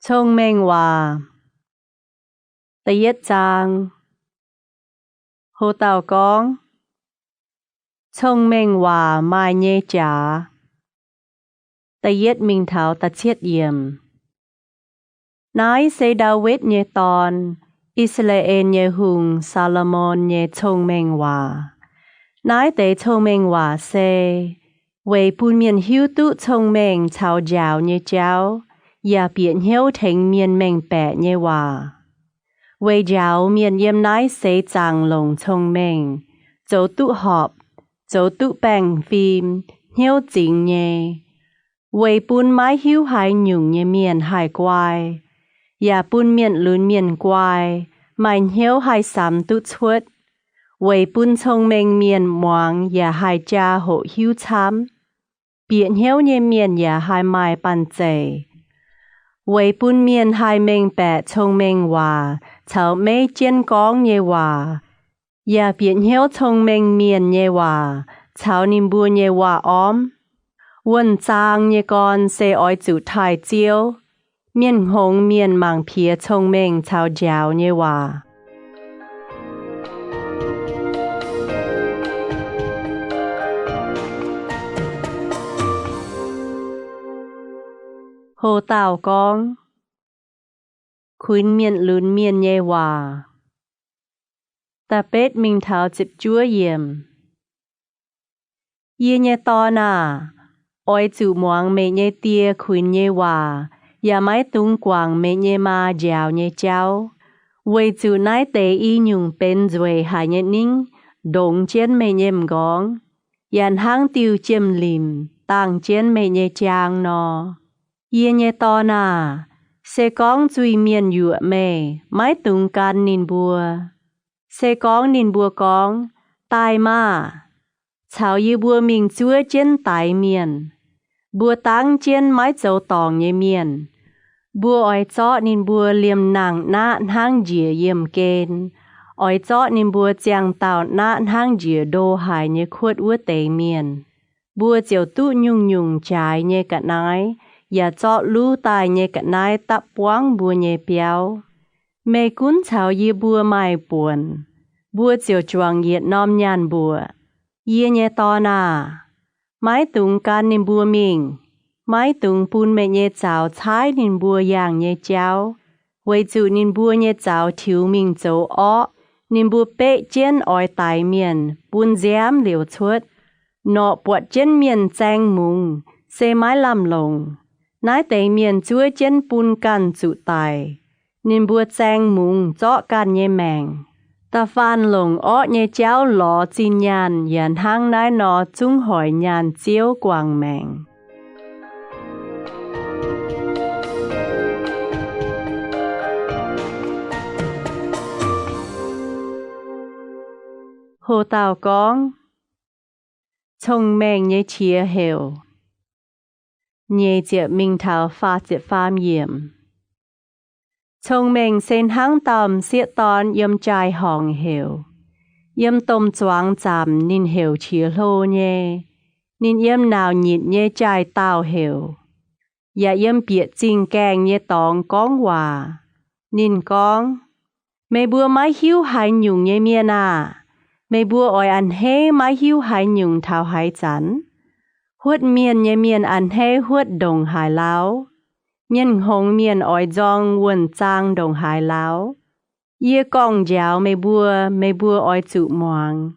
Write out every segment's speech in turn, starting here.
Thông minh hòa Tây yết trang Hồ tàu con Thông minh hòa mai nhê trả Tây yết minh thảo ta chiết yểm Nói xây David nhê tòn Israel nhê hùng Salomon nhê thông minh hòa Nói tế thông minh hòa xe Vì bùn miền hiếu tụ thông minh thảo giáo nhê cháu Và biển hiếu thịnh miền mình bẻ nhê hòa Vì giáo miền yếm nói sẽ chẳng lồng thông minh Dẫu tụ họp Dẫu tụ bèn phim Hiếu chính nhê Vì bùn mái hiếu hải nhung nhê miền hải quài Và bùn miền lún miền quài Mãi hiếu hải xám tụ chuột Vì bùn thông minh miền moang Và hải cha hộ hiếu chám Biển hiếu nhê miền và hải mai bàn dày Vì bùn miền hải mình bẻ thông minh hòa Cháu mê chiên con nhê hòa Và biển hiếu thông minh miền nhê hòa Cháu nín bùa nhê hòa óm Vân trang nhê con sẽ oi chủ thai chiếu Miền hồng miền mang phía thông minh cháu giáo nhê hòa Hồ tàu con Khuyên miền lún miền nhê hòa Ta bết mình thảo chịp chúa yểm Yê nhê to nà Ôi chủ muang mê nhê tia khuyên nhê hòa Và mái tung quảng mê nhê ma giáo nhê cháu Vì chủ nái tế y nhung bên duệ hải nhê ninh Đông chén mê nhê mgóng Yàn hang tiêu chiêm lìm Tàng chén mê nhê chang nò Yê nhê to nà Sẽ con duy miền dụa mê Mái tung can nín bùa Sẽ con nín bùa con Tai ma Cháu yê bùa mình chúa trên tài miền Bùa tăng trên mái dấu tòng nhê miền Bùa oi chó nín bùa liềm nàng nát hang dìa yếm kên Oi chó nín bùa chàng tàu nát hang dìa đô hải nhê khuất ua tế miền Bùa chiều tụ nhung nhung trái nhê cả nái Và chó lũ tài nhê cả nái tạp quáng bùa nhê béo Mê cún cháu yê bùa mai buồn Bùa chiều chuang yết nòm nhàn bùa Yê nhê to nà Mái tung can nín bùa mình Mái tung bùn mê nhê cháu thái nín bùa yang nhê cháu Vì chủ nín bùa nhê cháu thiếu mình dấu ọ Nín bùa bệ trên oi tài miền Bùn giám liều chuột Nọ bọt trên miền chanh mùng Xê mái làm lồng Nái tế miền chúa trên bùn can chủ tài Nín bùa chanh mùng chọ can nhê mèng Ta phan lồng ọ nhê cháu lọ chín nhàn Yàn hang nái nọ chung hỏi nhàn chiếu quang mèng Hồ tàu con Thông minh nhé chia hiểu Nhé diệp minh thảo pha diệp pham yểm Thông minh sen hang tầm siết tòn yếm trai hòng hiểu Yếm tôm choáng chạm nín hiểu chia lô nhé Nín yếm nào nhịn nhé trai tao hiểu Dạ yếm biệt chinh kèng nhé tòng con hòa Nín con Mê bùa mái hiếu hải nhung nhé miên à Mê bùa oi ăn hê mái hiếu hải nhung thảo hải chắn Huốt miên nhé miên ăn hê huốt đồng hải láo Miên hồng miên oi dòng nguồn trang đồng hải láo Yê con giáo mê bùa oi chủ moang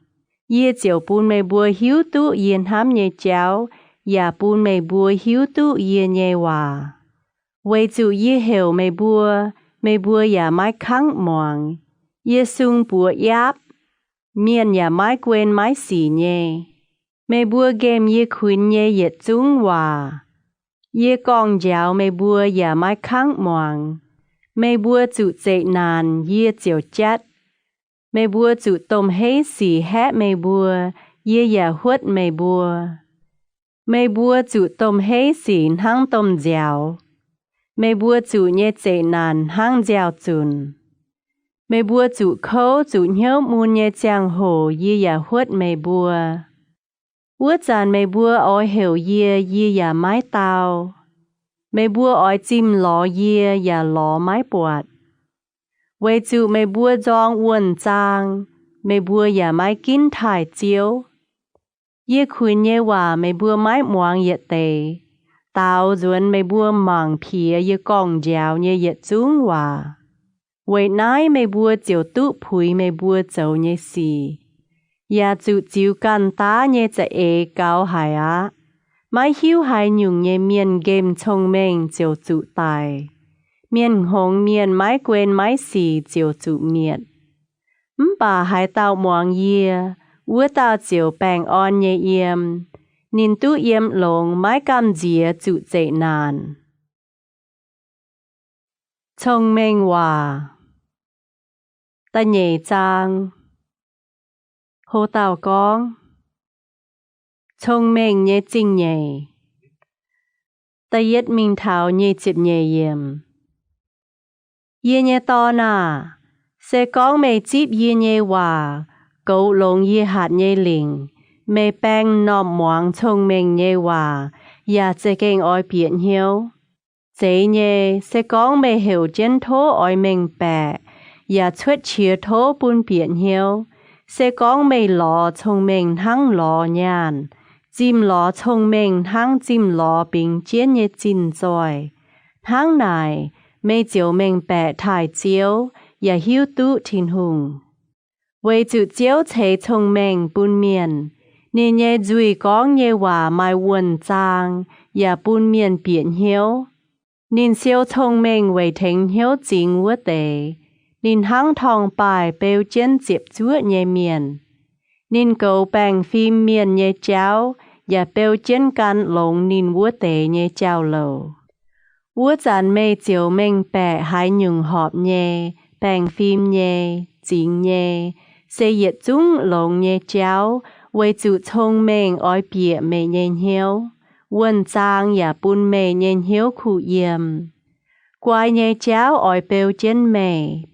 Yê chiều bùn mê bùa hiếu tụ yên hám nhé cháu Dạ bùn mê bùa hiếu tụ yên nhé hòa Vì chủ yê hiểu mê bùa dạ mái kháng moang Yê sung bùa yáp Miền nhà mái quên mái xỉ nhê Mê bùa game yê khuyên nhê yết chung hòa Yê con giáo mê bùa nhà mái kháng moang Mê bùa chủ dậy nàn yê chiều chát Mê bùa chủ tôm hế xỉ hét mê bùa Yê dạ huốt mê bùa Mê bùa chủ tôm hế xỉ hang tôm dèo Mê bùa chủ nhê dậy nàn hang dèo chùn Mê bùa chủ khâu chủ nhớ mùn nhé chàng hồ yê dạ huốt mê bùa Ua chàn mê bùa oi hiểu yê yê dạ mái tao ไม่บัวอ้อยจิ้มล้อเยี่ยอย่าล้อไม้ปวดไว้จูไม่บัวจองอ้วนจางไม่บัวอย่าไม้กินถ่ายเจียวเยี่ยคุยเย่ว่าไม่บัวไม้หมวงเยเตตาวจวนไม่บัวหมางเพียเยกองยาวเยเยจุ้งว่าไว้นายไม่บัวเจียวตุผุยไม่บัวเจ้าเยสีอย่าจุจิวกันตาเยจะเอเกาหายะไม่หิวหายหยุ่งเยเมียนเกมชงเมงเจียวจุตายเมียนหงเมียนไม้เกวนไม้สีเจียวจุเมียดป่าหายเต่าหมวงเยียวัวเต่าเจียวแปงอ่อนเยเยี่ยมนินตุเยี่ยมหลงไม้กำเจียจุเจนานชงเมงว่าตะเหยจางโฮเต่ากองชงเมงเยจิงเยตะเย็ดมิงเท้าเยจิตเยเยี่ยมเยเยตอนาเสกองไม่จีบเยเยว่าเกาลงเยหัดเยลิงไม่แป้งนอมหมวงชงเมงเยว่าอย่าจะเก่งอ้อยเปลี่ยนเหี่ยวเจเยเสกองไม่เหี่ยวเจนโทอ้อยเมงแปะอย่าชวดเชียโทปุนเปลี่ยนเหี่ยวเสกองไม่หลอชงเมงทั้งหลอยานจิ้มหลอชงเมงทั้งจิ้มหลอปิงเจียนเยจินจอยทั้งนายไม่เจียวเมงแปะถ่ายเจียวอย่าหิ้วตุทินหุงไว้จุเจียวเฉยชงเมงปุนเมียนเนเยจุยก้องเยว่าไม่วนจางอย่าปุนเมียนเปลี่ยนเหี่ยวนินเซียวชงเมงไว้เทงเหี่ยวจริงวัวเตนินหังทองปลายเปลวเจียนเจ็บจั่วเยเมียนนินเกาแปงฟิล์มเมียนเยเจ้าอย่าเปลวเจียนกันหลงนินวัวเตเยเจ้าโลวัวจันไม่เจียวเมงแปะหายหยุ่งหอบเยแปงฟิล์มเยจิงเยเสยจุ้งหลงเยเจ้าไว้จุชงเมงอ้อยเปียเมเยนเหียววนจางอย่าปุนเมเยนเหียวขู่เยี่ยมกวายเยเจ้าอ้อยเปลวเจนเม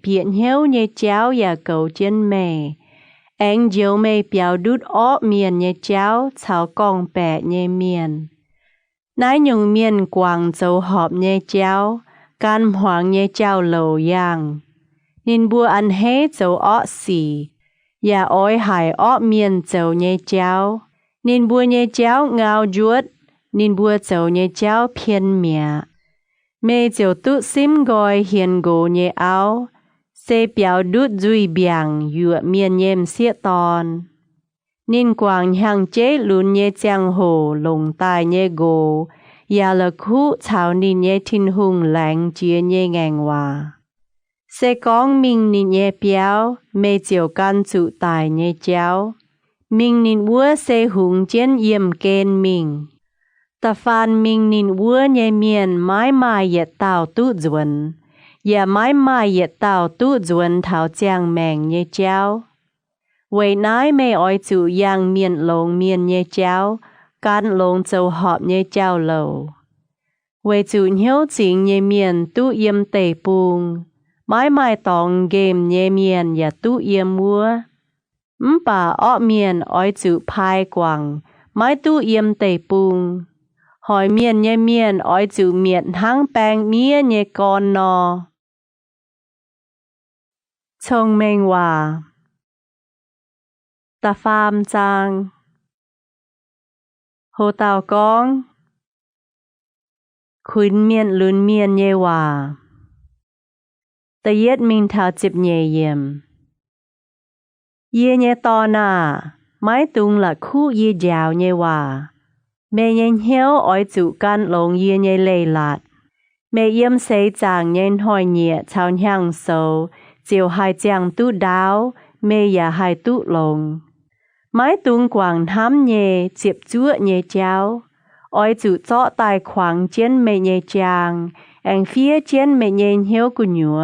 เปียนเหียวเยเจ้าอย่าเก่าเจนเมแองเจียวเมเปียวดุดอ้อเมียนเยเจ้าชาวกองแปะเยเมียนนายหยงเมียนกวางเจ้าหอบเยเจ้าการหวางเยเจ้าเหลอย่างนินบัวอันเฮเจ้าอ้อสีอย่าอ้อยหายอ้อเมียนเจ้าเยเจ้านินบัวเยเจ้าเงาจวดนินบัวเจ้าเยเจ้าเพียนเมียเมเจ้าตุซิมกอยเฮียนโกเยเอาเซเปียวดุดจุยเบียงอยู่เมียนเยมเสียตอนนินกวางยังเจลุนเยเจียงโหลงตายเยโกยาละคู่ชาวนินเยทินหุงแหลงเจียนเยแงงว่าเสกองมิงนินเยเปียวเมเจียวกันจุตายเยเจ้ามิงนินวัวเสหุงเจียนเยี่ยมเกณฑ์มิงตะฟานมิงนินวัวเยเมียนไม้มาเหยียดเต่าตุจวนอย่าไม้มาเหยียดเต่าตุจวนเท้าเจียงแมงเยเจ้าไว้นายไม่อ้อยจุยังเมียนลงเมียนเยเจ้าการลงเจ้าหอบเยเจ้าเหลวไว้จุเหี่ยวจริงเยเมียนตุเยี่ยมเตปุงไม้ตองเกมเยเมียนอย่าตุเยี่ยมวัวป่าอ้อเมียนอ้อยจุพายกวางไม้ตุเยี่ยมเตปุงหอยเมียนเยเมียนอ้อยจุเมียนทั้งแปงเมียเยกอนนอชงเมงว่าตาฟามจางโฮเต่ากองคุนเมียนลุนเมียนเยว่าตะเย็ดมิงเท้าจิบเยเยี่ยมเยเยตอนาไม้ตุงหลักคู่เยยาวเยว่าเมเย็นเหียวอ้อยจุกันลงเยเยเลยลัดเมเยี่ยมเสจางเย็นหอยเนียชาวย่างโซเจียวหายเจียงตุดาวเมอย่าหายตุลงไม้ตุงกวางท้ำเยเจ็บจั่วเยเจ้าอ้อยจุเจาะตายขวางเจียนเมเยจางแองเฟียเจียนเมเยนเหียวกุญัว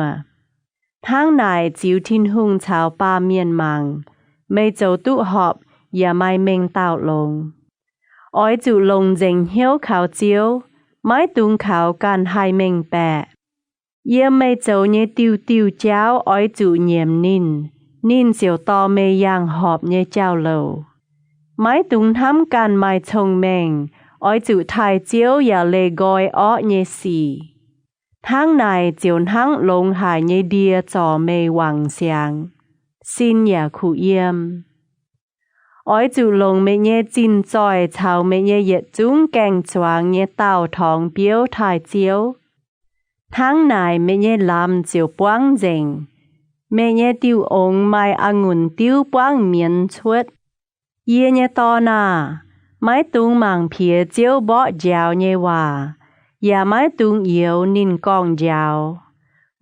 ทางนายจิวทินหุงชาวป่าเมียนมังไม่เจ้าตุหอบอย่าไม่เมงเต่าลงอ้อยจุลงเจงเหียวขาวเจียวไม้ตุงขาวการหายเมงแปะเยี่ยมไม่เจ้าเยติวเจ้าอ้อยจุเยี่ยมนินเสียวตอเมยางหอบเยเจ้าโลไม้ตุงทำการไม้ชงเมง ỏi chủ thai chiếu ya lê goi ó nhê xì. Tháng này chiều tháng lông hải nhê đia trò mê hoàng xiang. Xin ya khu yêm. Ỏi chủ lông mê nhê chín tròi chào mê nhê yết chúng kèng choáng nhê tàu thong biếu thai chiếu. Tháng này mê nhê làm chiều quang dình. Mê nhê tiêu ống mai angùn tiêu quang miên chuột. Yê nhê to na. Mái tung màng phía chiếu bó dạo nhê hòa. Yà mái tung yếu nín con dạo.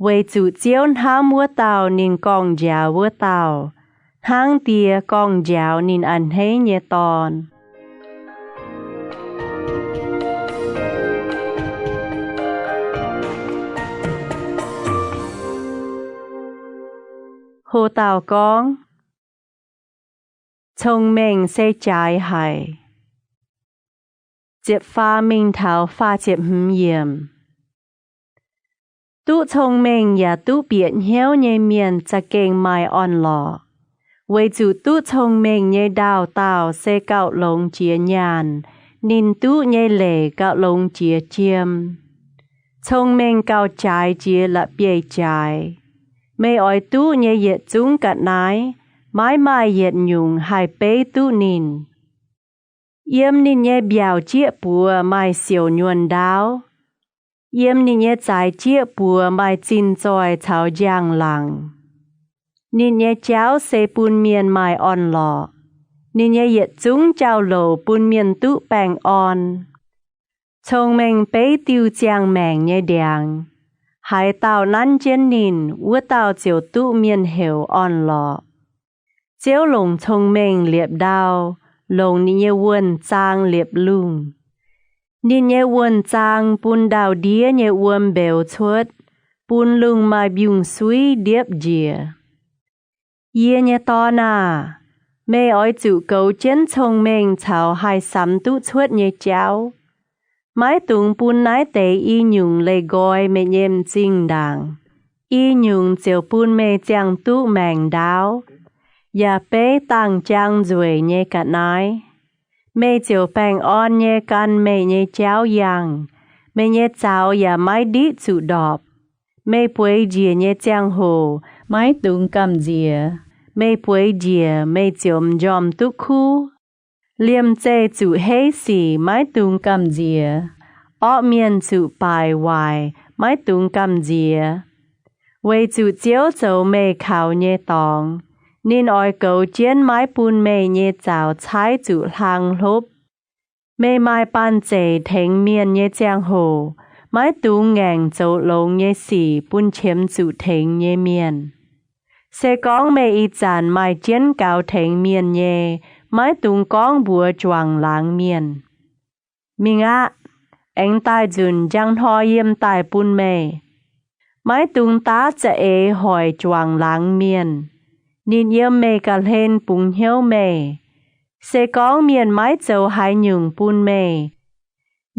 Vì chủ chiếu tháng mua tàu nín con dạo mua tàu. Tháng tìa con dạo nín ăn hế nhê tòn. Hồ tàu con. Thông minh sẽ trái hài. Diệp pha minh thảo pha diệp hâm yểm. Tu thông minh ya tu biển hiếu nhê miền cha kênh mai on lọ. Vì chủ tu thông minh nhê đào tàu sẽ cạo lông chia nhàn, nín tu nhê lệ cạo lông chia chiêm. Thông minh cạo trái chia là bề trái. Mê ỏi tu nhê yết chúng cắt nái, mãi mai yết nhung hai bế tu nín. Yếm nín nhé biao chia bùa mai siêu nhuần đáo. Yếm nín nhé trái chia bùa mai chín tròi chào giang lăng. Nín nhé cháu xê bùn miên mai on lọ. Nín nhé yết chúng cháu lỗ bùn miên tu bèng on. Thông minh bế tiêu giang mèng nhé đèng. Hai tàu nắn chén nín ua tàu chiều tu miên hiểu on lọ. Chiếu lồng thông minh liệp đao. Lông nín nhé quân trang liệp lung. Nín nhé quân trang bùn đào đĩa nhé quân bèo chuột. Bùn lung mai biung suy điệp dìa. Yê nhé to na. Mê ỏi chủ cầu chén thông minh chào hai xăm tu chuột nhé cháu. Mái tung bùn nái tế y nhung lê goi mê nhêm chinh đàng. Y nhung chiều bùn mê chàng tu mèng đáo. Yà bế tăng chang rồi nhé cả nái. Mê chiều bèng on nhé căn mê nhé cháu yang. Mê nhé cháu yà mái đi chủ đọc. Mê bùi dìa nhé chang hồ. Mái tung cầm dìa. Mê bùi dìa mê chiều mdom tu khu. Liêm chê chủ hê xì mái tung cầm dìa. Ọ miên chủ bài hoài mái tung cầm dìa. Vì chủ chiếu châu mê khảo nhé tòng. Nín ỏi cầu chén mái bùn mê nhé chào trái chủ hàng lốp. Mê mai ban chê thênh miên nhé chang hồ. Mái tung ngàng châu lông nhé xì bùn chiếm chủ thênh nhé miên. Sẽ con mê y chàn mai chén cao thênh miên nhé. Mái tung con bùa choàng láng miên. Mình ạ, anh tài dùn giang hoa yêm tài bùn mê. Mái tung tá chả ế hỏi choàng láng miên. Nín yếm mê cả lên bùng hiếu mê. Sẽ có miền mái châu hai nhung bùn mê.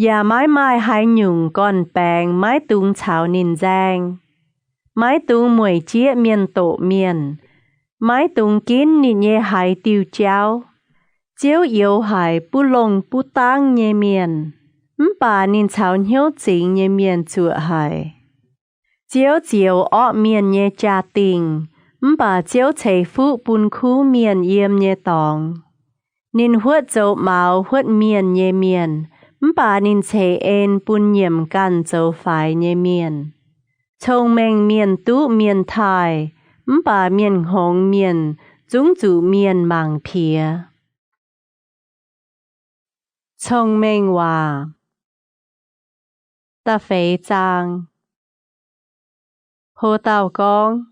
Yà mái mai hai nhung con bèng mái tung chào nín giang. Mái tung mùi chia miền tổ miền. Mái tung kín nín nhé hai tiêu cháu. Chiếu yếu hai bù lông bù tăng nhé miền. Bà nín chào hiếu chính nhé miền chua hai. Chiếu chiếu ọ miền nhé cha tình. Bà chiếu chế phụ bùn khu miền yếm nhé tòng. Nín huốt dấu máu huốt miền nhé miền. Bà nín chế ên bùn nhiễm căn dấu phải nhé miền. Thông minh miền tú miền thai. Bà miền hồng miền. Chúng chủ miền màng phía. Thông minh hòa. Ta phế trang. Hồ tàu con.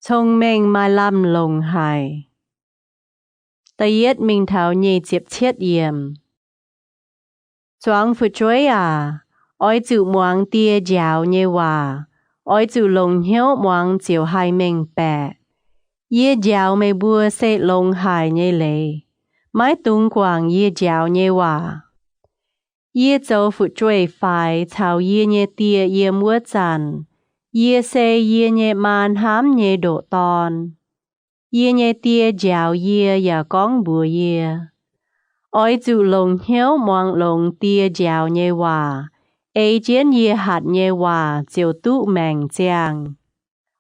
Thông minh mà làm lồng hài. Ta yết mình thảo nhị chiếp chiết yểm. Choáng phụ chuối à. Ôi chủ muang tia giáo nhé hòa. Ôi chủ lồng hiếu muang chiều hai mình bẹ. Yê giáo mê bùa xê lồng hài nhé lệ. Mái tung quảng yê giáo nhé hòa. Yê châu phụ chuối phải thảo yê nhé tia yê mua chàn. Yê xê yê nhé man hám nhé độ tòn. Yê nhé tia giáo yê yà con bùa yê. Ôi chủ lồng hiếu mong lồng tia dạo nhé hòa, ấy chiến ye hạt nhé hòa, chiều tụ mèng chàng.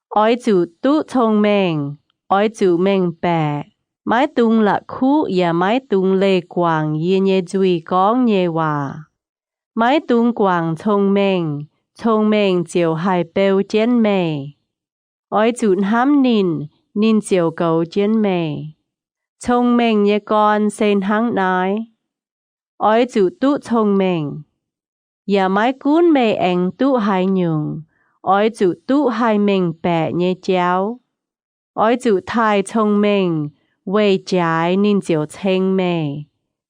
Ôi chủ tụ thông mèng, ôi chủ mèng bè, mái tung lạc khu và mái tung lê quảng ye nhé dùi con nhé hòa. Mái tung quảng thông mèng chiều hai bèo chiến mê. Ôi chủ hám nín chiều cầu chiến mê. Thông mèng nhé con sen hăng nói. Ôi chủ tụ thông mèng. Và mái cuốn mê anh tụ hai nhung. Ôi chủ tụ hai mèng bẹ nhé cháu. Ôi chủ thai thông mèng. Quay trái nín chiều thanh mê.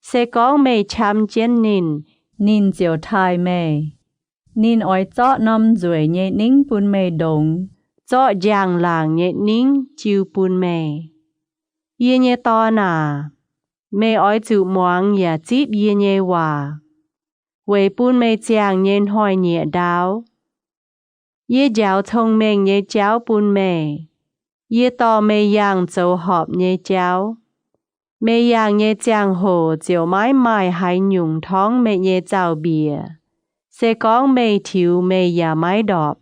Sẽ có mê chăm chiến nín chiều thai mê. Nín ôi chọ nâm rồi nhé nín bùn mê đồng. Chọ giang làng nhé nín chiều bùn mê. Ye nhé to nà. Mê ôi chủ moang ya chip ye nhé hòa. Quay bùn mê chàng nhé hỏi nhẹ đáo. Ye giáo thông mèng nhé cháu bùn mê. Ye to mê yang châu họp nhé cháu. Mê yang nhé chàng hồ chiều mái mai hai nhung thóng mê nhé cháu bìa. Sẽ có mê thiếu mê ya mái đọp.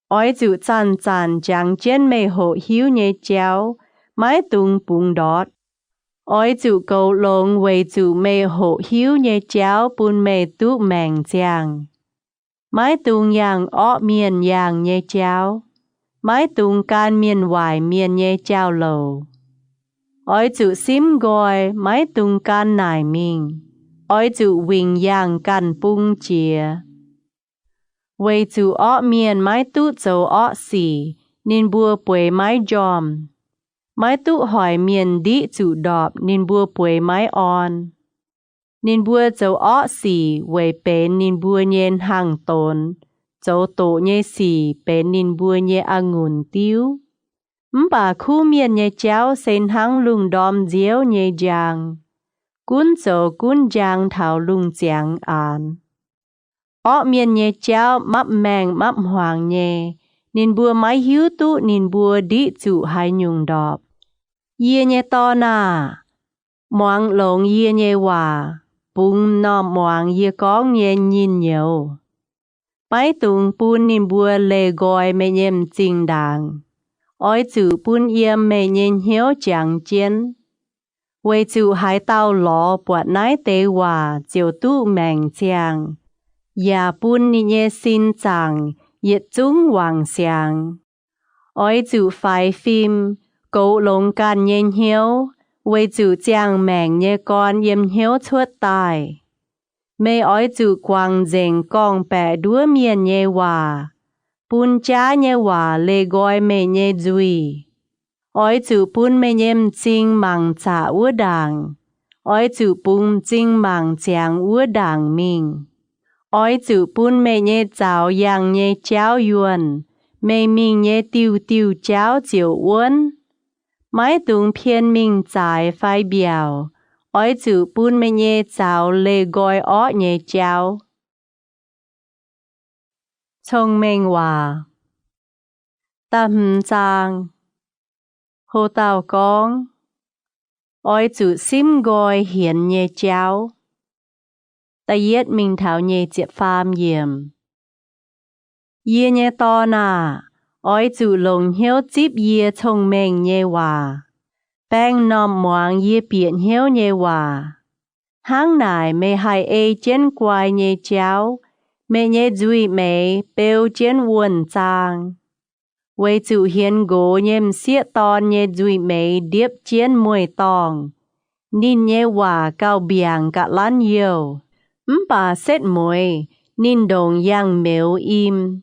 Ôi chủ chăn chàng chén mê hộ hiếu nhé cháu. Mái tung bùng đọt. Ôi chủ cầu lông về chủ mê hộ hiếu nhé cháu bùn mê tụ mèng chàng. Mái tung yang ọ miền yang nhé cháu. Mái tung can miền hoài miền nhé cháu lầu. Ôi chủ xím gọi mái tung can nải mình. Ôi chủ vinh yang can bung chìa. Về chủ ọ miền mái tụ châu ọ xì. Nên bùa bùi mái dòm. Mái tụ hỏi miền đi chủ đọp nên bùa bùi mái on. Nên bùa châu ọ xì về bến nên bùa nhên hàng tồn. Châu tổ nhé xì bến nên bùa nhé ngùn tiêu. Bà khu miền nhé cháu sen hàng lùng đom diếu nhé giang. Cún châu cún giang thảo lùng giang án. Ọ miền nhé cháu mắp mèng mắp hoàng nhé. Nên bùa mái hiếu tụ nên bùa đi chủ hai nhung đọp. Ye nhé to nà. Moang lồng ye nhé hòa. Bùng nọ moang ye con nhé nhìn nhiều. Bái tung bún nín bùa lê gọi mê nhém chinh đàng. Ôi chủ bún yếm mê nhén hiếu chẳng chiến. Quay chủ hai tàu lọ bọt nái tế hòa chiều tụ mèng chàng. Và bún nín nhé xin chẳng yết chúng hoàng xiang. Ôi chủ phai phim. Cậu lông can nhên hiếu, với chủ chàng mèng nhé con yếm hiếu chuột tài. Mê ôi chủ quang dành con bẻ đua miền nhé hòa. Bún chá nhé hòa lê gọi mê nhé dùi. Ôi chủ bún mê nhém chinh màng chá ua đàng. Ôi chủ bún chinh màng chàng ua đàng mình. Ôi chủ bún mê nhé cháu yang nhé cháu yuan. Mê mình nhé tiêu tiêu cháu chiều uốn. Mái tung phiên mình giải phai biểu. Ôi chủ bún mê nhé cháu lê gọi ọ nhé cháu. Thông minh hòa. Tâm trang. Hồ tàu con. Ôi chủ xím gọi hiển nhé cháu. Ta yết mình thảo nhé chiếc phàm hiểm. Ye nhé to nà. Ôi chủ lồng hiếu chip ye thông minh nhé hòa. Bang nòm moang ye biển hiếu nhé hòa. Hang nải mê hai ê chén quài nhé cháu. Mê nhé dùi mê bèo chén uẩn chàng. Với chủ hiến gỗ nhém xiết ton nhé dùi mê điếp chén mùi tòng. Nín nhé hòa cao biang cả lán yêu. Bà xét mùi, nín đồng yang mèo im.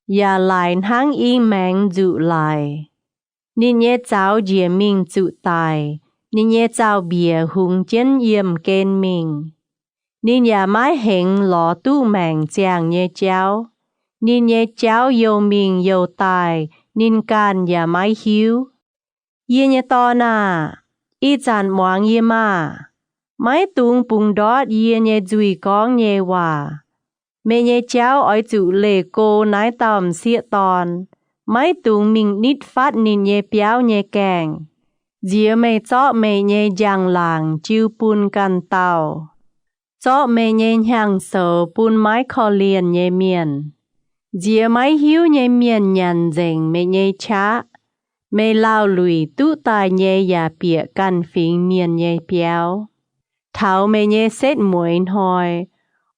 Và lại hang y mèng dụ lại. Nín nhé cháu dìa mình dụ tài. Nín nhé cháu bìa hùng chén yếm kên mình. Nín nhà mái hình lọ tu mèng chàng nhé cháu. Nín nhé cháu yêu mình yêu tài. Nín can nhà mái hiếu. Ye nhé to nà. Y chàn moang ye ma. Mái tung bùng đót ye nhé dùi con nhé hòa. Mẹ nhé cháu ôi chủ lê cô nái tòm xịa tòn. Mái tung mình nít phát nín nhé béo nhé kèng. Dìa mê chó mê nhê giang làng chiêu pun can tàu. Chó mê nhê hàng sở pun mái khó liền nhê miền. Dìa mái hiếu nhê miền nhàn dành mê nhê chá. Mê lao lùi tụ tài nhê ya bịa can phình miền nhê béo. Thảo mê nhê xét muối hỏi.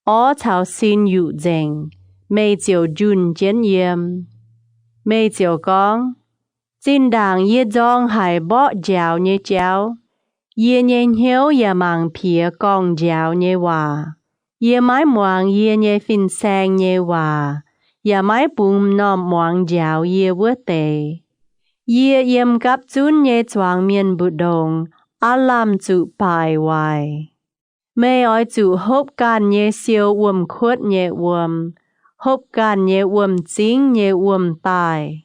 Ó thảo xin dụ dành. Mê chiều dùn chén yếm. Mê chiều con. Xin đảng yê dòng hải bó dạo nhê cháu. Yê nhê hiếu yà màng phía con dạo nhê hòa. Yê mái moang yê nhê phình sang nhê hòa. Yà mái bùm nòm moang dạo yê vơ tê. Yê yếm gấp chún nhê choang miên bụt đồng. Á làm chủ bài hoài. Mê oi chủ hốp can nhê siêu uom khuất nhê uom. Hốp can nhê uom chính nhê uom tài.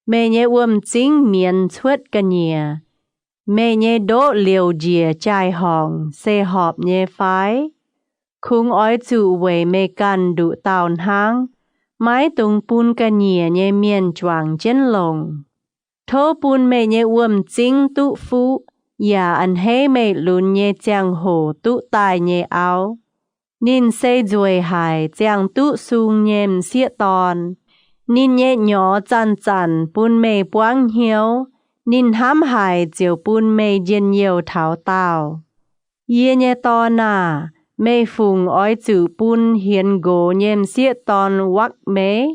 Mê nhê uom chính miên thuất ca nhìa. Mê nhê đỗ liều dìa chai hòng xê họp nhê phái. Khung oi chủ vầy mê can đủ tàu hang. Mái tung pun ca nhìa nhê miên choang chén lồng. Thô pun mê nhê uom chính tụ phú. Yà ăn hê mê lùn nhê chàng hồ tụ tài nhê áo. Nín xê dùi hài chàng tụ sung nhêm xịa tòn. Nín nhê nhỏ chăn chăn pun mê boang hiếu. Nín hám hài chiều pun mê dên nhiều tháo tàu. Yê nhê to nà, mê phùng ói chữ pun hiền gỗ nhêm xịa tòn wắc mê.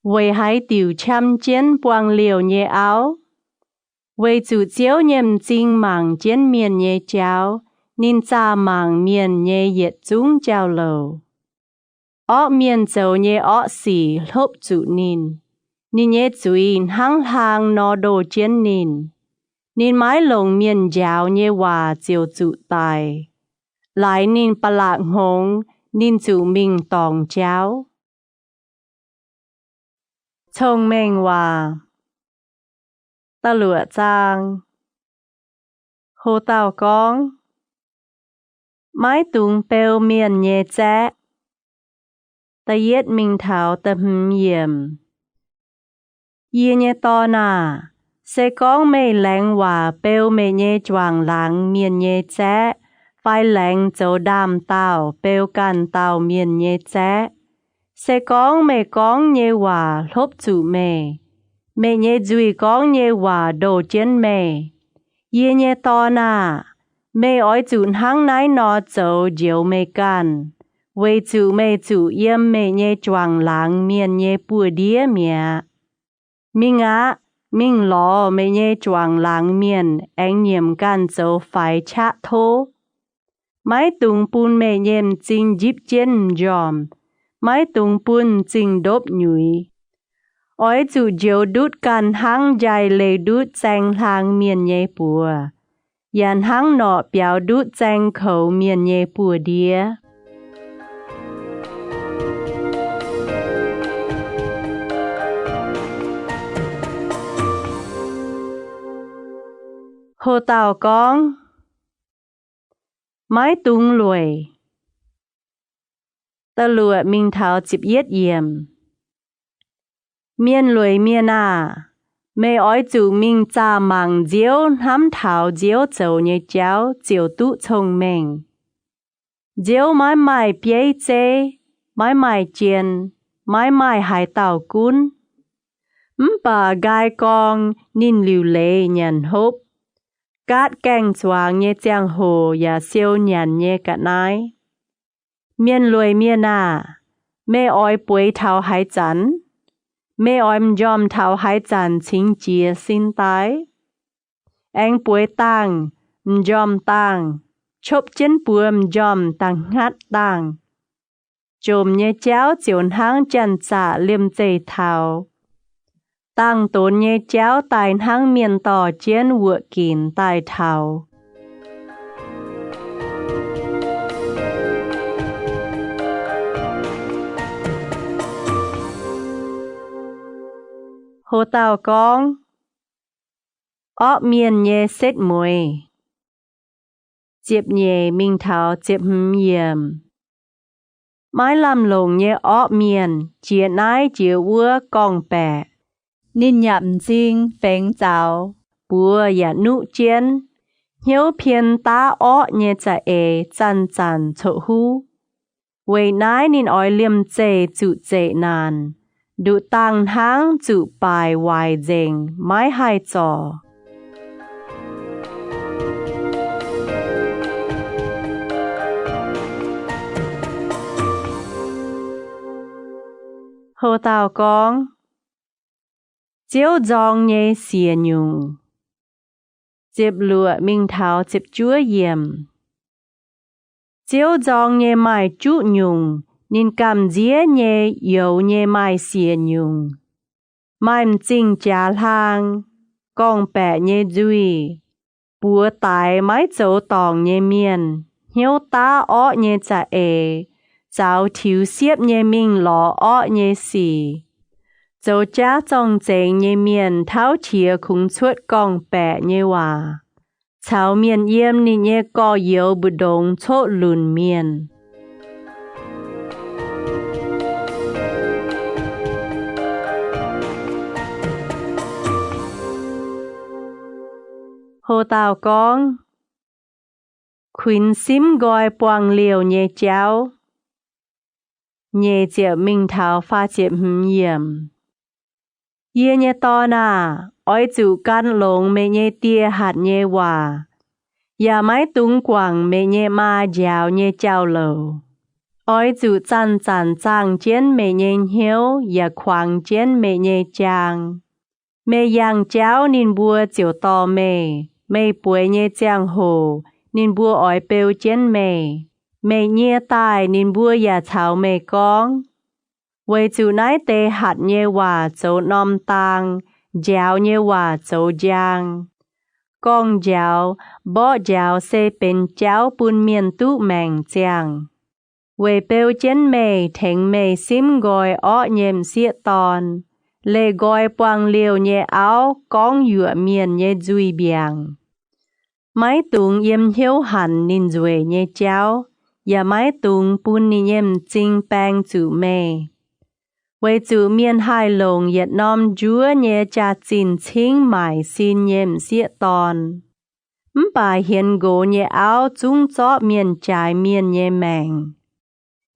Vây hái tiểu chăm chén boang liều nhê áo. Vây chủ chiếu nhêm chinh màng chén miền nhê cháu. Nín cha màng miền nhê yết chúng cháu lầu. Ó miền châu nhê ó xỉ lốp chủ nín. Nín nhê chuyin hăng hàng nó đồ chén nín. Nín mái lồng miền giáo nhê hòa chiều chủ tài. Lại nín bà lạc hông, nín chủ mình tòng cháu. Thông minh hòa. Ta lụa trang. Hồ tàu con. Mái tung bèo miền nhê chá. Ta yết mình thảo ta hừm yểm. Yê nhê to nà. Sẽ con mê lãng hòa bèo mê nhê choàng lãng miền nhê chá. Phai lãng châu đàm tàu bèo can tàu miền nhê chá. Sẽ con nhê hòa lốp chủ mê. Mê nhê dùi con nhê hòa đồ chén mê. Yê nhê to nà. Mê ói chụn hăng nái nó châu diều mê can. Vây chủ mê chủ yếm mê nhê choàng lãng miền nhê bùa đĩa mẹ. Mình á, mình lò mê nhê choàng lãng miền anh nhiễm can châu phải chát thô. Mái tung pun mê nhiễm chinh díp chén dòm. Mái tung pun chinh đốp nhùi. Ói chủ diều đút can hăng dài lê đút chanh hàng miền nhê bùa. Yàn hăng nọ béo đút chanh khẩu miền nhê bùa đĩa. Hồ tàu con. Mái tung lùi. Ta lụa mình thảo chịp yết yểm. Miên lùi miên à. Mê ói chủ mình cha màng diếu hám thảo diếu châu nhé cháu chiều tụ thông mình. Diếu mái mái bế chê, mái mái chiên, mái mái hải tàu cún. Bà gai con nín lưu lê nhàn hốp. Cát canh choàng nhé chàng hồ và siêu nhàn nhé cả nái. Miên lùi miên à. Mê ói bùi thảo hải chắn. Mê ói mdòm thảo hải chắn chính chia xin tái. Anh bùi tăng, mdòm tăng. Chốp chén bùa mdòm tăng ngát tăng. Chồm nhé cháu chiều hăng chân trả liêm dây thảo. Tăng tốn nhé cháu tài hăng miền tỏ chén vựa kín tài thảo. Hồ tàu con. Ó miền nhé xét mùi. Chiếp nhé mình thảo chiếp hừm yểm. Mái làm lồng nhé ó miền. Chia nái chia vua con bè. Nín nhậm chinh phèn cháu. bùa ya nụ chiến, hiếu phiền ta ó nhé cha chăn chăn chỗ hú. Vậy nái nín ói liêm chê chủ chê nàn, đủ tăng tháng chủ bài hoài dành mái hai trò. Hồ tàu con chiếu dòng nhé xìa nhung, chếp lụa minh thảo chếp chúa yếm. Chiếu dòng nhé mai chú nhung, nín cầm dĩa nhé dấu nhé mai xìa nhung. Mai mchinh chá lang, con bẹ nhé duy, búa tài mái dấu tòng nhé miền, hiếu ta ó nhé cha cháu thiếu xếp nhé mình lọ ó nhé xì. Dấu cha trong chênh nhé miền tháo chìa khung chuột con bẹ nhé hòa. Cháu miền yếm nín nhé có yếu bù đông chốt lùn miền. Hồ tàu con khuyến xím gọi quang liều nhé cháu. Nhé chẹp mình thảo pha chẹp hừm yếm. Yê nhé to nà, ôi chủ căn lông mê nhé tia hạt nhé hòa. Yà mái tung quảng mê nhé ma dào nhé chào lầu. Ôi chủ chăn chăn chàng chén mê nhé hiếu, yà khoáng chén mê nhé chàng. Mê yang cháu nín bùa chiều to mê bùi nhé chàng hồ, nín bùa ôi bèo chén mê nhé tài nín bùa yà cháu mê con. Vậy chủ nái tê hạt nhé hòa châu nòm tàng, dào nhé hòa châu giang. Con dào, bỏ dào sẽ bên cháu bùn miền tụ mèng chàng. Vậy bèo chén mê thèng mê xím gọi ó nhèm xịa tòn, lê gọi quang liều nhé áo con dựa miền nhé duy biàng. Mái tung yếm hiếu hẳn nín duệ nhé cháu, và mái tung bùn nín yếm chinh bang chủ mê. Vậy chủ miền hai lồng Việt Nam chúa nhé cha chín chính mãi xin nhém xịa tòn. Bà hiền gỗ nhé áo chung chó miền trái miền nhé mèng.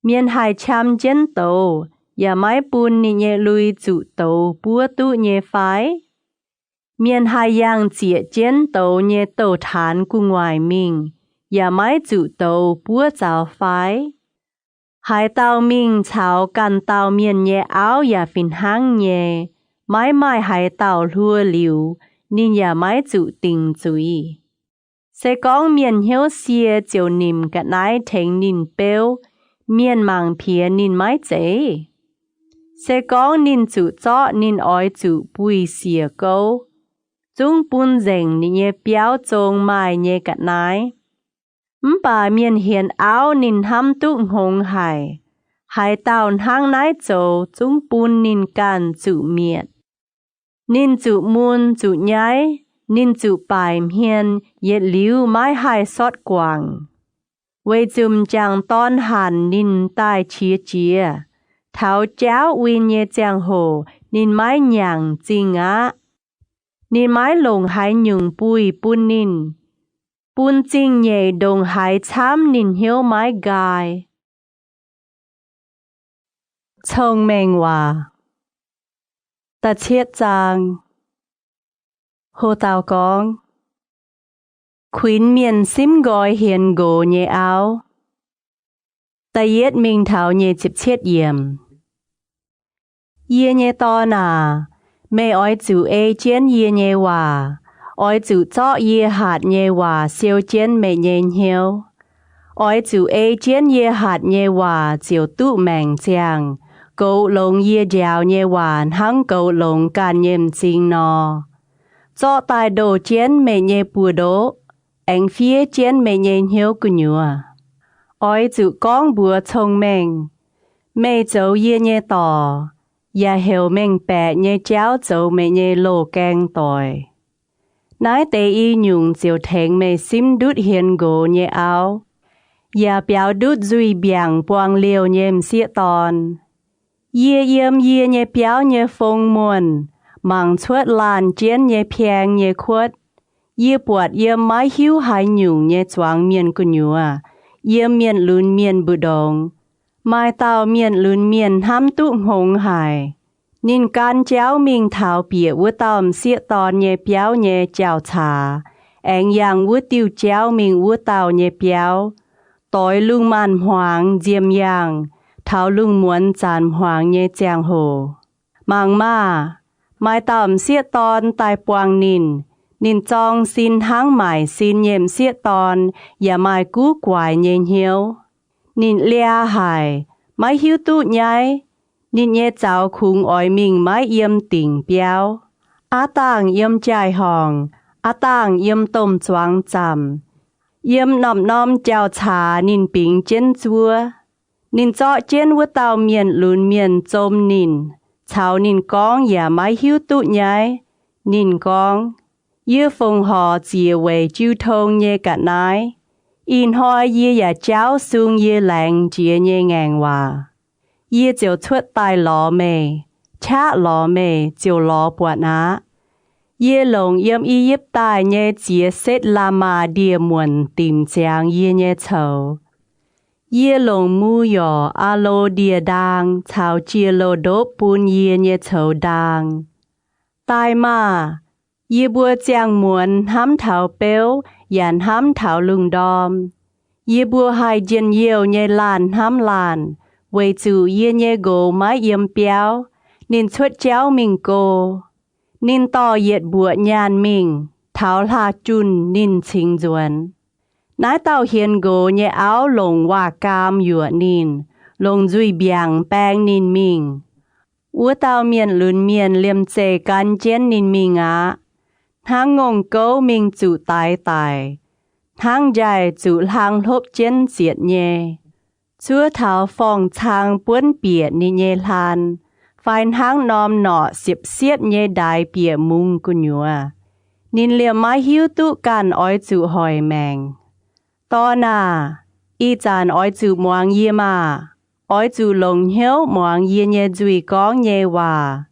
Miền hai chăm chân tàu, và mái bùn nhé lùi chủ tàu búa tụ nhé phái. Miền hai yang chĩa chân tàu nhé tàu thán của ngoài mình, và mái chủ tàu búa giáo phái. Hai tàu mình cháu cần tàu miền nhé áo và phìn hăng nhé, mãi hai tàu lùa liu, nên và mãi chủ tình chúy. Sẽ có miền hiếu xìa chiều nìm cả nái thèng nín bèo, miền màng phía nín mãi chế. Sẽ có nín chủ chó nín ói chủ bùi xìa câu. Chúng bùn dành nín nhé béo trông mai nhé cả nái. Bà miền hiền áo nín hâm tụng hông hải. Hai tàu hang nái châu chúng bùn nín can chủ miệt. Nín chủ muôn chủ nhái, nín chủ bài hiền yết liu mái hai sót quảng. Vậy chùm chàng tôn hàn nín tai chia. Tháo cháu uy nhé chàng hồ nín mái nhàng chinh á. Nín mái lồng hai nhung bùi bùn nín. Bùn chinh nhé đồng hai chám nín hiếu mái gai. Chông mèng hòa ta chiết chàng. Hồ tàu con khuyến miền xím gọi hiền gỗ nhé áo. Ta yết mình thảo nhé chịp chiết yếm. Yê nhé to nà, mê ói chủ chén yê nhé hòa. Ói chủ chó yê hạt nhé hòa siêu chén mê nhé hiếu. Ói chủ chén yê hạt nhé hòa chiều tụ mèng chàng. Cậu lông yê dào nhé hoàn hăng cậu lông can nhềm chinh nò. Cho tài đồ chén mê nhé bùa đố, anh phía chén mê nhé hiếu của nhùa. Ôi chủ con bùa thông mèng, mê cháu yê nhé tỏ, ya hiểu mèng bẹ nhé cháu cháu mê nhé lô keng tỏi. Nái tế y nhung chiều thèng mê xím đút hiền gỗ nhé áo, ya béo đút duy biàng quang liều nhềm xịa tòn. Yê yếm yê nhé béo nhé phong muôn, mang chuột làn chén nhé phiang nhé khuất, Ye buat ye mai hiu hai nhung ye chuang miên ku nhua. Ye miên lún miên bu dong. Mai tao miên lún miên ham tu hong hai. Nín can chéo mình thảo bịa vua tòm xịa tòn ye béo ye chào trà. Anh yang vua tiêu chéo mình vua tàu ye béo. Tối lung man hoàng diêm yang. Thảo lung muốn chàn hoàng ye giang hồ. Mang ma. Mai tòm xịa tòn tai quang nín. Nín chong xin hang mải xin nhềm xịa tòn. Ya mai cú quài ye hiếu. Nín lia hài. Mai hiếu tụ nhai. Nín ye cháu khung ỏi mình mái yếm tỉnh béo. Á tàng yếm chai hòng. Á tàng yếm tôm choáng chằm. Yếm nòm nòm chào trà nín bình chén chúa. Nín chọ chén vua tàu miền lún miền chôm nín. Cháu nín con ya mái hiếu tụ nhai. Nín con. Yê phong hò chìa về chú thông ye cả nái. In hoi yê ya cháu xuống yê lạnh chìa ye ngang hòa. Yê chiều thuất tai lò mê, chá lò mê chiều lò bọt ná. Yê lồng yếm y yếp tai nhé chìa xét la ma đìa muộn tìm chàng yê nhé chầu. Yê lồng mu yò a lô đìa đàng, chào chìa lô đốt bún yê nhé chầu đàng. Tai ma, yê bùa chàng muộn hám thảo béo, yàn hám thảo lung đom. Yê bùa hai dên yêu nhé làn hám làn. Vì chủ yê nhé gồ mái yếm béo, nín xuất chéo mình cô. Nín to yết bụa nhàn mình, tháo la chun nín chính duẩn. Nái tàu hiền gồ nhé áo lồng hòa cam dụa nín, lồng duy biang bang nín mình. Ua tàu miền lún miền liêm chê can chén nín mình á. Thang ngông câu mình chủ tài tài. Thang dài chủ lang lốp chén diệt nhé. Chúa thảo phong chang buôn bịa ni nhê lan. Phайн hang nòm nọ xịp xiết nhê đài bịa mung ku nhua. Nín liềm mai hiu tụ can oi chủ hỏi mèng. To na, y chan oi chủ muang yê ma. Oi chủ lồng hiếu muang yê nhê dùi gong nhê hòa.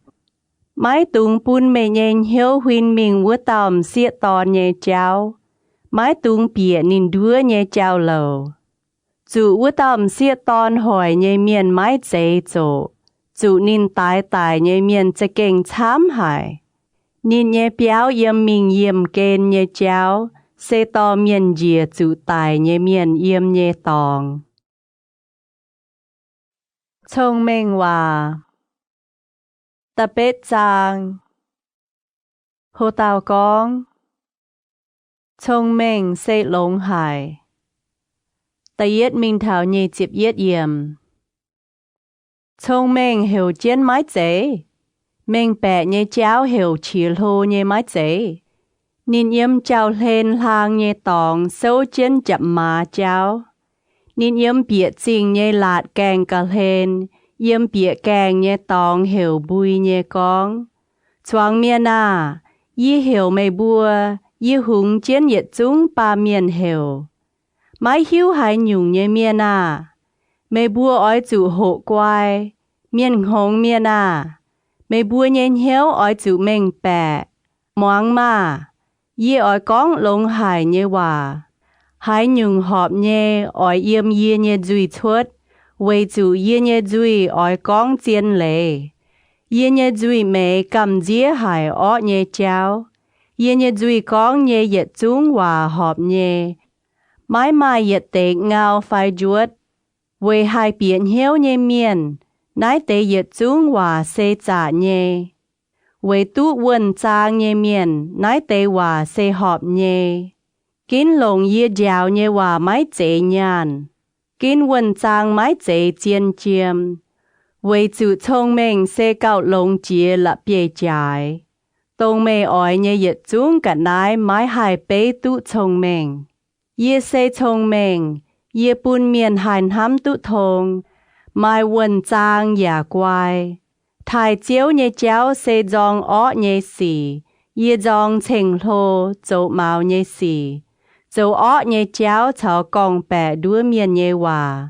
Mai tung bún mê nhê hiếu huyên mình vua tòm xiết tòn nhê cháu. Mai tung bịa nín đua nhê cháu lầu. Chủ vua tòm xiết tòn hỏi nhê miền mái chế chỗ. Chủ nín tái tái nhê miền chế kênh chám hải. Nín nhê béo yếm mình yếm kênh nhê cháu. Xê tò miền dìa chủ tài nhê miền yếm nhê tòng. Thông minh hòa. Ta bết chàng. Hồ tàu con. Thông minh xê lông hải. Ta yết mình thảo nhê chịp yết yếm. Thông minh hiểu chén mái chế. Mình bẹ nhê cháu hiểu chìa lô nhê mái chế. Nín yếm cháu lên lang nhê tòng sâu chén chậm mà cháu. Nín yếm bịa chinh nhê lạt kèng cả lên. Yếm bịa kèng nhê tòng hiểu bùi nhê con. Choang miên à, yê hiểu mê bùa, yê hùng chén yết chúng ba miên hiểu. Mái hiếu hai nhung nhê miên à. Mê bùa oi chủ hộ quai. Miên hông miên à. Mê bùa nhê hiếu oi chủ mình bẹ. Moang ma. Yê oi con lông hải nhê hòa. Hai nhung họp nhê oi yếm yê nhê dùi thuất. Vì chủ yê nhê dùi oi con chiên lệ. Yê nhê dùi mê cầm dĩa hải ọ nhê cháu. Yê nhê dùi con nhê yết chúng hòa họp nhê. Mái mai yết tế ngao phai chuột. Vì hai biển hiếu nhê miền. Nái tế yết chúng hòa xê trả nhê. Vì tụ vườn trang nhê miền. Nái tế hòa xê họp nhê. Kín lồng yê dào nhê hòa mái chế nhàn. Kín vườn trang mái chế chiên chiêm. Vì chủ thông minh xê cao lồng chìa là bề trái. Tông mê ỏi nhê yết chúng cả nái mái hai bế tụ thông minh. Yê xê thông minh. Yê bún miền hành hám tụ thông. Mai vườn trang yà quai. Thái chiếu nhê cháu xê dòng ọ nhê xì. Yê dòng chênh lô dỗ màu nhê xì. Dỗ ọ nhê cháu cháu gong bẹ đua miền nhê hòa.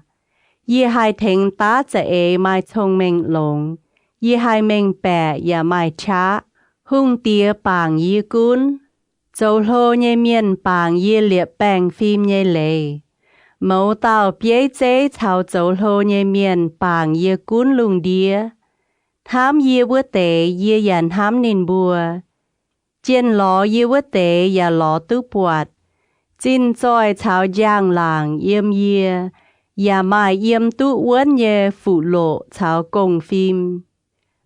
Yê hai thính tá chả ế mai thông minh lông. Yê hai mình bẹ yà mai chá. Hung tía bàng yê cún. dấu lô nhé miền bảng yê liệp bèng phim nhé lệ. Mẫu tàu bế chế thảo dấu lô nhé miền bảng yê cún lùng đĩa. Thám yê bữa tế yê dàn thám nín bùa. Chiên ló yê bữa tế yà ló tư bọt. Chín trôi thảo giang làng yêm yê. Yà mai yêm tu uốn yê phụ lộ thảo công phim.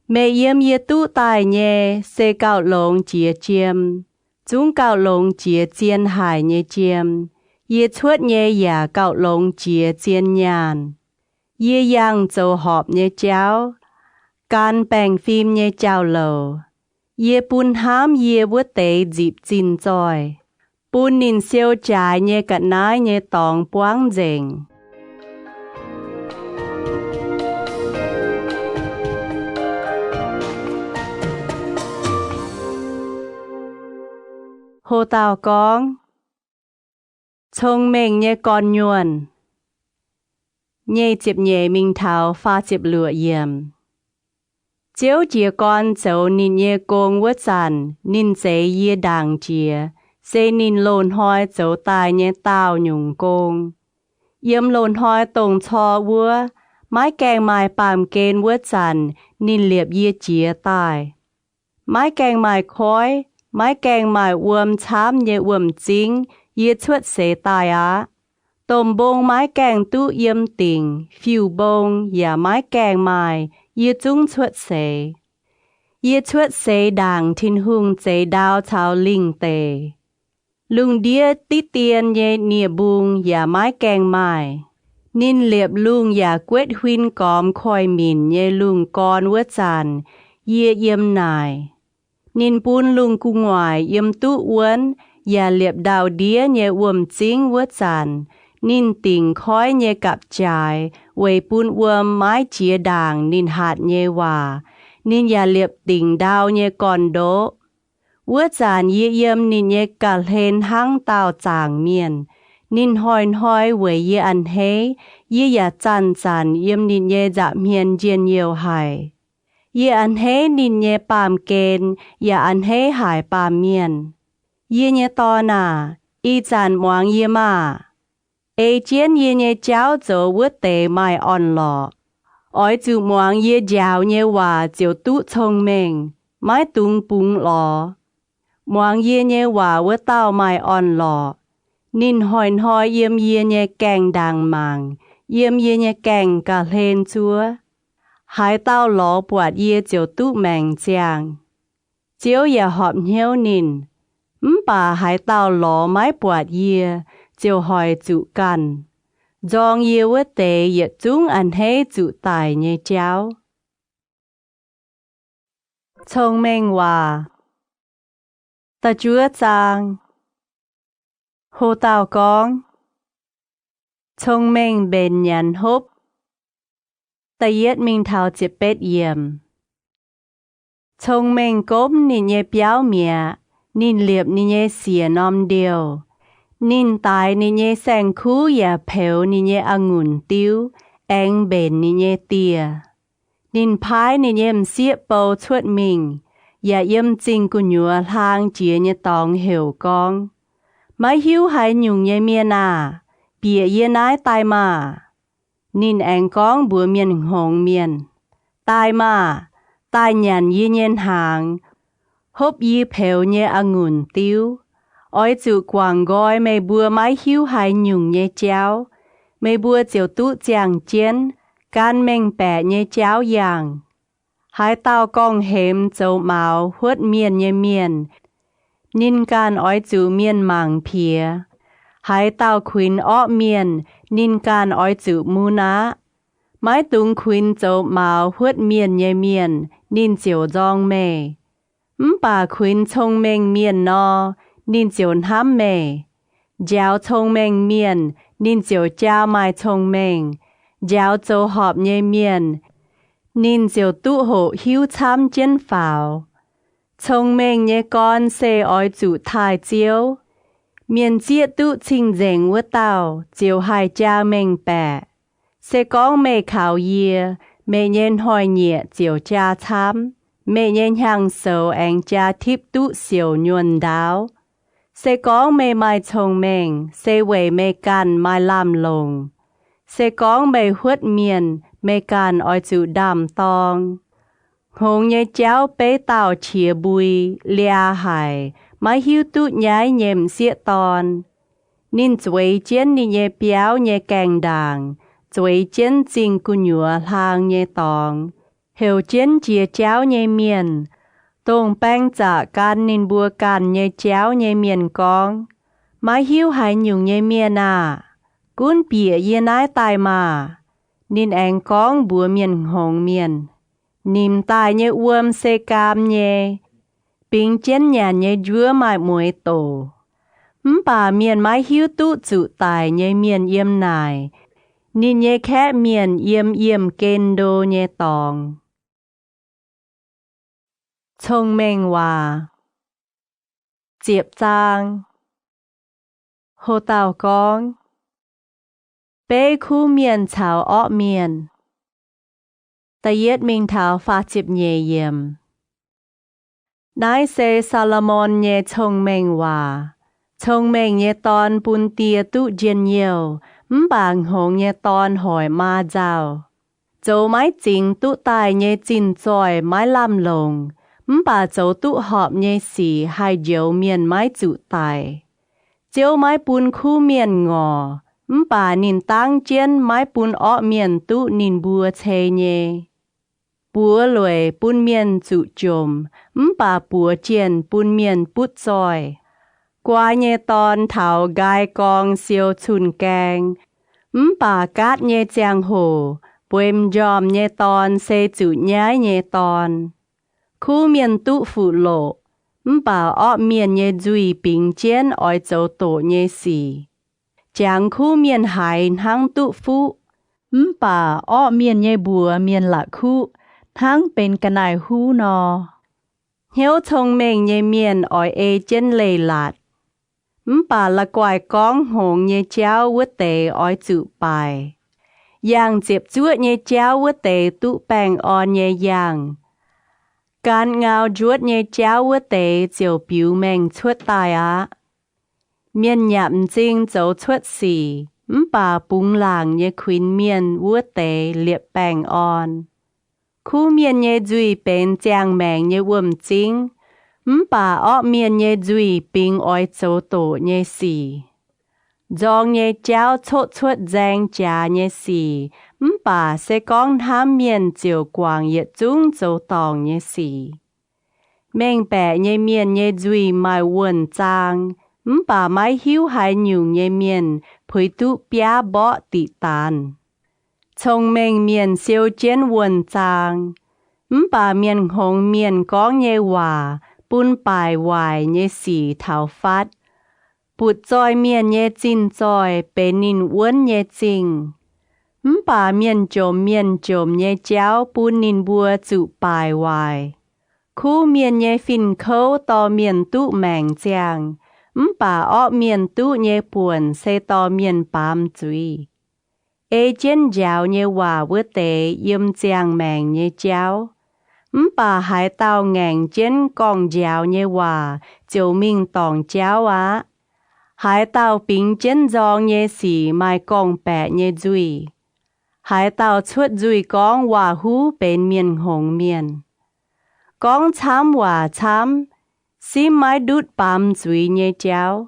Mẹ yêm yê tu tài nhé xê cao lông chìa chiêm. Chúng cao lông chìa chiên hải nhé chiêm. Yê chuốt nhé yà cao lông chìa chiên nhàn. Yê yang dâu họp nhé cháu. Can bèng phim nhé cháu lầu. Yê bún hám yê bữa tế dịp chín trôi. Bún nín siêu trái nhé cắt nái nhé tòng boáng dình. Hồ tàu con. Thông minh nhé con nhuần. Nhé chịp nhé mình thảo pha chịp lửa yểm. Chiếu chìa con dấu nín nhé công vất sẵn, nín dễ yê đàng chìa, dễ nín lồn hoi dấu tài nhé tàu nhung công. Yếm lồn hoi tổng cho vua, mái kèng mài bàm kên vất sẵn, nín liệp yê chìa tài. Mái kèng mài khói, mái kèng mài uom chám nhé uom chính, yê chuất xế tài á. Tôm bông mái kèng tu yếm tình, phiêu bông, yà mái kèng mài, yê chúng chuất xế. Yê chuất xế đàng thiên hung chế đào thảo linh tề. Lung đĩa tí tiền nhé nìa bung yà mái kèng mài. Nín liệp lung yà quét huyên cóm khoi mìn nhé lung con vớt sàn, yê yếm nài. Nín bún lung cu ngoài yếm tu uốn, yà liệp đào đĩa nhé uom chính vớt sàn. Nín tình khói nhé cặp trái, quay bún uom mái chía đàng nín hạt nhé hòa. Nín yà liệp tình đào nhé con đố. Vớt sàn yê yếm nín nhé cà hên hăng tàu chàng miền. Nín hoi quay yê ăn hế, yê yà chăn chăn yếm nín nhé dạ miền dên nhiều hải. Yê ăn hế nín nhé bàm kên, yà ăn hế hải bàm miền. Yê nhé to nà, y chăn moang yê mà. Ê chiên yê nhé cháu dấu vớt tế mai on lọ. Ói chú moang yê giáo nhé hòa chiều tú thông mình, mái tung bung lọ. Moang yê nhé hòa vớt tao mai on lọ. Nín hoi yếm yê nhé kèng đàng màng, yếm yê nhé kèng cả lên chúa. Hai tao lọ bọt yê chiều tú mèng chàng. Chiếu yà họp nhéo nín. Bà hai tao lọ mái bọt yê, chiều hỏi chủ cần. Dòng yê vớt tế yê chúng ăn hế chủ tài nhé cháu. Thông minh hòa. Ta chúa chàng. Hồ tàu con. Thông minh bền nhắn hốp. Ta yết mình thảo chịp bết yểm. Thông minh cốm nín nhé béo mẹ, nín liệp nín nhé xìa nòm điều. Nín tài nín nhé sang khú yà phèo nín nhé angùn tiêu, anh bền nín nhé tìa. Nín phái nín nhé xếp bầu chuột mình, yà yếm chinh của nhùa lang chìa nhé tòng hiểu con. Mái hiếu hai nhung nhé miên à, bìa yê nái tai mà. Nín anh con bùa miên hồng miên. Tai mà, tai nhàn yê nhên hàng, hốp yê phèo nhé angùn tiêu. Ói chủ quảng gói mê bùa mái hiếu hai nhung nhé cháu. Mê bùa chiều tú chàng chiến, can mênh bẻ nhé cháu yang. Hai tao con hếm châu mạo huốt miên nhé miên. Nín can ói chủ miên màng phía. Hai tao khuyên ọ miên, nín can ói chủ mù ná. Mái tung khuyên châu mạo huốt miên nhé miên, nín chiều dòng mê. Bà khuyên thông minh miên no, nín chiều hám mê. Giáo thông minh miên, nín chiều cháu mai thông minh. Giáo châu họp nhé miên, nín chiều tụ hộ hiếu chám chân phào. Thông minh nhé con xê ói chủ thai chiếu. Miền chiết tụ chinh dành vớt tàu, chiều hai cha mình bẻ. Xê con mê khảo yê, mê nhân hỏi nhẹ chiều cha chám. Mê nhân hàng sầu anh cha thiếp tụ xìu nhuần đáo. sẽ có mê mai chồng mình, sẽ về mê can mai làm lồng. Sẽ có mê huất miền, mê can oi chịu đàm tong. Hồng nhé cháu bế tàu chia bùi, lia hải, mai hiu tụ nhái nhềm xịa tòn. Nín chuối chiến ní nhé béo nhé càng đàng, chuối chiến chinh cu nhúa hàng nhé tòng. Hiểu chiến chia cháu nhé miền, tông bang trả can nín bùa can nhé cháu nhé miền con. Mai hiu hải nhung nhé miền à, cún bịa yên ái tài mà. Nín anh con bùa miền hồng miền. Nìm tài nhé uâm xê cam nhé, bình chiến nhà nhé dứa mãi muối tổ. Bà miền mái hiu tụ chủ tài nhé miền yếm nài, nín nhé khẽ miền yếm kên đô nhé tòng. Thông minh hòa Diệp Trang Hồ Tàu Con Bê khu miền chào ọ miền Ta yết minh thảo phá chịp nhẹ yếm. Nái xê Salomon nhé thông minh hòa. Thông minh nhé tòn bùn tìa tụ dên nhiều. Mbàng hồng nhé tòn hỏi ma dào. Dẫu mái chính tụ tài nhé chín tròi mái làm lồng. Mbà dẫu tụ họp nhé xì hai dấu miền mái tụ tài. Dẫu mái bùn khu miền ngò. Mbà nín tăng chiên mái bùn ọ miền tụ nín bùa chê nhé. Bùa lùi bùn miền tụ chồm, bà bùa chiên bùn miền bút dòi. Qua nhé tòn thảo gai con siêu chùn kèng, bà cát nhé giang hồ, bùm dòm nhé tòn xê chụ nhái nhé tòn. Khu miền tụ phụ lộ, bà ọ miền nhé dùi bình chiên oi dấu tổ nhé xì. Giang khu miền hải hăng tụ phụ, bà ọ miền nhé bùa miền lạc khu. Tháng bên cái này hú nò. Hiếu thông minh nhé miền ỏi ê chân lê lạt. Bà là quài con hồn nhé cháu vứt tê ỏi chữ bài. Yang dịp chuột nhé cháu vứt tê tụ bèng on nhé yang. Can ngao chuột nhé cháu vứt tê chiều biểu mình chuột tài á. Miền nhậm dinh dấu chuột xì. Bà búng làng nhé khuyên miền vứt tê liệp bèng on. Khu miền nhé dùi bên giang mèng nhé vùm chính. Bà ọ miền nhé dùi bình oi châu tổ nhé xì. Dòng nhé cháu chốt chuột giang chá nhé xì. Bà sẽ con tham miền chiều quảng yết chung châu tòng nhé xì. Mèng bè nhé miền nhé dùi mai vườn trang. Bà mai hiu hai nhung nhé miền phơi tụ bia bọ tị tàn. Thông minh miền siêu chiến vườn trang. Bà miền hồng miền có nhé hòa, bún bài hoài nhé xì thảo phát. Bụt dòi miền nhé chín dòi, bế nín uốn nhé chinh. Bà miền chồm nhé cháu bún nín bùa chụ bài hoài. Khu miền nhé phìn khâu to miền tụ mèng chàng. Bà ọ miền tụ nhé buồn xây to miền bám duy. Ê chân giáo nhé hòa vữa tế yếm giang mèng nhé cháu. Bà hải tàu ngàn chân con giáo nhé hòa, chiều mình tòng cháu á. Hải tàu bình chân giong nhé xì mai con bẹ nhé duy. Hải tàu chuột duy con hòa hú bên miền hồng miền. Con chám hòa chám, xí mai đút bám duy nhé cháu.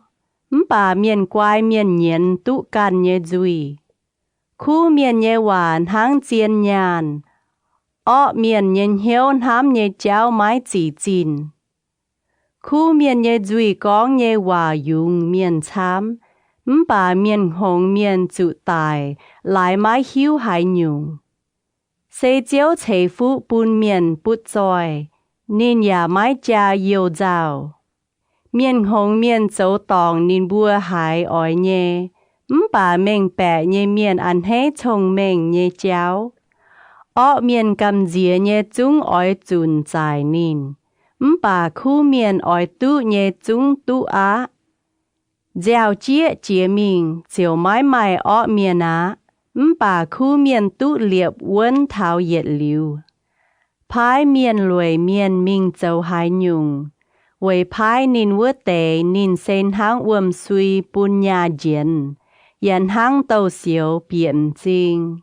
Bà miền quai miền nhiên tụ can nhé duy. Khu miền nhé hoàn hang chiên nhàn. Ọ miền nhân hiếu hám nhé cháu mái chỉ chín. Khu miền nhé dùi con nhé hòa dùng miền chám. Bà miền hồng miền chủ tài, lại mái hiếu hải nhung. Xây chiếu chế phụ bùn miền bút dòi, nên nhà mái cha yêu dào. Miền hồng miền dấu tòng nên bùa hải ỏi nhé. Bà mình bẻ nhé miền ăn hết thông mình nhé cháu. Ọ miền cầm dìa nhé chúng ỏi chùn dài nín. Bà khu miền ỏi tụ nhé chúng tụ á. Gieo chia mình chiều mái mái ọ miền á. Bà khu miền tụ liệp uốn thảo yết liu. Phái miền lùi miền mình châu hải nhung. 为拍您我地您先行我水半nhà diện, dàn hang tàu xíu biển trinh.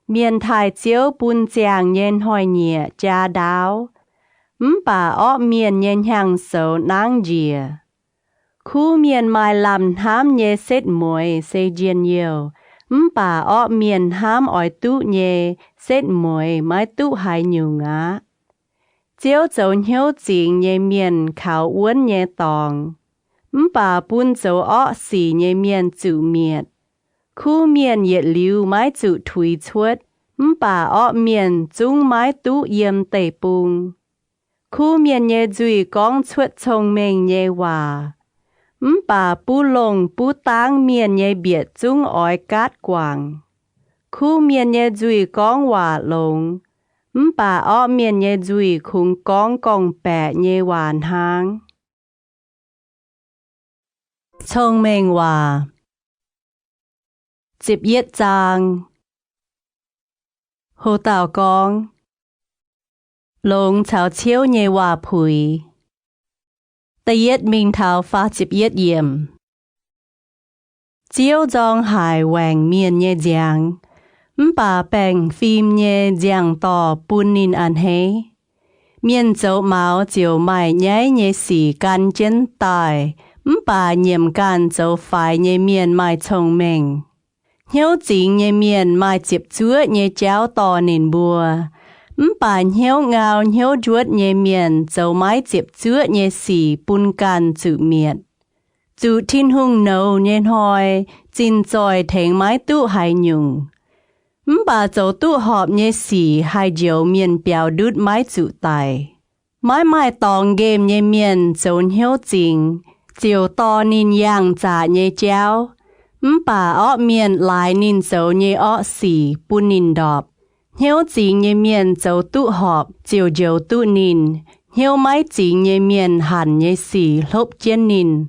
Miền thái chiếu bún chàng nhân hỏi nhẹ cha đáo. Bà ọ miền nhân hàng sầu nang dìa. Khu miền mai làm hám nhẹ xét muối xây dien nhiều. Bà ọ miền hám ỏi tụ nhẹ xét muối mai tụ hai nhiều ngã. Chiếu dấu hiếu chính nhẹ miền khảo uốn nhẹ tòng. Bà bún dấu ọ xì nhẹ miền chữ miệt. Khu miền nhiệt lưu mai chữ thủy chuốt. Bà ọ miền chung mai tụ yếm tẩy bùng. Khu miền nhẹ dùi con chuốt thông minh nhẹ hòa. Bà bú lông bú tang miền nhẹ biệt chung ói cát quảng. Khu miền nhẹ dùi con hòa lông. Bà ọ miền nhẹ dùi khung con cong bẹ nhẹ hoàn hang. Thông minh hòa. Dịp yết giang. Hồ Tào Con. Lông chào chiếu nhẹ hòa phùi. Tây yết minh thảo phá dịp yết yểm. Chiếu dòng hải hoàng miền nhẹ giang. Bà bèng phim nhẹ giang tỏ bún nín ăn hế. Miền dấu máu chiều mài nhái nhẹ xỉ can chân tài. Bà nhiệm can dấu phải nhẹ miền mài thông minh. Hiếu chính nhẹ miền mai chịp chúa nhẹ cháu to nền bùa. Bà hiếu ngào hiếu chuốt nhẹ miền dấu mái chịp chúa nhẹ xỉ bún can chữ miệt. Chú thiên hung nâu nhẹ hỏi, chín tròi thèng mái tụ hai nhung. Bà dấu tụ họp nhẹ xỉ hai dấu miền béo đút mái chữ tài. Mái mai tòng game nhẹ miền dấu hiếu chính, chiều to nín yang trả nhẹ cháu. Bà ọ miền lại nín dấu nhẹ ọ xỉ bún nín đọp. Hiếu chính nhẹ miền dấu tụ họp chiều dấu tụ nín. Hiếu mái chính nhẹ miền hẳn nhẹ xỉ lốp chén nín.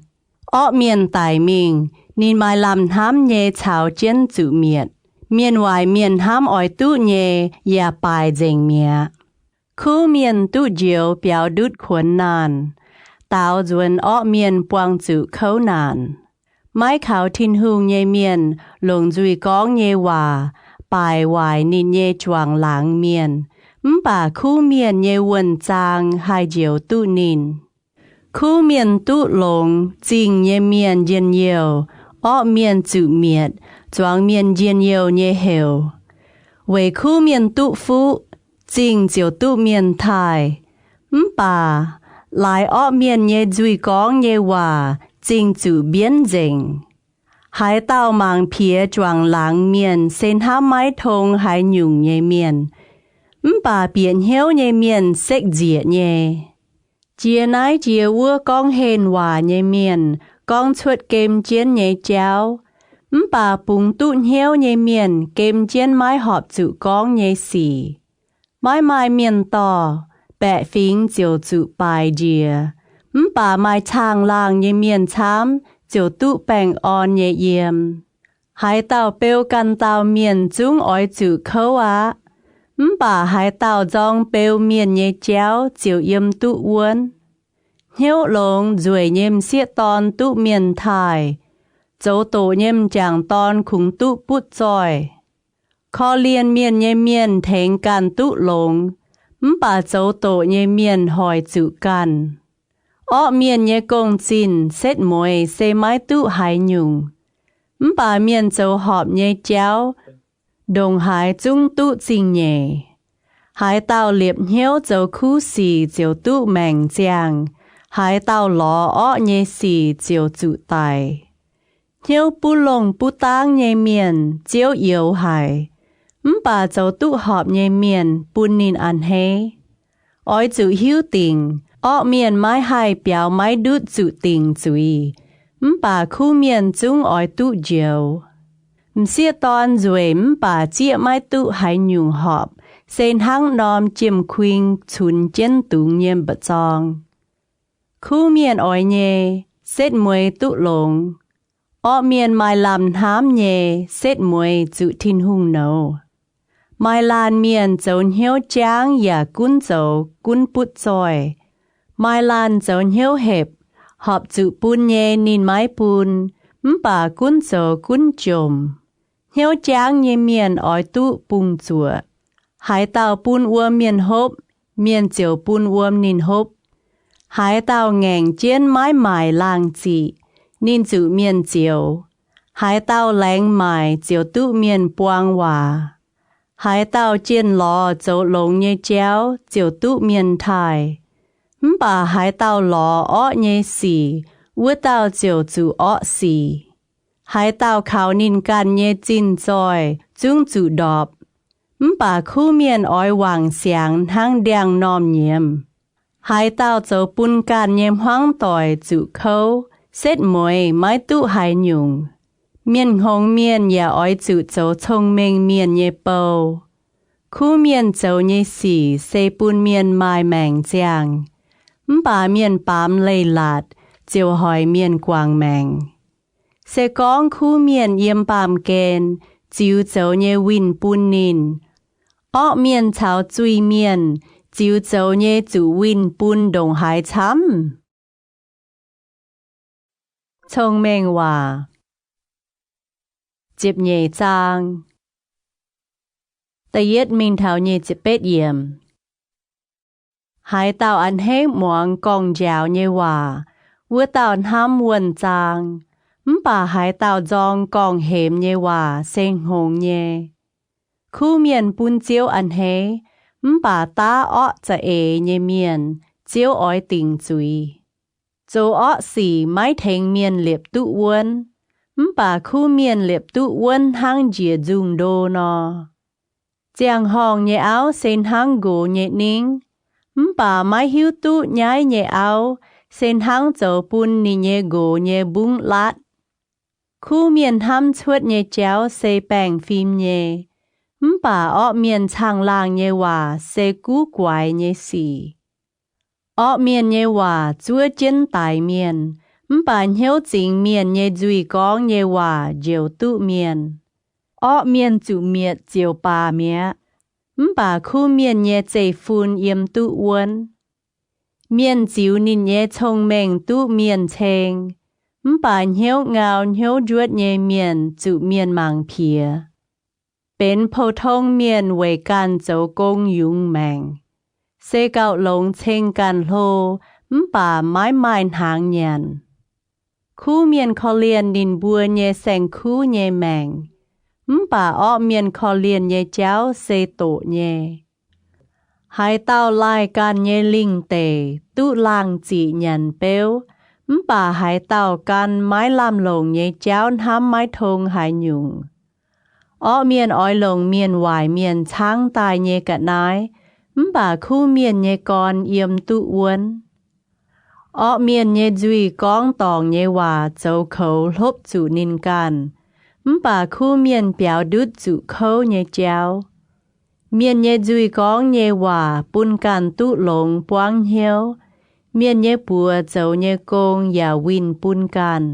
Ọ miền tài mình, nín mai làm hám nhẹ chào chén chữ miệt. Miền ngoài miền hám ỏi tụ nhẹ ya bài dành mẹ. Khu miền tụ diều béo đút khuẩn nàn. Tao duân ọ miền quang chữ khấu nàn. Mái khảo thiên hương nhẹ miền, lồng dùi con nhẹ hòa, bài hoài nín nhẹ choàng láng miền. Bà khu miền nhẹ quần trang hai diều tụ nín. Khu miền tụ lồng, chính nhẹ miền dên nhiều, ọ miền chữ miệt, choàng miền dên nhiều nhẹ hiểu. Về khu miền tụ phụ, chính diều tụ miền thái. Bà, lại ọ miền nhẹ dùi con nhẹ hòa, chính chữ biến dình. Hải tàu mang phía choàng láng miền sen hám mái thông hải nhung nhẹ miền. Bà biển hiếu nhẹ miền xếch diệt nhẹ. Chia nái chia ua con hên hòa nhẹ miền, con chuột kem chiến nhẹ cháu. Bà bùng tụn hiếu nhẹ miền, kem chiến mái họp chữ con nhẹ xỉ. Mái mai miền tỏ, bẹ phính chiều chữ bài dìa. Bà mai chàng làng nhẹ miền chám, chiều tụ bèng on nhẹ yếm. Hải tàu bêu căn tàu miền chung ói chữ khấu á. Bà hải tàu dòng bêu miền nhẹ chéo chiều yếm tụ uốn. Hiếu lông rùi nhêm xiết ton tụ miền thái. Dấu tổ nhêm chàng ton khung tụ bút dòi. Khó liên miền nhẹ miền thèng can tụ lông. Bà dấu tổ nhẹ miền hỏi chữ can. Ọ miền nhẹ công xin xét mùi xê mái tụ hải nhung. Bà miền dấu họp nhẹ cháu. Đồng hải chung tụ trình nhẹ. Hải tàu liệp hiếu dấu khu xì chiều tụ mèng giang. Hải tàu ló ọ nhẹ xì chiều chữ tài. Hiếu bú lông bú tang nhẹ miền chiếu yếu hải. Bà dấu tụ họp nhẹ miền bún nín ăn hế. Ói chữ hiếu tình. Ọ miền mái hai béo mái đút chữ tình chùi. Bà khu miền chung ói tụ diều. Xia ton rồi bà chia mái tụ hải nhung họp. Sen hăng nòm chiêm khuyên chun chân tụ nhiêm bật chong. Khu miền ói nhẹ, xét mùi tụ lông. Ọ miền mai làm hám nhẹ, xét mùi chữ thiên hung nâu. Mai lan miền dồn hiếu tráng ya cún dầu cún bút dòi. mai lan dấu hiếu hẹp họp chữ bún nhẹ nín mái bún bà cún dấu cún chồm hiếu tráng nhẹ miền ói tụ bùng chùa hải tàu bún uôm miền hốp miền chiều bún uôm nín hốp hải tàu ngành chiến mái mài làng chị nín chữ miền chiều hải tàu lánh mài chiều tụ miền buông hòa hải tàu chiến lò dấu lông nhẹ chéo chiều tụ miền thái bà hải tàu lò ọ nhẹ xì vua tàu chiều chữ ọ xì hải tàu khảo nín can nhẹ chín dòi chung chữ đọp bà khu miền ói hoàng xiang hang đèng nòm nhiễm hải tàu dấu bún can nhiễm hoang tỏi chữ khâu xét mùi mái tụ hải nhung miền hồng miền nhà ói chữ dấu thông minh miền nhẹ bầu khu miền dấu nhẹ xì xây bún miền mai mèng giang bà miền bám lây lạt chiều hỏi miền quang mèng sẽ con khu miền yếm bám kèn chiều dấu nhẹ win bún nín ọ miền cháo chui miền chiều dấu nhẹ chữ win bún đồng hải chăm thông minh hòa chịp nhẹ trang tay yết mình thảo nhẹ chịp bết yếm hải tàu ăn hết muỗng gong dẻo nhẹ hòa vua tàu ham quần trang bà hải tàu dòng gong hềm nhẹ hòa sen hồng nhẹ khu miền bún chiếu ăn hết bà ta ọจะเอnhẹ miền chiếu ói tình chui dấu ọ xì mái thành miền liệp tụ quân bà khu miền liệp tụ quân hang dìa dùng đô nò giang hong nhẹ áo sen hang gỗ nhẹ nín bà mái hiếu tụ nhái nhẹ áo sen hang dấu bún ni nhẹ gỗ nhẹ bún lát khu miền ham chuột nhẹ chéo xây bèng phim nhẹ bà ọ miền chang lang nhẹ hòa xây cú quái nhẹ xì ọ miền nhẹ hòa chúa chân tài miền bà hiếu chính miền nhẹ duy con nhẹ hòa diều tụ miền ọ miền chủ miệt diều bà mẹ bà khu miền nhẹ chạy phun yếm tụ uốn miền chiếu nín nhẹ thông minh tụ miền chênh bà hiếu ngào hiếu ruột nhẹ miền chủ miền mang phíaเป็น普通面为干走公用命世教ลงเชงกันโลป่าไม้ไม้หางเงียนคู่เมียนคอเลียนดินบัวเยแสงคู่เยแมงป่าอ้อเมียนคอเลียนเยเจ้าเซโตเยหายเต้าลายกันเยลิงเตตุลางจีเงียนเปียวป่าหายเต้ากันไม้ลำลงเยเจ้าทำไม้ทงหายหยุ่งอ้อเมียนอ้อยลงเมียนหวายเมียนช้างตายเยกะนายบ่าคู่เมียนเยกอนเยี่ยมตุวนอ้อเมียนเยจุยก้องตองเยว่าเจ้าเขาลบจุนินกันบ่าคู่เมียนเปียวดุดจุเขาเยเจ้าเมียนเยจุยก้องเยว่าปุนกันตุหลงปวงเหียวเมียนเยปัวเจ้าเยกงอย่าวินปุนกัน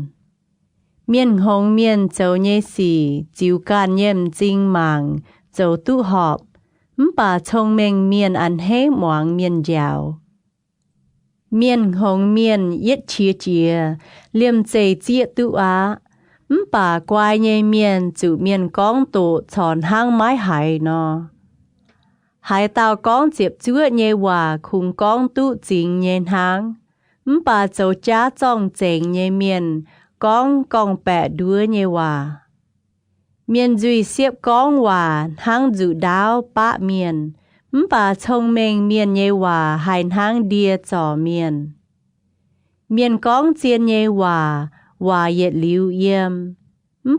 เมียนหงเมียนเจ้าเยสีจิวการเยี่ยมจริงมังเจ้าตุหอบป่าชงเมงเมียนอันให้หมวงเมียนยาวเมียนหงเมียนเย็ดเชียเจียเลี่ยมเจเจียตุอาป่ากวายเยเมียนจุเมียนก้องโตฉอนห้างไม้หายนอหายเตาก้องเจ็บเจื้อเยว่าคุงก้องตุจิงเยนหางป่าเจ้าจ้าจ้องเจงเยเมียนก้องกองแปะด้วยเยว่าเมียนจุยเสียบก้องว่าหางจุดาวปะเมียนป่าชงเมงเมียนเยว่าหายหางเดียจ่อเมียนเมียนก้องเจียนเยว่าเย็ดลิวเยี่ยม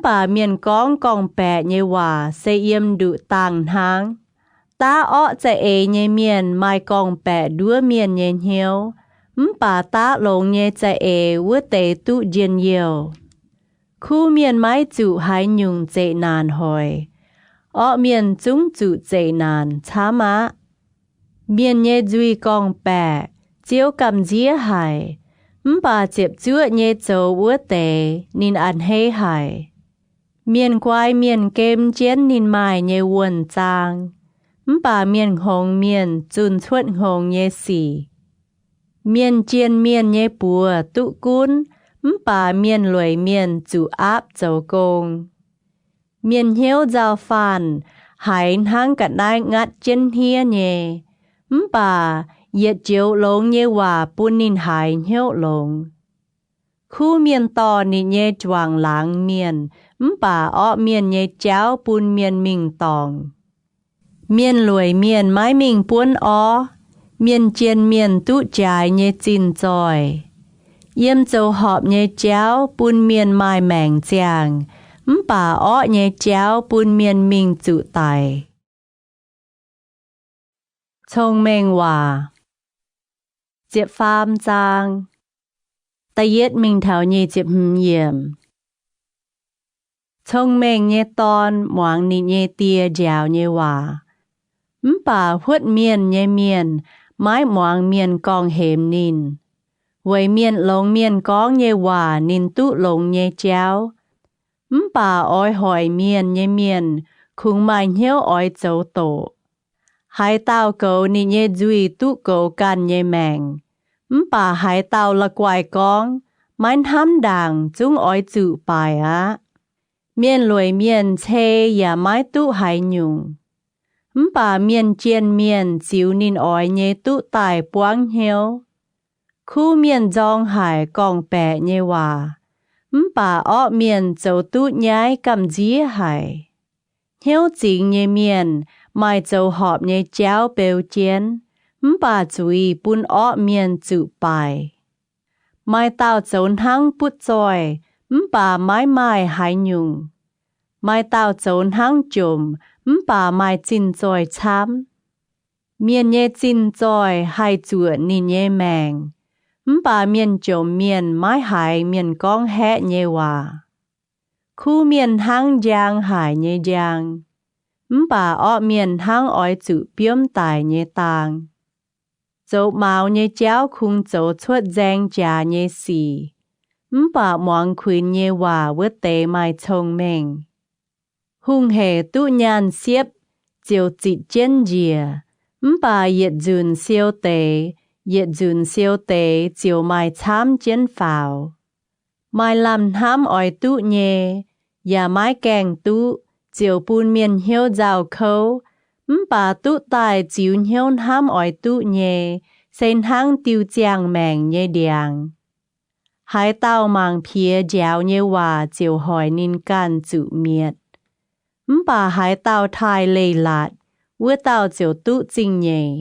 ป่าเมียนก้องกองแปะเยว่าเสเยี่ยมดุต่างหางตาอ้อจะเอเยเมียนไม่กองแปะด้วยเมียนเยเหียวป่าตาหลงเยจะเอวเตตุเจียนเยียวคู่เมียนไม้จุหายยุงเจนานหอยอ้อเมียนจุ้งจุเจนานช้ามะเมียนเยจุยกองแปะเจียวกำเจียหายป่าเจ็บจั่วเยโจวัวเตนินอันให้หายเมียนควายเมียนเกมเจียนนินไม้เยวนจางป่าเมียนหงเมียนจุนชวดหงเยสี miên chiên miên nhé bùa tụ cún bà miên lùi miên chủ áp dấu công miên hiếu giao phàn hải hăng cả nai ngắt chân hia nhé bà yết chiếu lông nhé hòa bún nín hải hiếu lông khu miên to nị nhé choàng láng miên bà ọ miên nhé cháo bún miên mình tòng miên lùi miên mái mình bún ó miên chiên miên tụ trái nhé chín tròi yếm châu họp nhé cháo bún miên mai mèng chàng bà ọ nhé cháo bún miên mình chủ tài thông minh hòa diệp pham giang ta yết mình thảo nhé diệp hiểm thông minh nhé ton moang nị nhé tia dẻo nhé hòa bà huất miên nhé miên mái moang miên con hềm nín với miên lông miên con nhé hòa nín tụ lông nhé cháo bà oi hỏi miên nhé miên khung mai hiếu oi châu tổ hai tao cầu nị nhé duy tụ cầu can nhé mèng bà hai tao là quài con mái hám đàng chúng oi chữ bài á miên lùi miên chê ya mái tụ hai nhung bà miên chiên miên chiếu nín oi nhé tụ tài buông hiếu khu miên dòng hải con bẹ nhé hòa bà ọ miên châu tụ nhái cầm dí hải hiếu chính nhé miên mai châu họp nhé cháo bèo chiên bà chui bún ọ miên chữ bài mai tao trốn hăng bút tròi bà mái mai hải nhung mai tao trốn hăng chùm bà mai chín tròi chám miên nhé chín tròi hai chùa nín nhé mèng bà miên chùm miên mái hải miên con hẹ nhé hòa khu miên hăng giang hải nhé giang bà ọ miên hăng oi chữ biếm tài nhé tàng dấu mạo nhé cháo khung dấu chuột giang trà nhé xì bà moang khuyên nhé hòa vớt tế mai thông minh hung hề tụ nhàn xiếp chiều chịt chân dìa bà yết dùn siêu tế chiều mai chám chân phào mai làm hám oi tụ nhé ya mai kèng tụ chiều bún miên hiếu rào khâu bà tụ tài chiếu hiếu hám oi tụ nhé sen hang tiêu chiang mèng nhé điang hai tao mang phía dẻo nhé hòa chiều hỏi nín can chữ miệt bà hai tao thai lây lạt vua tao chiều tụ chinh nhé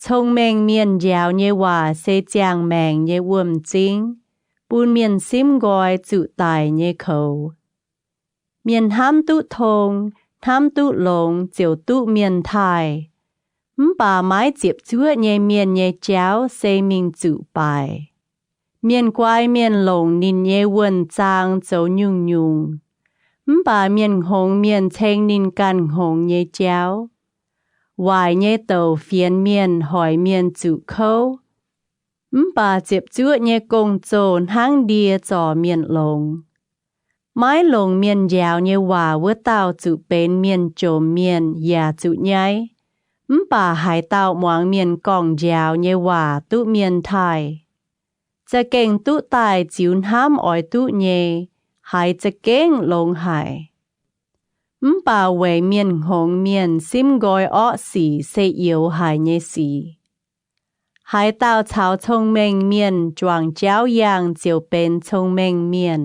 thông minh miên dẻo nhé hòa se chiang mèng nhé uom chinh bún miên sim gọi chữ tài nhé khâu miên hám tụ thông hám tụ lông chiều tụ miên thai bà mái chiếp chúa nhé miên nhé cháo xây mình chữ bài miên quái miên lồng nín nhé quần trang dấu nhung nhung bà miên hồng miên thanh nín can hồng nhé cháo hoài nhé tàu phiên miên hỏi miên chữ khâu bà chiếp chúa nhé công trồn hang đia trò miên lồng mái lồng miên dẻo nhé hòa vớt tao chữ bên miên trồm miên ya chữ nhái bà hải tao moang miên còng dẻo nhé hòa tụ miên thaiจะเก่งตุตายจิวนห้ามอ้อยตุเยหายจะเก่งลงหายป่าเวยเมียนหงเมียนซิมกอยอ้อสีเสยเอียวหายเยสีหายเต้าชาวชงเมงเมียนจวงเจ้ายางเจียวเป็นชงเมงเมียน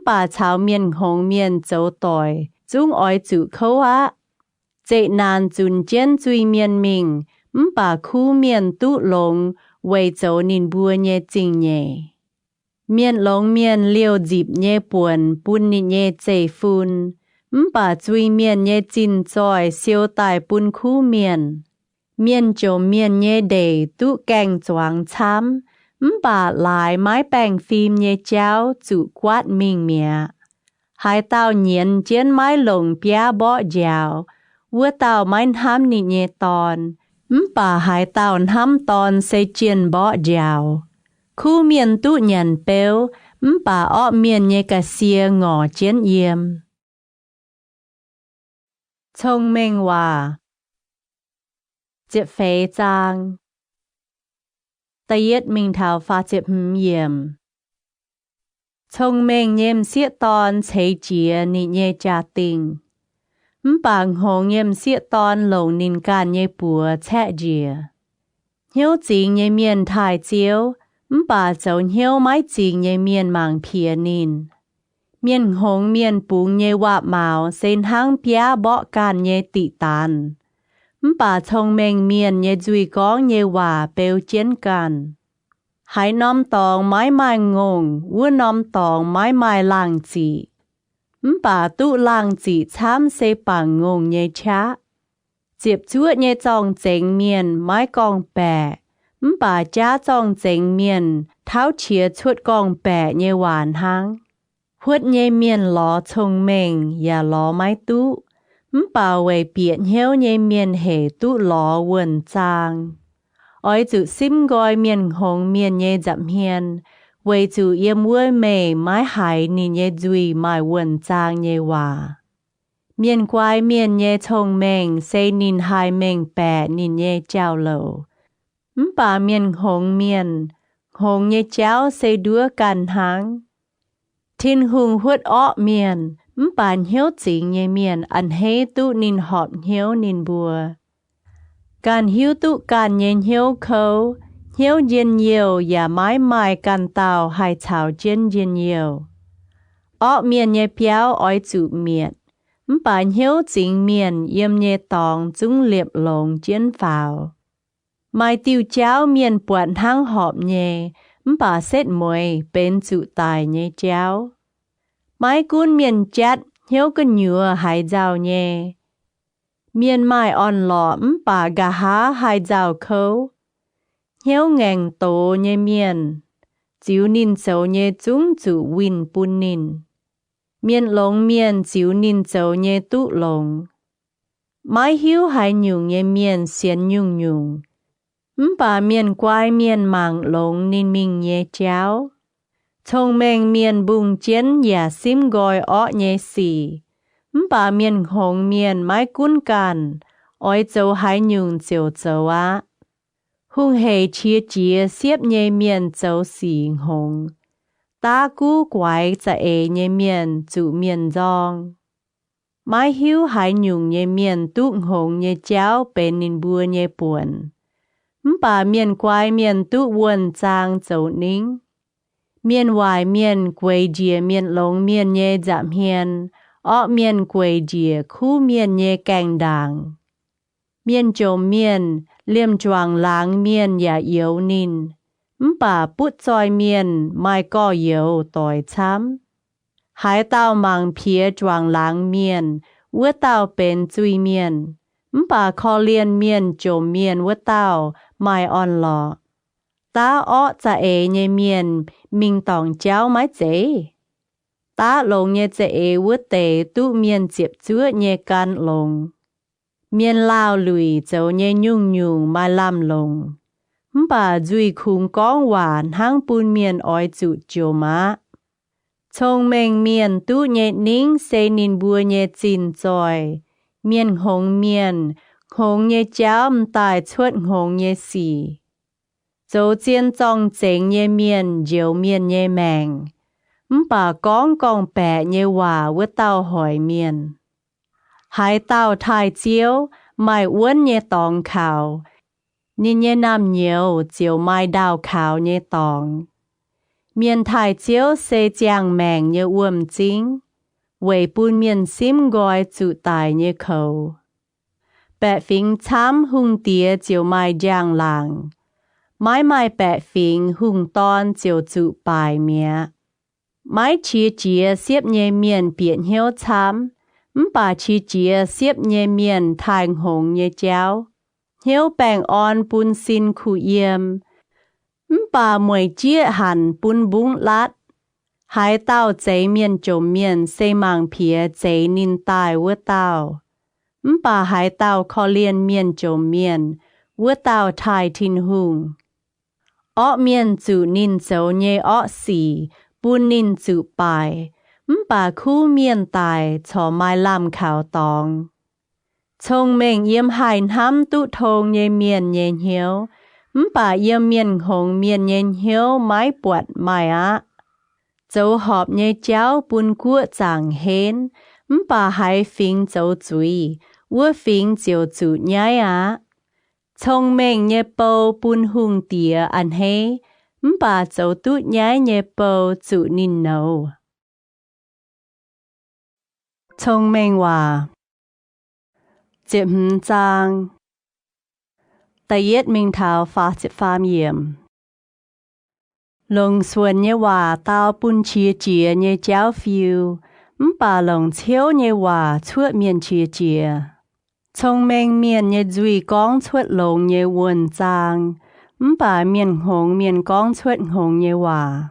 ป่าชาวเมียนหงเมียนเจ้าต่อยจุงอ้อยจุเขาวะเจนานจุนเจียนจุยเมียนมิงป่าคู่เมียนตุลง为走您不捏经耶，面龙面六集捏本不捏捏这分，把嘴面捏进在小大本苦面，面就面捏地都干装参，把来买饼film捏胶煮quát mình mẹ，hai tao nhiên trên máy lồng bia bỏ dạo, vừa tao máy ham nị nhẹ tòn. Bà hai tao hám tòn xây chiên bỏ dạo. Khu miền tụ nhận béo, bà ọ miền nhé cả xìa ngỏ chiến yếm. Thông minh hòa Diệp phế giang ta yết mình thảo pha chếp yểm. Thông minh nhem siết tòn chế chìa nị nhẹ trà tình. Bằng hồng nhem siết tòn lồng nín can nhẹ bùa chẹ chìa. Hiếu chính nhẹ miền thải chiếu, bà dấu hiếu mái chính nhẹ miền màng phía nín. Miền hồng miền bùng nhẹ wạp màu sen hang bia bọ can nhẹ tị tàn. Bà thông minh miền nhẹ duy góng nhẹ wà bèo chiến can. Hãy nóm tòng mái mai ngông, vua nóm tòng mái mai làng chỉ. Bà tụ làng chỉ chám xê bằng ngông nhé chá. Diệp chúa nhé dòng chênh miền mái gong bè. Bà chá dòng chênh miền tháo chia chuột gong bè nhé hoàn hăng. Huốt nhé miền ló thông minh, ya ló mái tụ. Bà về biển hiếu nhé miền hệ tụ ló quần trang. Ôi chủ xím gọi miền hồng miền nhé dặm hiền, vì chủ yếm vui mê mái hải nín nhé duy mái quần trang nhé hòa. Miền quái miền nhé thông minh, xây nín hai mình bè nín nhé chào lầu. Bà miền hồng nhé cháu xây đua can hăng. Thiên hùng huốt ọ miền, bà hiếu chính nhé miền ăn hế tụ nín họp hiếu nín bùa. Can hiếu tụ can nhện hiếu khâu, hiếu dên nhiều và mái mai can tàu hai chào dên dên nhiều. Ọ miền nhẹ piao ói chủ miệt, bà hiếu chính miền yếm nhẹ tòng chúng liệp lồng dên vào. Mai tiêu cháo miền buồn hăng họp nhẹ, bà xét mùi bên chủ tài nhẹ cháo. Mai cún miền chát, hiếu cân nhựa hai rào nhẹ. Miền mai on lọ bà gà há hai rào khâu. Hiếu ngành tổ nhé miền. Chiếu nín dấu nhé chúng chủ win bún nín. Miền lông miền chiếu nín dấu nhé tụ lông. Mai hiếu hai nhung nhé miền xiên nhung nhung. Bà miền quái miền màng lông nín mình nhé cháo. Thông minh miền bùng chiến ya xím gọi ọ nhé xì. Bà miền hồng miền mái cún can, ôi dấu hai nhung dấu dấu á. Hùng hề chia chia xếp nhé miền dấu xì hồng. Ta cú quái za ế nhé miền chủ miền dòng. Mái hiếu hai nhung nhé miền tụ hồng nhé cháu bên nín bùa nhé buồn. Bà miền quái miền tụ buồn trang dấu nín. Miền hoài miền quay dìa miền lông miền nhé giảm hiền. Ọ miền quầy dìa khu miền nhé cành đàng. Miền trồm miền, liêm choàng láng miền ya yếu nín. Bà bút choi miền, mai có yếu tỏi chám. Hai tao mang phía choàng láng miền, vua tao bên chui miền. Bà khó liên miền trồm miền vua tao, mai on lọ. Ta ọ cha ế nhé miền, mình tòng cháu mái chế. Ta lông nhé chế vứt tế tụ miền chiếp chúa nhé can lông. Miền lao lùi dấu nhé nhung nhung mà làm lông. Bà duy khung con hoàn hang bùn miền ói chủ chô má. Thông minh miền tụ nhé nín xây nín bùa nhé chín dòi. Miền hồng nhé cháu tài chuột hồng nhé xì. Dấu chiên trong chênh nhé miền dấu miền nhé màng. Bà con bè nhé hòa với tao hỏi miền. Hai tao thai chiếu, mai uốn nhé tòng khảo. Nên nhé nam nhiều, chiều mai đào khảo nhé tòng. Miền thai chiếu xê chàng màng nhé uồm chính. Vậy bùn miền xím gọi chủ tài nhé khẩu. Bẹ phình chám hung tía chiều mai giang làng. Mai bẹ phình hung ton chiều chủ bài mẹ. Mai chia chia xếp nhé miền biển hiếu chám. Bà chia chia xếp nhé miền thành hồng nhé cháu. Hiếu bèng on bún xin khu yếm. Bà mùi chia hẳn bún bún lát. Hai tao chế miền trộm miền xây màng phía chế nín tài vua tao. Bà hai tao khó liên miền trộm miền, vua tao thai thiên hùng. Ọ miền chủ nín dấu nhé ọ xì, bún nín chủ bài. Bà khu miền tài cho mai làm khảo tòng. Thông minh yếm hành hám tụ thông nhé miền nhé hiếu. bà yếm miền hồng miền nhân hiếu mái bọt mai á. Dẫu họp nhé cháu bún cua chẳng hên, bà hai phiên dẫu chuối, ua phiên dẫu chủ nhai á. Thông minh nhé bầu bún hùng tía ăn hê, bà dẫu tút nhai nhé bầu chủ nín nấu. Thông minh hòa Chịp trang Tại yết minh thảo phá chịp phàm yểm. Lồng xuân nhé hòa tao bún chia chia nhé cháu phiêu, bà lồng chiếu nhé hòa chuột miền chia chia. Thông minh miền nhé duy gong chuột lồng nhé quần trang, bà miền gong chuột hồng nhé hòa.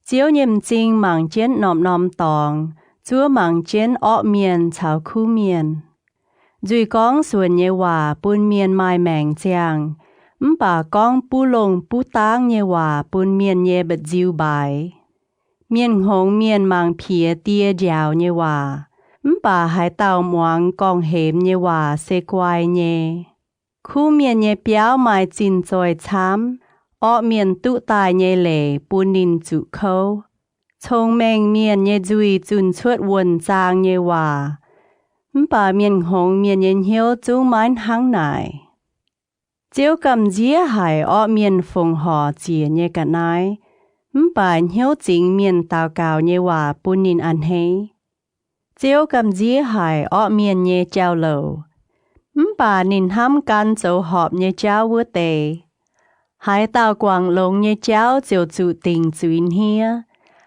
Chiếu nhầm chinh mạng chén nòm tòng, chúa mạng chén ọ miền chào khu miền. Duy gong xuân nhé hòa bún miền mai mèng chàng, bà gong bú lồng bú tang nhé hòa bún miền nhé bật diêu bài. Miền hồng miền mạng phía tia dạo nhé hòa, bà hai tàu muang gong hềm nhé hòa xê quay nhé. Khu miền nhé béo mai chín dòi chám, ọ miền tụ tài nhé lệ bún nín chủ khâu. Thông minh miền nhé duy chun chuột quần trang nhé hòa, bà miền hồng miền nhé hiếu chú mãn hăng nải. Chiếu cầm dĩa hải ọ miền phùng họ chìa nhé cả nái, bà hiếu chính miền tàu cào nhé hòa bún nín ăn hê. Chiếu cầm dĩa hải ọ miền nhé chào lầu, bà nín hâm can dấu họp nhé cháu vua tề. Hải tàu quảng lông nhé cháu chiều chủ tình chuyên hia,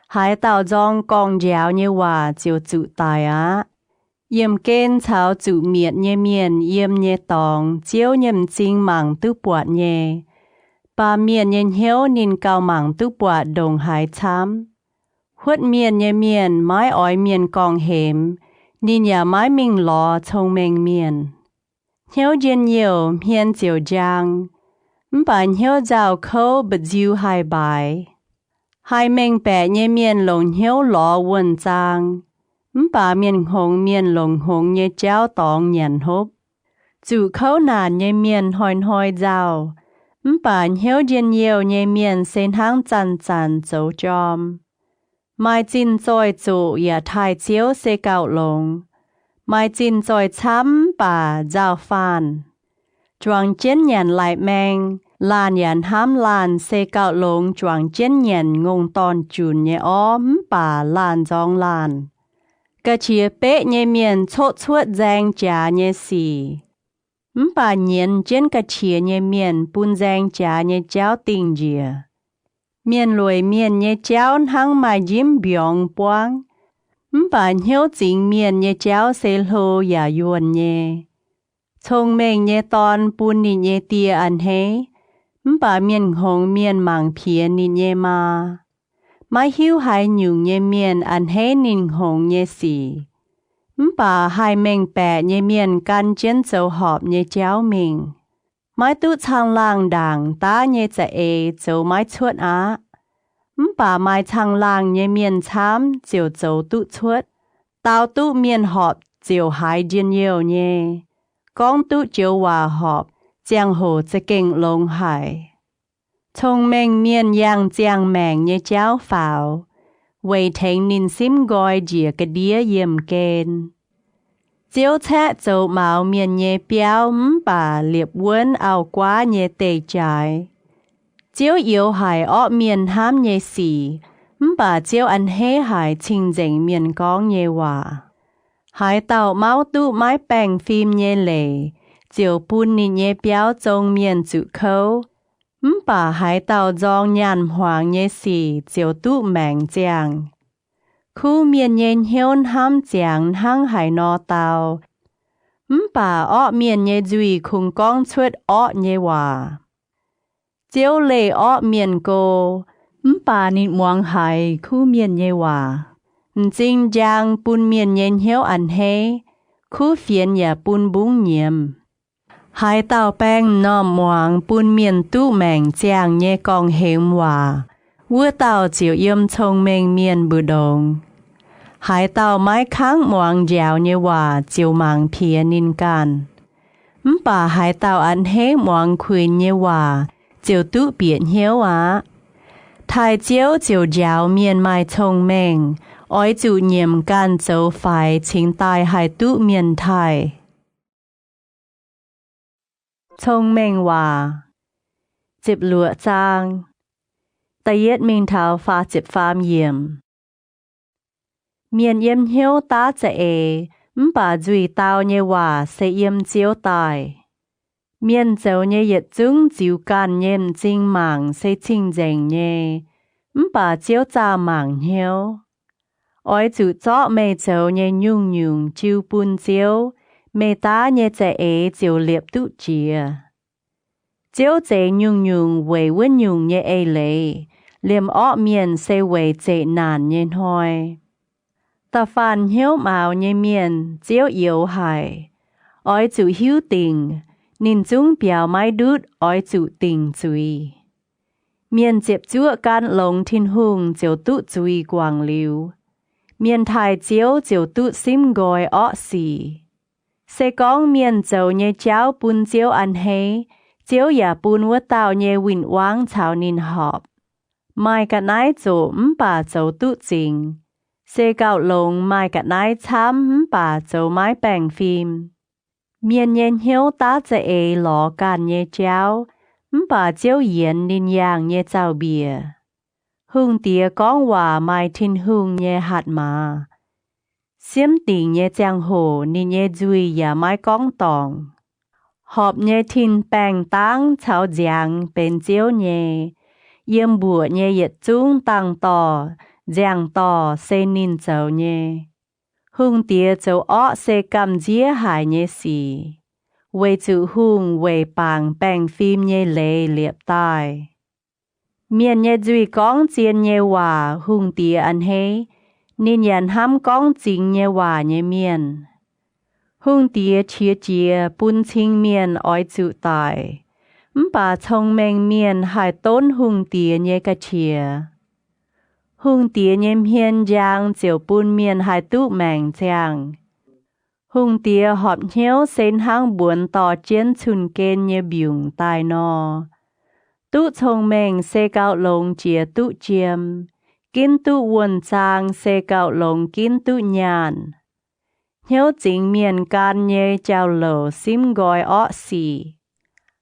hải tàu dòng gong dạo nhé hòa chiều chủ tài á. Yếm kên cháo chủ miệt nhé miền yếm nhé tòng, chiếu nhầm chinh mạng tư bọt nhé. Bà miền nhé hiếu nín cao mạng tư bọt đồng hải chám. Huất miền nhé miền mái ói miền gong hềm, nín nhà mái mình lò thông minh miền. Hiếu dên nhiều miền chiều giang, bà hiếu dạo khâu bật diêu hai bài. Hai mình bẻ nhé miền lồng hiếu lò quần giang, bà miền lồng hồng nhé cháu tòng nhàn hốp. Chủ khâu nàn nhé miền hoi dạo, bà hiếu dên nhiều nhé miền sen hang chăn dấu chom. Mai chín dòi chủ ya thai chiếu xê gạo lồng, mai chín dòi chám bà dạo phàn. Choàng chén nhàn lại mang, lan nhàn hám lan xê gạo lồng choàng chén nhàn ngông tòn chùn nhé óm bà lan dòng lan. Cả chia bế nhé miền chốt chuột giang chá nhé xì. Bà nhiên chén cả chia nhé miền bún giang chá nhé cháu tình dìa. Miền lùi miền nhé cháu hăng mà dìm biong boang. Bà hiếu chính miền nhé cháu xê lô ya yuan nhé. Thông minh nhé tòn bún nín nhé tia ăn hê. Bà miền hồng miền mạng phía nín nhé ma. Mai hiếu hai nhung nhé miền ăn hê nín hồng nhé xì. Bà hai mình bẻ nhé miền căn chén dấu họp nhé cháu mình. Mai tụ chang lang đảng ta nhé dạ dấu mai chuột á. Bà mai chang lang nhé miền chám dấu dấu tụ chuột. Tao tụ miền họp dấu hai dên nhiều nhé. Gong tụ dấu hòa họp giang hồ sẽ kinh lông hải. Thông minh miền yang giang mèng nhé cháu pháo. Vậy thành nín xím gọi dìa cái đĩa yếm kên. Chiếu thét dấu mạo miền nhé béo bà liệp quân áo quá nhé tê trái. Chiếu yếu hải ọ miền hám nhé xì, bà chiếu ăn hê hải chinh dành miền gong nhé hòa. Hải tàu máu tụ mái bèng phim nhé lệ, chiếu bún nín nhé béo dông miền chủ khâu. Bà hải tàu dòng nhàn hoàng nhé xì, chiếu tụ mèng giang. Khu miền nhé hiôn hám giang hăng hải nọ tàu. Bà ọ miền nhé duy khung gong chuột ọ nhé hòa. Chiếu lệ ọ miền cô, bà nín muang hải khu miền nhé hòa. Chính giang bún miền nhé hiếu ăn hê, khu phiền nhà bún bún nhiễm. Hải tàu bèng nòm muang bún miền tụ mèng giang nhé gong hềm hòa. Vua tàu chiếu yếm thông minh miền bù đồng. Hải tàu mái kháng muang dạo nhé hòa chiếu mạng phía nín can. Bà hải tàu ăn hê muang khuyên nhé hòa, 就都变晓啊。太少就要面卖聪明，爱就严干就快，请大系都面太。聰明話接落爭，第一面頭發接翻鹽，面鹽曉打隻唔把嘴到嘢話食鹽招大，面就嘢熱中照間鹽正忙食清靜嘢，唔把招炸忙曉，愛就作未就嘢用用照半招。未打嘢隻就獵都住，招隻用用為溫用嘢嚟，連惡面是為隻難嘢開。但凡曉貌嘢面招有係，愛就曉定，年中表買嘟愛就定嘴。面接觸間龍天空就嘟嘴光溜，面太招就嘟心蓋惡事。sẽ có miền dầu nhé cháu bún chiếu ăn hay, chiếu ya bún vỡ tàu nhé vinh quang chào nín họp. Mai cả nái dầu bà dầu tụ trình. Sẽ gạo lồng mai cả nái chám bà dầu mái bèng phim. Miền nhện hiếu tá dễ lọ can nhé cháu, bà chiếu yến nín yang nhé chào bìa. Hương tía con hòa mai thiên hương nhé hạt mà. Xiêm tình nhé giang hồ nín nhé duy ya mai con tòng. Họp nhé thiên bèng tăng chào giang bên chiếu nhé. Yếm bùa nhé yết chung tăng tỏ, giang tỏ sẽ nín chào nhé. Hương tía chào ọ sẽ cầm dĩa hài nhé xì. Vì chữ hương vì bàng bèng phim nhé lệ liệp tai. Miền nhé duy con chiên nhé hòa hương tía ăn hay. Nên nhận hâm con chính nhé hòa nhé miền. Hương tía chia bún chính miền oi chữ tài. Bà thông minh miền hai tôn hương tía nhé cả chia. Hương tía nhé miền giang chiều bún miền hai tụ màng giang. Hương tía họp nhéo sen hang buồn tỏ chiến chun kên nhé biùng tài nò. Tụ thông minh sẽ gạo lông chia tụ chiêm. Kinh tụ quần trang sẽ gạo lồng kinh tụ nhàn. Hiếu chính miền can nhé chào lầu xím gọi ọ xì.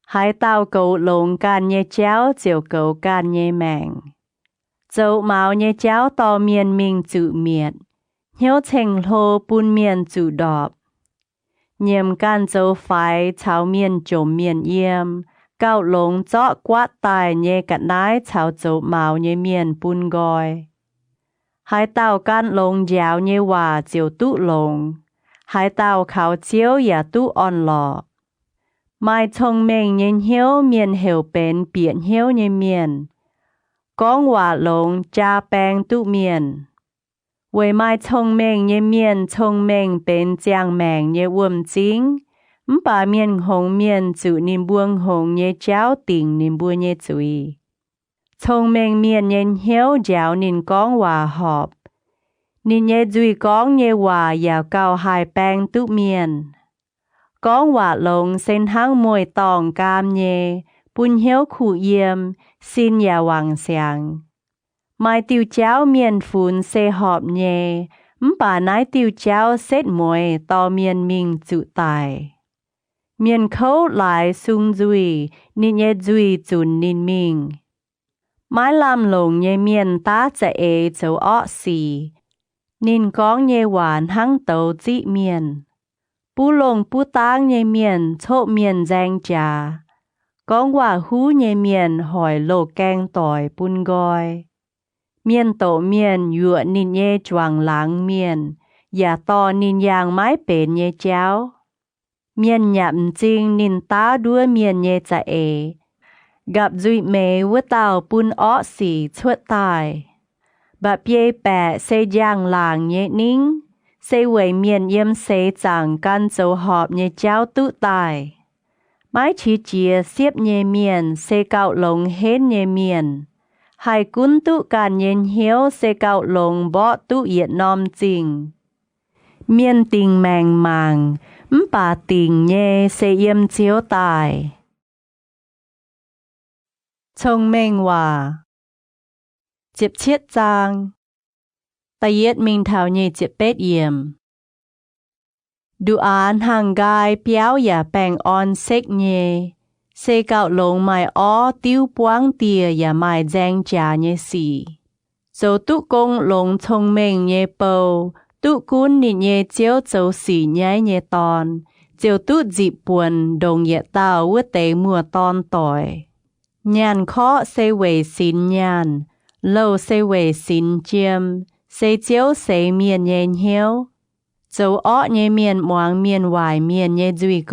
Hai tao cầu lồng can nhé cháu chiều cầu can nhé màng. Dẫu máu nhé cháu to miền mình chữ miệt. Hiếu chênh lô bún miền chữ đọp. Nhiêm can dẫu phái cháu miền trộm miền yêm. Gạo lồng chọ quát tài nhé cạn đái chào dẫu máu nhé miền bún gọi. Hai tao can lồng giáo nhé hòa chiều tụ lồng. Hai tao khảo chiếu ya tụ on lọ. Mai thông minh nhé hiếu miền hiểu bên biển hiếu nhé miền. Con hòa lồng cha bèng tụ miền. Vì mai thông minh nhé miền thông minh bên giang màng nhé uâm chính. Bà miền hồng miền chữ nín buông hồng nhé cháu tình nín buông nhé chùi. Thông minh miền nhé hiếu giáo nín con hòa họp. Nín nhé duy con nhé hòa yào cao hai bèng tụ miền. Con hòa lồng sen hang mùi tòng cam nhé. Bún hiếu khu yếm, xin ya hoàng sáng. Mai tiêu cháu miền phun xe họp nhé. Bà nái tiêu cháu xét mùi to miền mình chữ tài. Miền khấu lại sung duy, nín nhé duy chun nín mình. Mai làm lồng nhé miền tá chạy châu ọ xì. Nín con nhé hoàn hăng tàu dị miền. Bú lồng bú tang nhé miền chộ miền giang trà. Con hòa hú nhé miền hỏi lộ keng tỏi bún gọi. Miền tổ miền dựa nín nhé choàng láng miền. Giả to nín yang mái bền nhé cháu. Miền nhậm chinh nín tá đua miền nhé chạy. Gặp duy mê vỡ tàu bún ọ xì chuột tài. Bà bê bẹ sẽ giang làng nhé nín. Sẽ với miền yếm sẽ chẳng căn dấu họp nhé cháu tụ tài. Mái chỉ chia xếp nhé miền sẽ gạo lồng hết nhé miền. Hai cún tụ can nhé hiếu sẽ gạo lồng bỏ tụ yết nòm trình. Miền tình màng màng, bà tình nhé sẽ yếm chiếu tài. Thông minh hòa Chịp chiết giang Ta yết mình thảo nhị chịp bết yểm Đủ án hàng gai béo giả bèng on xích nhê Xê gạo lông mai ó tiêu buông tìa giả mai giang trả nhê xì Dẫu tụ công lông thông minh nhê bầu Tụ cún nị nhê chiếu dẫu xì nhái nhê tòn Chiều tụ dịp buồn đồng yết tàu vứt tế mùa ton tỏi Nhàn khó xê vầy xin nhàn Lâu xê vầy xin chiêm Xê chiếu xê miền nhê hiếu Dẫu ọ nhê miền moáng miền hoài miền nhê duy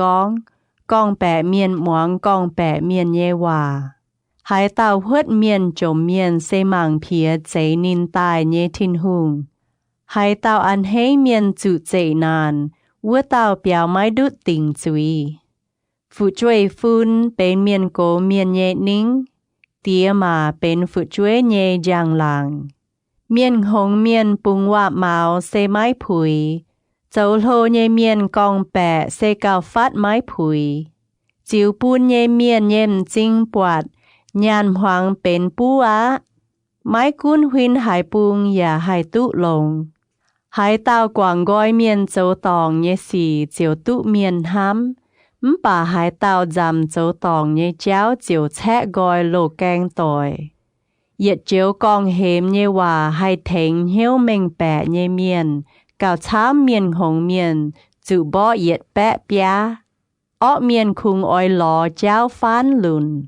Con bẻ miền moáng con bẻ miền nhê hòa Hải tàu huất miền trộm miền xê màng phía chế nín tài nhê thiên hùng Hải tàu ăn hế miền chủ chế nàn Vua tàu béo mái đút tình duy Phụ chuối phun bên miền cố miền nhẹ nính Tía mà bên phụ chuối nhẹ giang làng Miền hồng miền bùng hoa màu xê mái phùi Dẫu lô nhẹ miền con bẹ xê cao phát mái phùi Chiều bún nhẹ miền nhẹm chính bọt Nhàn hoàng bên bú á Mái cún huyên hải bùng và hải tụ lồng Hải tàu quảng gói miền dấu tòng nhé xì chiều tụ miền hám Bà hải tàu dằm dấu tòng nhé cháu chiều chẽ gói lô canh tỏi Yết chiều con hếm nhé hòa hay thánh hiếu mình bẻ nhé miền Cào chám miền hồng miền Dù bó yết bẻ bia Ọ miền khung oi lò cháu phán lùn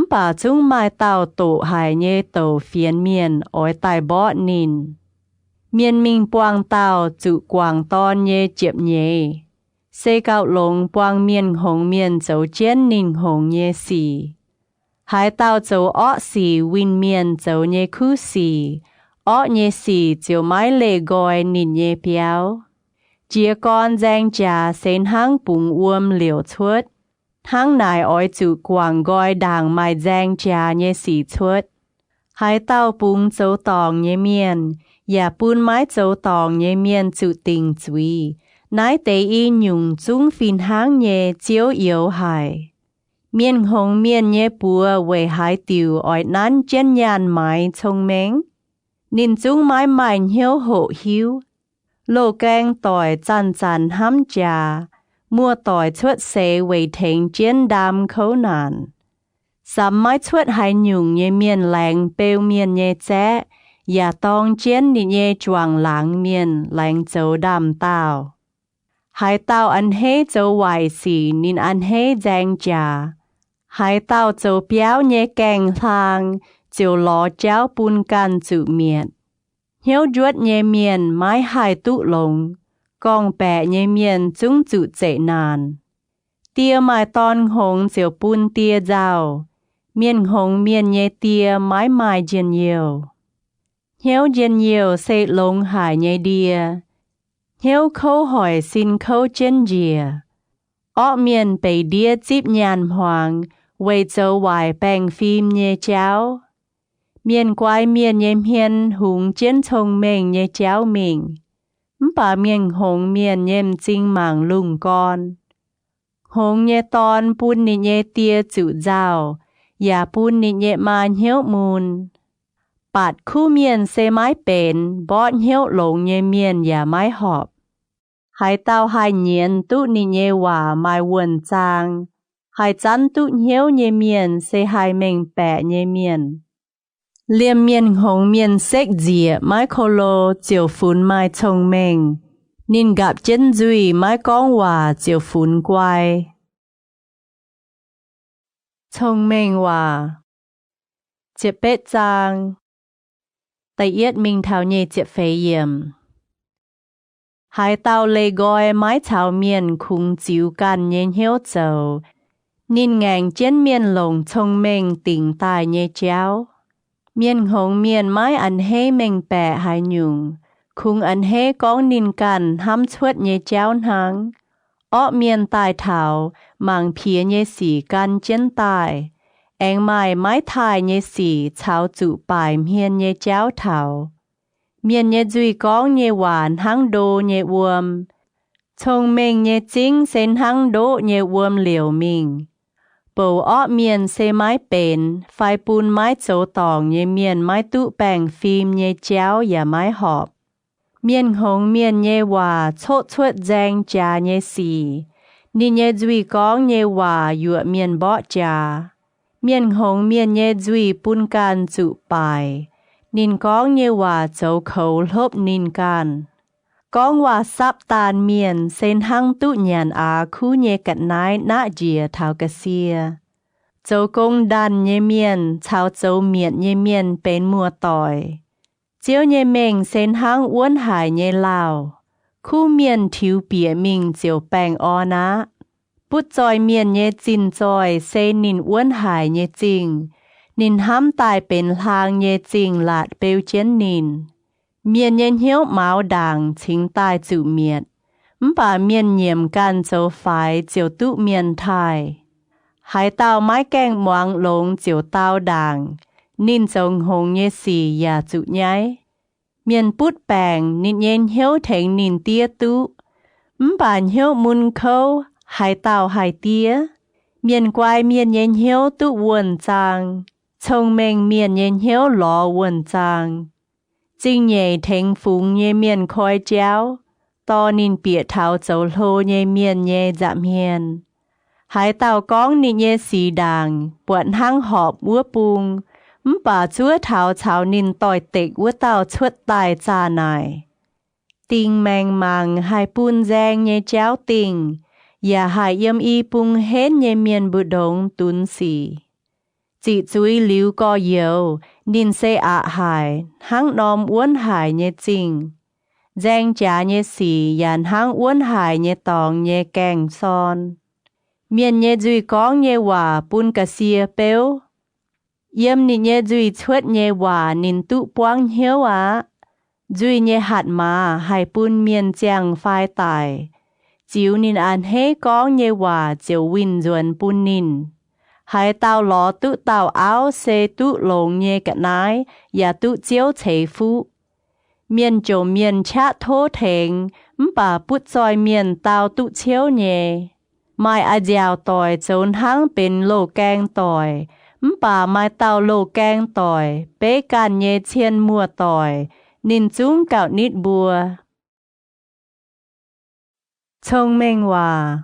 Bà chúng mai tàu tổ hải nhé tổ phiền miền oi tài bó nín Miền mình buông tàu chủ quảng ton nhé chiếp nhé Xê gạo lông buông miền hồng miền dấu chén nín hồng nhé xì Hải tàu dấu ọ xì win miền dấu nhé khu xì Ọ nhé xì dấu mái lê gọi nín nhé béo Chia con giang trà xên hăng bùng uôm liều chuốt Hăng nài oi chủ quảng gọi đàng mai giang trà nhé xì chuốt Hải tàu bùng dấu tòng nhé miền Và bún mái dấu tòng nhé miền chủ tình duy Nái tế y nhung chung phiên háng nhé chiếu yếu hải Miền hồng miền nhé bùa về hải tiểu ỏi nán chân nhàn mái thông minh Nín chung mái mái hiếu hộ hiếu Lô canh tỏi chăn chăn hám trà Mua tỏi chuột xế về thênh chiến đam khấu nàn Sắm mái chuột hải nhung nhé miền làng bêu miền nhé chẽ Và tông chiến nị nhé choàng láng miền làng dấu đàm tàu Hải tàu ăn hế dấu hoài xì nín ăn hế giang trà Hải tàu dấu béo nhé kèng thang Dấu lò cháu bún can chủ miền Hiếu ruột nhé miền mái hải tụ lồng Con bẹ nhé miền chúng chủ dễ nàn Tia mai ton hồng dấu bún tia rào Miền hồng miền nhé tia mái mai dền nhiều Hiếu dền nhiều xê lông hải nhé đìa Hiếu khâu hỏi xin khâu chân dìa Ọ miền bày đĩa díp nhàn hoàng Về dấu hoài bèng phim nhé cháu Miền quái miền nhé miền hùng chân thông mình nhé cháu mình Bà miền hồng miền nhé chính màng lùng con Hồng nhé ton bún nị nhé tia chủ dào Và bún nị nhé mà hiếu mùn Bạt khu miền xê mái bền Bọt hiếu lồng nhé miền và mái họp Hải tàu hai nhiên tụ nị nhé hòa mai quần trang Hải chắn tụ hiếu nhé miền xê hai mình bẻ nhé miền Liêm miền hồng miền xếch dìa mái khô lô chiều phún mai thông mình Nín gặp chân duy mái con hòa chiều phún quay Thông minh hòa Chiếc bết trang Tại yết mình thảo nhé chiếc phế yểm Hải tàu lê gọi mái thảo miền khung chiếu can nhé hiếu dầu Nín ngành trên miền lồng thông minh tình tài nhé cháu Miền hồng miền mái ăn hế mình bẻ hải nhung Khung ăn hế con nín can hám chuột nhé cháu hăng Ọ miền tài thảo mang phía nhé xỉ can chân tài Anh mai mái thai nhé xỉ cháo chủ bài miền nhé cháu thảo Miền nhé duy con nhé hoàn hăng đô nhé uôm Thông minh nhé chính xên hăng đô nhé uôm liều mình bầu ọ miền xe mái bền, phai bùn mái chỗ tòng nhé miền mái tụ bèng phim nhé chéo và mái họp. Miền hồng miền nhé hòa chốt chuột giang trà nhé xì, nên nhé duy con nhé hòa dụa miền bọ trà. Miền hồng miền nhé duy bùn can tụ bài, nên con nhé hòa châu khẩu lốp nên can. Con hòa sắp tàn miền sen hăng tụ nhàn khu nhé cận nái nạ dìa thảo cà xìa. Châu công đàn nhé miền chào châu miền nhé miền bên mùa tỏi. Chiếu nhé mình sen hăng uốn hải nhé lào. Khu miền thiếu bìa mình chiều bèng o ná. Bút tròi miền nhé chín tròi sen nín uốn hải nhé chinh. Nín hám tài bên hàng nhé chinh lạt bêu chén nín. Miền nhân hiếu máu đảng chính tài chủ miệt. Bà miền nhiệm can châu phái chiều tụ miền thai. Hải tàu mái kèng moang lông chiều tàu đảng. Nín trông hồng nhé xì ya chủ nhái. Miền bút bèng nín nhân hiếu thành nín tía tụ. Bà hiếu môn khâu hải tàu hải tía. Miền quay miền nhân hiếu tụ quần trang. Trông mình miền nhân hiếu lò quần trang. Chính nhé thành phúng nhé miền khói chéo, to nín bịa tháo châu lô nhé miền nhé giảm hiền. Hải tàu con nín nhé xì đàng, buồn hăng họp úa bùng, bà chúa tháo cháo nín tỏi tịch úa tàu chuột tài cha này. Tình mèng màng hai bùn giang nhé chéo tình, và hai yếm y bùng hết nhé miền bù đông tún xì. Chị chúi lưu có yếu, nín xe hải, hăng nòm uốn hải nhé chinh. Giang trá nhé xì, dàn hăng uốn hải nhé tòng nhé kèng son. Miền nhé duy con nhé hòa bún cà xìa béo. Yếm nín nhé duy chuột nhé hòa nín tụ boang hiếu á. Duy nhé hạt má hai bún miền chàng phai tài. Chiếu nín an hế con nhé hòa chiều win duẩn bún nín. Hải tàu lò tụ tàu áo xe tụ lồng nhé cận nái, và tụ chiếu chế phụ. Miền chỗ miền chát thô thèng, bà bút dòi miền tàu tụ chiếu nhé. Mai à dào tỏi trốn hăng bên lô keng tỏi, bà mai tàu lô keng tỏi, bế can nhé chiên mùa tỏi, nín chúng cạo nít bùa. Thông minh hòa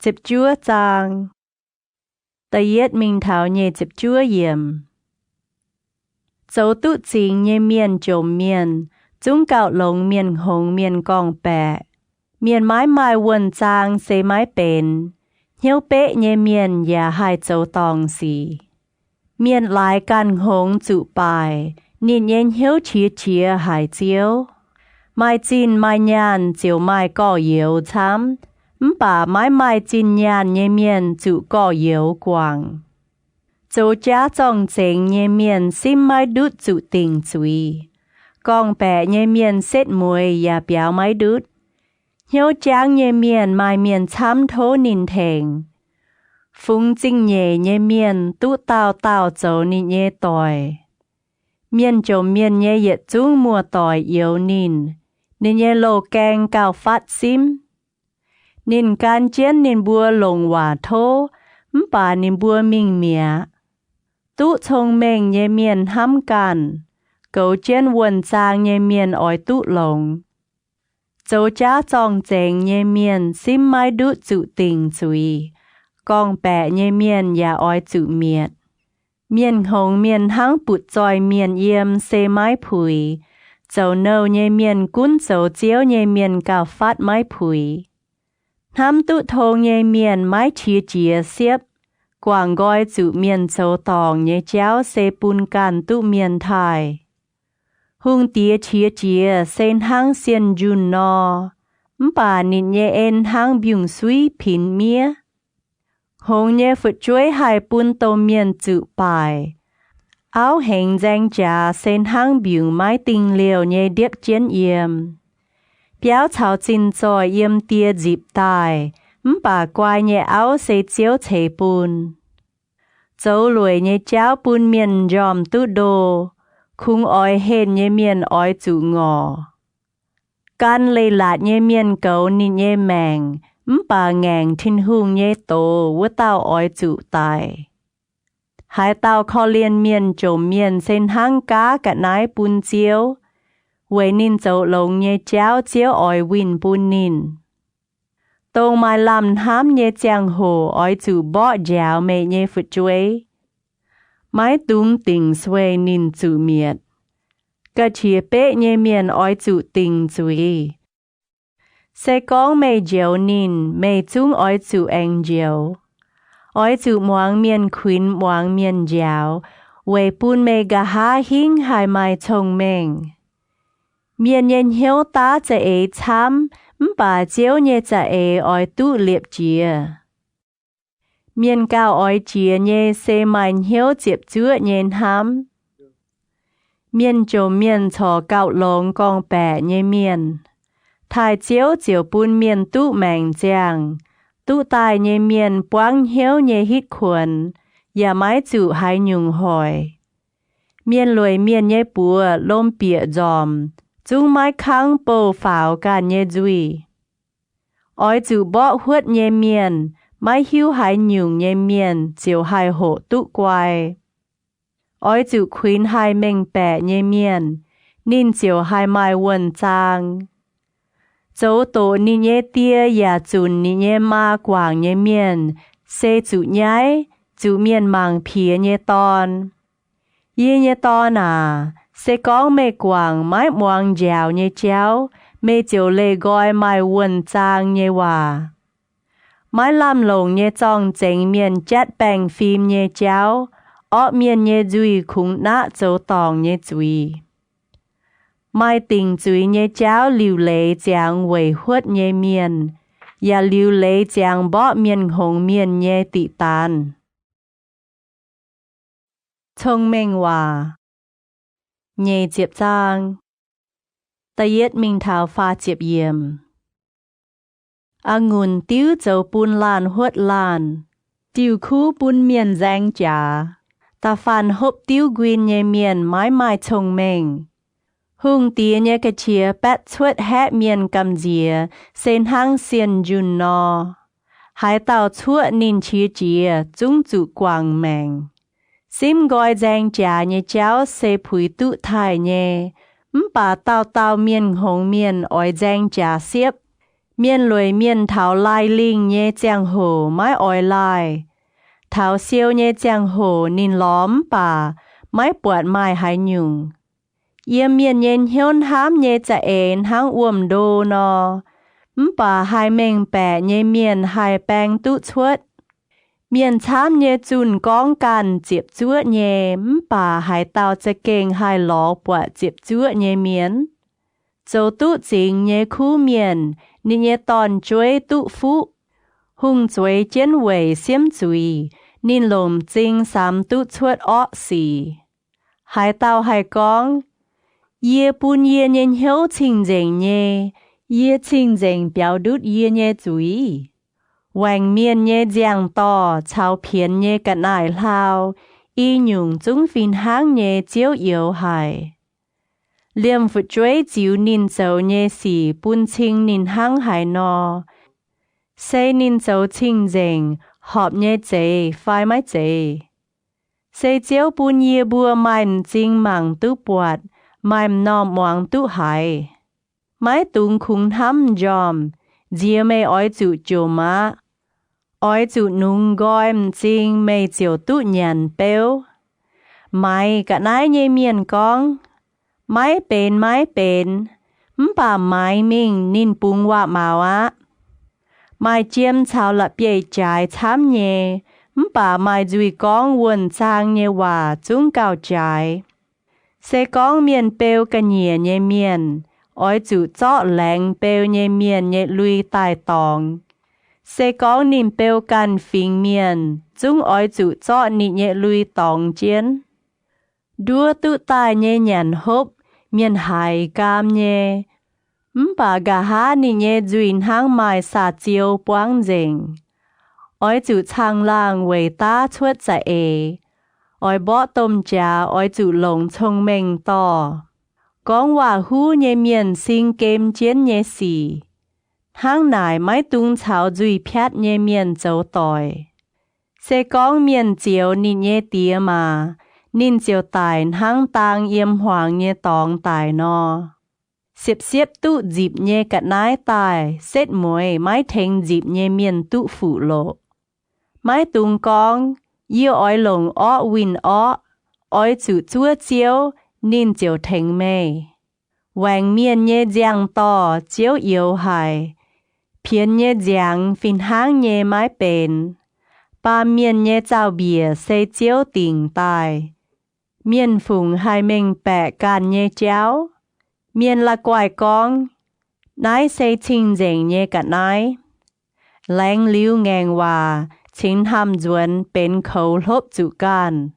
chịp chúa trang. Ta yết mình thảo nhé chịp chúa yểm. Châu tụ chính nhé miền trồm miền. Chúng cạo lông miền hồng miền gong bẹ. Miền mái mai quần trang xế mái bền. Hiếu bế nhé miền ya hai châu tòng xì. Miền lại can hồng tụ bài. Nín nhén hiếu chia chia hải chiếu. Mai chín mai nhàn chiều mai có yếu chám. Bà mái mai chín nhàn nhé miền chủ có yếu quảng. Châu giá trọng chênh nhé miền xin mai đút chủ tình chúy. Con bè nhé miền xét mùi và béo mai đút. Hiếu trang nhé miền mai miền chám thô nín thèng. Phung chính nhé miền tụ tàu tàu châu nín nhé tỏi. Miền châu miền nhé yết chung mùa tỏi yếu nín. Nín nhé lô keng cao phát xím. Nín can chén nín bùa lồng hòa thô, bà nín bùa mình mía. Tụ thông mình nhé miền hâm can, cấu chén quần trang nhé miền ỏi tụ lồng. Châu giá trọng chênh nhé miền xin mai đút chủ tình chúy, con bẹ nhé miền và ỏi chủ miệt. Miền hồng miền hăng bụt dòi miền yếm xê mái phùi, châu nâu nhé miền cún châu chiếu nhé miền cao phát mái phùi. Hám tụ thông nhé miền mái chia chia xiếp, quảng gọi chủ miền châu tòng nhé chéo xê bùn can tụ miền thai. Hung tía chia chia sen hăng xiên dùn nò, bà nín nhé en hăng biung suy pin mía. Hông nhé phụt chuối hai bùn tô miền chủ bài. Áo hành danh trà sen hăng biung mái tình liều nhé điệp chén yếm. Béo chào chín dòi yếm tía dịp tài, bà quay nhé áo xế chiếu chế bùn. Châu lùi nhé cháu bùn miền dòm tụ đồ, khung oi hên nhé miền oi chủ ngò. Can lây lạt nhé miền cấu nín nhé mèng, bà ngàn thiên hương nhé tổ với tao oi chủ tài. Hai tao khó liên miền trộm miền sen hang cá cả nái bún chiếu. Với nín dấu lông nhé cháu chiếu oi win bún nín. Tông mai làm hám nhé chàng hồ oi chủ bỏ dạo mẹ nhé phật chuối. Mái tung tình xuê nín chủ miệt. Cả chia bế nhé miền oi chủ tình chuối. Sẽ có mẹ dẻo nín mẹ chung oi chủ anh dẻo. Oi chủ muang miền khuyên muang miền dẻo. Với bún mẹ gà há hình hai mai thông mình. Miền nhân hiếu ta sẽ ế chăm. Bà chiếu nhé cha ế oi tu liệp chia. Miền cao oi chia nhé xe mạnh hiếu chiếp chúa nhện hám. Miền trộm miền chò cao lông con bẻ nhé miền. Thái chiếu chiếu bún miền tu mẹng giang. Tu tài nhé miền quang hiếu nhé hít khuẩn. Và mái chủ hai nhung hỏi. Miền lùi miền nhé bùa lôm bịa dòm. Chúng mái kháng bồ pháo cả nhé duy. Oi chủ bỏ huốt nhé miền, mái hiếu hai nhung nhé miền, chiều hai hộ tụ quài. Oi chủ khuyên hai mình bẻ nhé miền, nín chiều hai mai quần trang. Dấu tổ nín nhé tia và chùn nín nhé ma quảng nhé miền, xê chủ nhái, chủ miền mang phía nhé ton. Yê nhé ton à, sẽ có mê quảng mái muang dẻo nhé chéo, mê chiều lê gói mai quần trang nhé hòa. Mái làm lồng nhé trong chênh miền chất bèng phim nhé chéo, ớt miền nhé duy khung nạ châu tòng nhé duy. Mai tình duy nhé chéo lưu lê chàng quầy huốt nhé miền, và lưu lê chàng bỏ miền hồng miền nhé tị tàn. Thông minh hòa. Nhé Diệp Giang. Ta yết mình thảo pha Diệp Diệm. Ngùn tiêu dấu bún lan huốt lan. Tiêu khu bún miền giang trả. Ta phàn hộp tiêu quyên nhé miền mái mai thông minh. Hùng tía nhé kà chia bát chuột hẹ miền cầm dìa. Sen hang xiên dùn nò. Hai tàu chuột nín chia chia. Trung chủ quảng mèng. Sim gọi giang trả nhé cháu xê phùi tụ thai nhé. Bà tao miền hồng miền oi giang trả xiếp. Miền lùi miền thảo lai linh nhé giang hồ mái oi lai. Thảo siêu nhé giang hồ nín lóm bà, mái bọt mai hai nhung. Yếm miền nhện hiôn hám nhé trả ên hang uom đô nò. Bà hai mình bẻ nhé miền hai bang tụ chuột. Miền chám nhé chun gongกันจิบจั่วแย่ป่าหายเตาจะเก่งหายหลอปวดจิบจั่วแย่เมียนโจตุจิงแย่คู่เมียนนี่แย่ตอนจวยตุฟุหุงจวยเจียนเว่ยเสียมจุยนินลมจิงสามตุชวดอ้อสีหายเตาหายกองเย่ปุนเย่เนียนเหียวชิงเจงแย่เย่ชิงเจงเปียวดุดเย่แย่จุยHoàng miền nhé giang to, chào phiền nhé cả nải lao, y nhung chúng phiên háng nhé chiếu yếu hài. Liêm phụt chuối chiếu nín dấu nhé xỉ bún chinh nín háng hài nò. Xây nín dấu chinh dành, họp nhé chế, phai mái chế. Xây chiếu bún yê bùa mài chinh mảng tú bọt, mài nò moang tú hài. Mái tung khung thăm dòm, dìa mê oi chủ chô má. Oi chủ nung gọi chinh mê chiều tụ nhàn béo. Mai cả nái nhê miền con. Mai bền. Bà mai mình nín bung hoa màu á. Mai chiêm chào lập bề trái chám nhê. Bà mai dùi con quần trang nhê hòa chúng cao trái. Sẽ con miền béo cả nhẹ nhê miền. Oi chủ chọ lẹng béo nhê miền nhê lùi tài tòng. Sẽ có nín béoกันphiên miền, chúng oi chủ cho nín nhẹ lùi tòng chiến. Đua tự tài nhẹ nhàn hộp, miền hải cam nhẹ. Bà gà há nín nhẹ duyên hang mai xa chiêu quang dình. Oi chủ chang lang về ta chuột dạ ế. Oi bỏ tôm trà, oi chủ lồng thông minh to. Con hòa hú nhẹ miền sinh kem chiến nhẹ xì. hang nải mái tung cháo duy phét nhé miền dấu tỏi. Sẽ con miền chiều nín nhé tía mà, nín chiều tài hang tang yếm hoàng nhé tòng tài no. Xếp tụ dịp nhé cắt nái tài, xét muối mái thênh dịp nhé miền tụ phụ lộ. Mái tung con, yêu oi lồng ó win ó, oi chủ chúa chiếu, nín chiều thênh mê. Vàng miền nhé giang to, chiếu yêu hài. Phiên nhé giang phìn hang nhé mái bền. Ba miền nhé chào bìa xây chiếu tình tài. Miền phùng hai mình bẻ can nhé cháu. Miền là quài con. Nái xây chinh dành nhé cả nái. Lánh lưu ngang hòa, chính hàm duẩn bên khẩu lốp chủ can.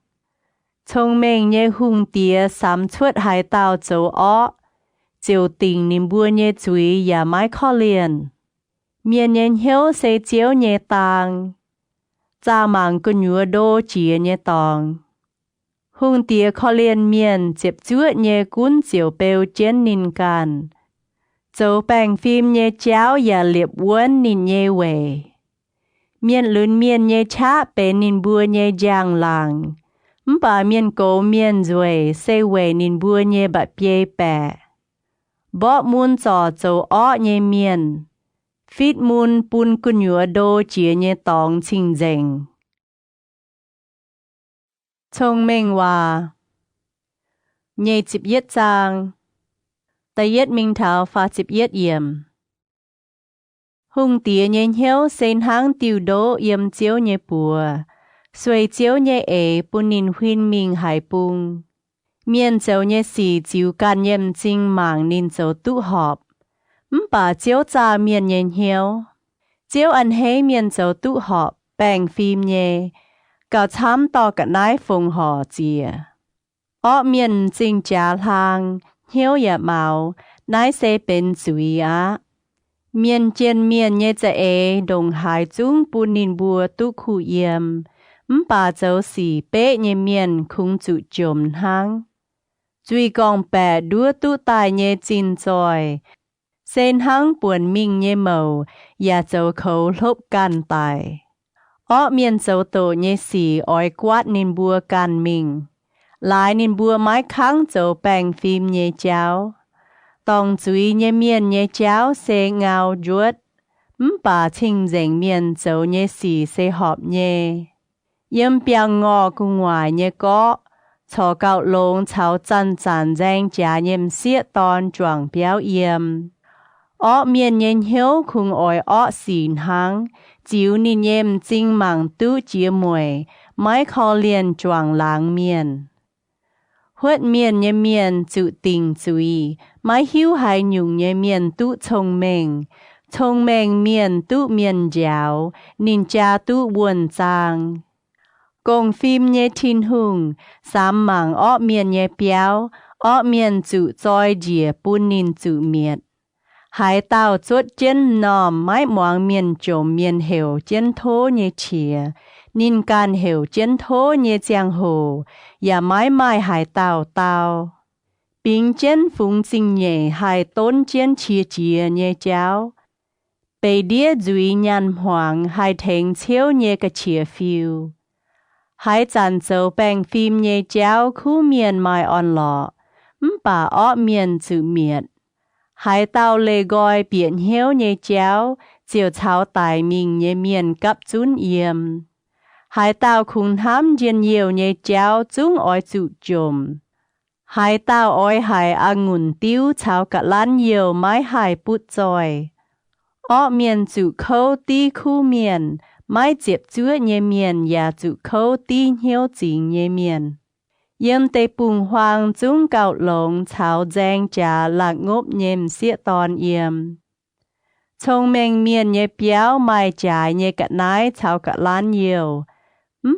Thông mình nhé hung tía xám chuột hai tàu dấu ó. Chiều tình niềm bua nhé chúi và mái khó liền. Miền nhé hiếu xây chiếu nhé tàng. Cha mạng có nhúa đô chìa nhé tòng. Hùng tía khó liền miền chếp chúa nhé cún chiều bèo chén nín can. Châu bàng phim nhé cháu và liệp uốn nín nhé về. Miền lươn miền nhé chá bè nín bua nhé giang làng. Bà miền cổ miền rồi xây về nín bua nhé bạc bê bè. Bó muôn trò châu ó nhé miền. Phít muôn bún cún nhúa đô chìa nhé tòng chinh dành. Thông minh hòa. Nhé chịp yết trang. Ta yết minh thảo phá chịp yết yểm. Hùng tía nhé hiếu sen hang tiêu đô yểm chiếu nhé bùa. Xuôi chiếu nhé ế bún nín huyên mình hải bùng. Miền châu nhé xì chiếu can yểm chinh mạng nín châu tụ họp. Bà chiếu cha miền nhé hiếu. Chiếu ăn hế miền châu tụ họp bèng phim nhé. Gạo chám to cả nái phùng hò chìa. Ó miền chinh chá lang, hiếu dạ mạo, nái xê bên chúi á. Miền chên miền nhé chá ế đồng hải chung bù nín bùa tụ khu yếm. Bà châu xì bế nhé miền khung chủ chồm hang. Duy gong bè đua tụ tài nhé chinh choi. Sen hang buồn mình nhé màu, dạ châu khấu lốp can tài. Ó miền châu tổ nhé xì oi quát nín bùa can mình. Lại nín bùa mái kháng châu bèng phim nhé cháu. Tòng chúi nhé miền nhé cháu xê ngao ruột. Bà chinh dành miền châu nhé xì xê họp nhé. Yếm biang ngò cung ngoài nhé có. Chó gạo lông cháu chân chân danh chá nhém xiết tòn choàng béo yếm. Ó miền nhé hiếu khung oi ó xìn hang. Chiếu nín nhém chinh mạng tụ chia mùi, mái khó liền choàng láng miền. Huất miền nhé miền chủ tình chúi, mái hiếu hai nhung nhé miền tụ thông minh miền tụ miền giáo, nín cha tụ buồn trang. Công phim nhé thiên hùng, xám mạng ó miền nhé béo, ó miền chủ choi dìa bún nín chủ miệt. Hải tàu chốt chân nòm mái moang miền trộm miền hiểu chân thô nhé chìa, nín can hiểu chân thô nhé giang hồ, và mái mai hải tàu tàu. Bình chân phung sinh nhé hải tôn chân chia chia nhé cháu. Bày đĩa duy nhàn hoàng hải thênh chiếu nhé cả chia phiêu. Hải chăn châu bèng phim nhé cháu khu miền mai on lọ, bà ó miền chữ miệt. Hải tàu lê gọi biển hiếu nhé cháu, chiều cháu tài mình nhé miền cắp chún yếm. Hải tàu khung hám dên nhiều nhé cháu chung oi chủ chùm. Hải tàu oi hải ngùn tiêu cháu cả lán nhiều mái hải bút tròi. Ó miền chủ khâu tí khu miền, mái dịp chúa nhé miền và chủ khâu tí hiếu chính nhé miền. Yếm tê bùng hoàng chung gạo lông cháu danh chá lạc ngốp nhém xiết tòn yếm. Thông minh miền nhé béo mai trái nhé cả nái cháu cả lán nhiều.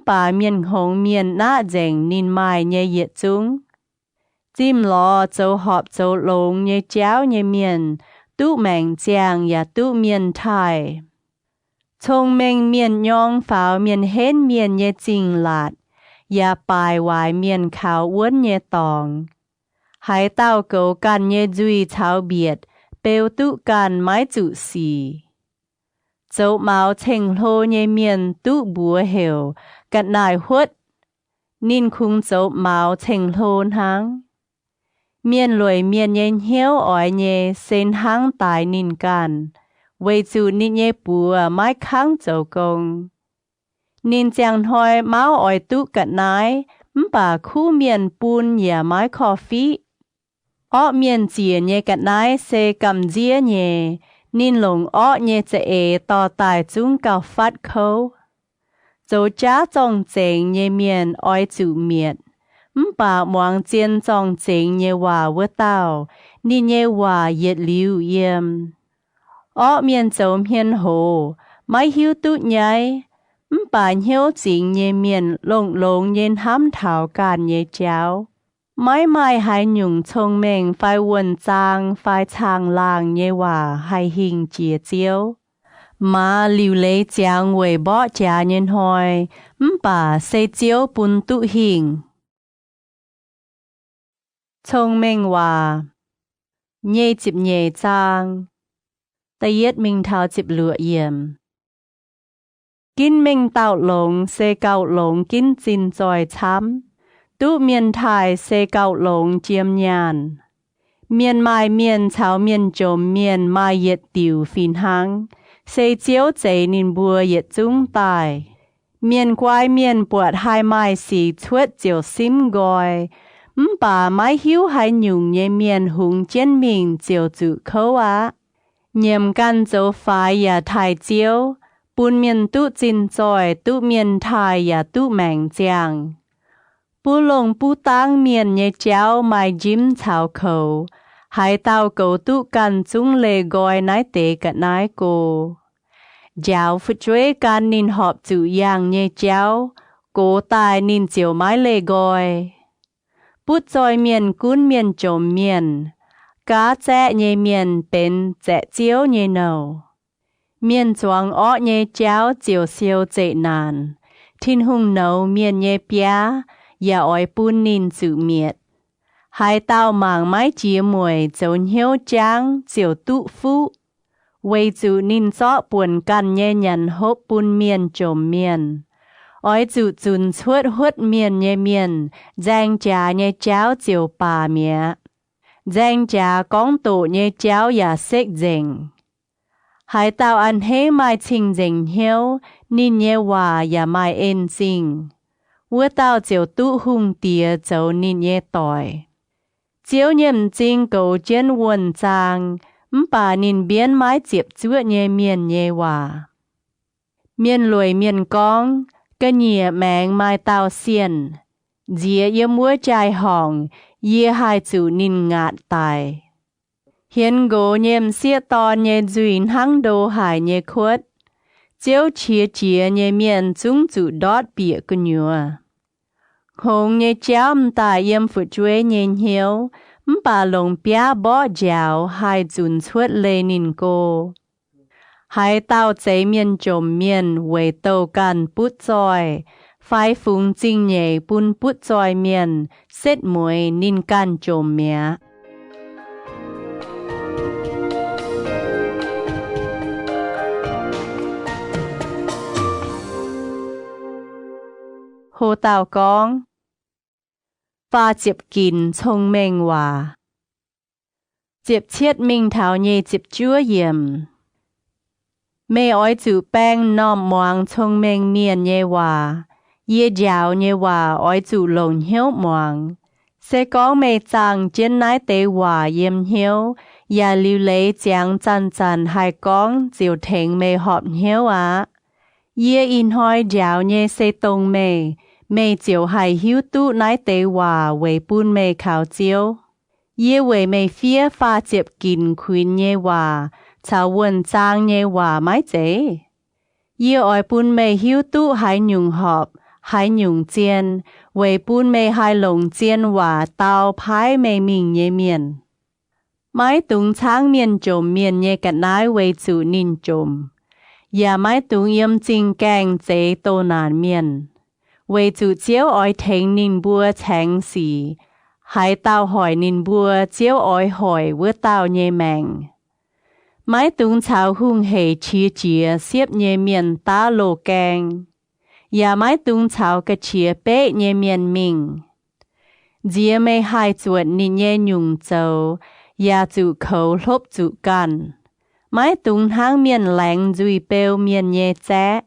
Bà miền hồng miền nạ dành nín mai nhé yết chung. Chim lò châu họp châu lông nhé cháu nhé miền, tụ mẹng chàng và tụ miền thai. Thông minh miền nhong pháo miền hên miền nhé chinh lạt. Và bài hoài miền khảo uốn nhé tòng. Hải tàu cầu can nhé duy cháu biệt, bêu tụ can mái chủ xì. Dẫu máu thành lô nhê miền tụ búa hiểu, gạt nài huất, nín khung dẫu máu thành lô hăng. Miền lùi miền nhê hiếu ỏi nhê sen hăng tài nín can, vậy chủ nín nhê búa mái kháng dẫu công. Nín chàng hỏi máu ỏi tụ gạt nái, bà khu miền bún ya mái khô phí. Ọ miền chìa nhê gạt nái xe cầm dìa nhê, nín lồng ọ nhê chệ ế tò tài chung cao phát khâu. Dẫu chá trọng chênh nhê miền ỏi chủ miệt. Bà muang chiên trọng chênh nhê hòa vơ tàu, nín nhê hòa yết lưu yếm. Ọ miền dẫu miền hồ, mái hiếu tụ nhai. Bà hiếu chính nhê miền lồng lồng nhên hám thảo càn nhê cháu. Mái mai hai nhung thông minh phải quần trang phải trang làng nhê hòa hai hình chia chiếu. Mà lưu lấy chàng quầy bỏ chá nhân hỏi, bà sẽ chiếu bún tụ hình. Thông minh hòa, nhê chịp nhê trang, ta yết mình thao chịp lựa yểm. Kinh minh tạo lồng sẽ cao lồng kinh chín dòi chám. Tụ miền Thái sẽ cao lồng chiêm nhàn. Miền mai miền cháo miền trồm miền mai yết tiểu phiên hăng. Sẽ chiếu chế nín bùa yết chung tài. Miền quái miền bọt hai mai xì thuết chiều xím gọi. Bà mai hiếu hai nhung nhé miền hùng chén mình chiều chủ khâu á. Nhầm căn dấu phái ya thái chiếu. Bún miền tụ chín dòi tụ miền Thái ya tụ mẹng chàng. Bú lồng bú tăng miền nhé cháu mai dìm chào khẩu. Hai tàu cầu tụ căn chung lê gọi nái tế cận nái cô. Giáo phụ chuế căn nín họp chủ yang nhé cháu. Cô tài nín chiều mái lê gọi. Bút dòi miền cún miền trồm miền. Cá chẹ nhé miền bên chẹ chiếu nhé nâu. Miền choáng ọ nhé cháu chiều siêu chệ nàn. Thiên hùng nâu miền nhé bia. Ya oi bún nín chủ miệt. Hai tàu màng mái chia mùi dấu hiếu tráng chiều tụ phú. Quay chủ nín gió buồn căn nhé nhằn hốp bún miền trồm miền. Oi chủ chun chuốt hút miền nhé miền, giang trà nhé cháu chiều bà mẹ. Giang trà con tổ nhé cháu ya xích dình. Hai tàu ăn hế mai chinh dình hiếu, nín nhé hòa ya mai ên dình. Vua tao chiều tụ hung tìa dấu nín nhé tỏi. Chiếu nhầm chinh cầu chén quần trang, bà nín biến mái chiếp chúa nhé miền nhé hòa. Miền lùi miền con, cái nhẹ mẹng mai tao xiên. Dìa yếm múa trai hỏng, yê hai chủ nín ngạt tài. Hiến gỗ nhầm xia tòn nhé duyên hăng đô hải nhé khuất. Chiếu chia nhé miền chúng chủ đót bịa cơ nhùa. Hồng nhé cháu ta yếm phụ chuế nhé hiếu. Bà lồng bia bỏ giáo hai dùn chuốt lê nín cô. Hai tàu chế miền trồm miền về tàu can bút dòi. Phái phung chinh nhé bún bút dòi miền. Xết mùi nín can trồm mẹ. Hồ tàu con. Và chiếp kín thông minh hòa. Chiếp chiết minh thảo nhê chiếp chúa yếm. Mê oi chủ bang nòm moang thông minh miền nhê hòa. Yê giáo nhê hòa oi chủ lồng hiếu moang. Sẽ có mê chàng trên nái tế hòa yếm hiếu. Yà lưu lấy chàng chân chân hai con diều thịnh mê họp hiếu á. Yê in hoi giáo nhê sẽ tông mê. Mê chiều hai hiếu tụ nái tế hòa về bún mê khảo chiếu. Yê về mê phía pha chiếp kín khuyên nhê hòa, chào quần trang nhê hòa mái chế. Yê oi bún mê hiếu tụ hai nhung họp, hai nhung chiên, về bún mê hai lồng chiên hòa tao phái mê mình nhê miền. Mái tung trang miền trồm miền nhê cắt nái về chủ nín trồm. Yà mái tung yếm chinh kèng chế tô nàn miền. Về chủ chiếu oi thênh nín bùa chánh xì. Hai tao hỏi nín bùa chiếu oi hỏi vữa tao nhê mẹng. Mái tung chào hung hệ chia chia xếp nhẹ miền ta lô keng. Và mái tung chào cái chia bế nhẹ miền mình. Dìa mê hai chuột nì nhẹ nhung châu. Và chủ khẩu lốp chủ cần. Mái tung hang miền lãnh dùi bèo miền nhẹ trẻ.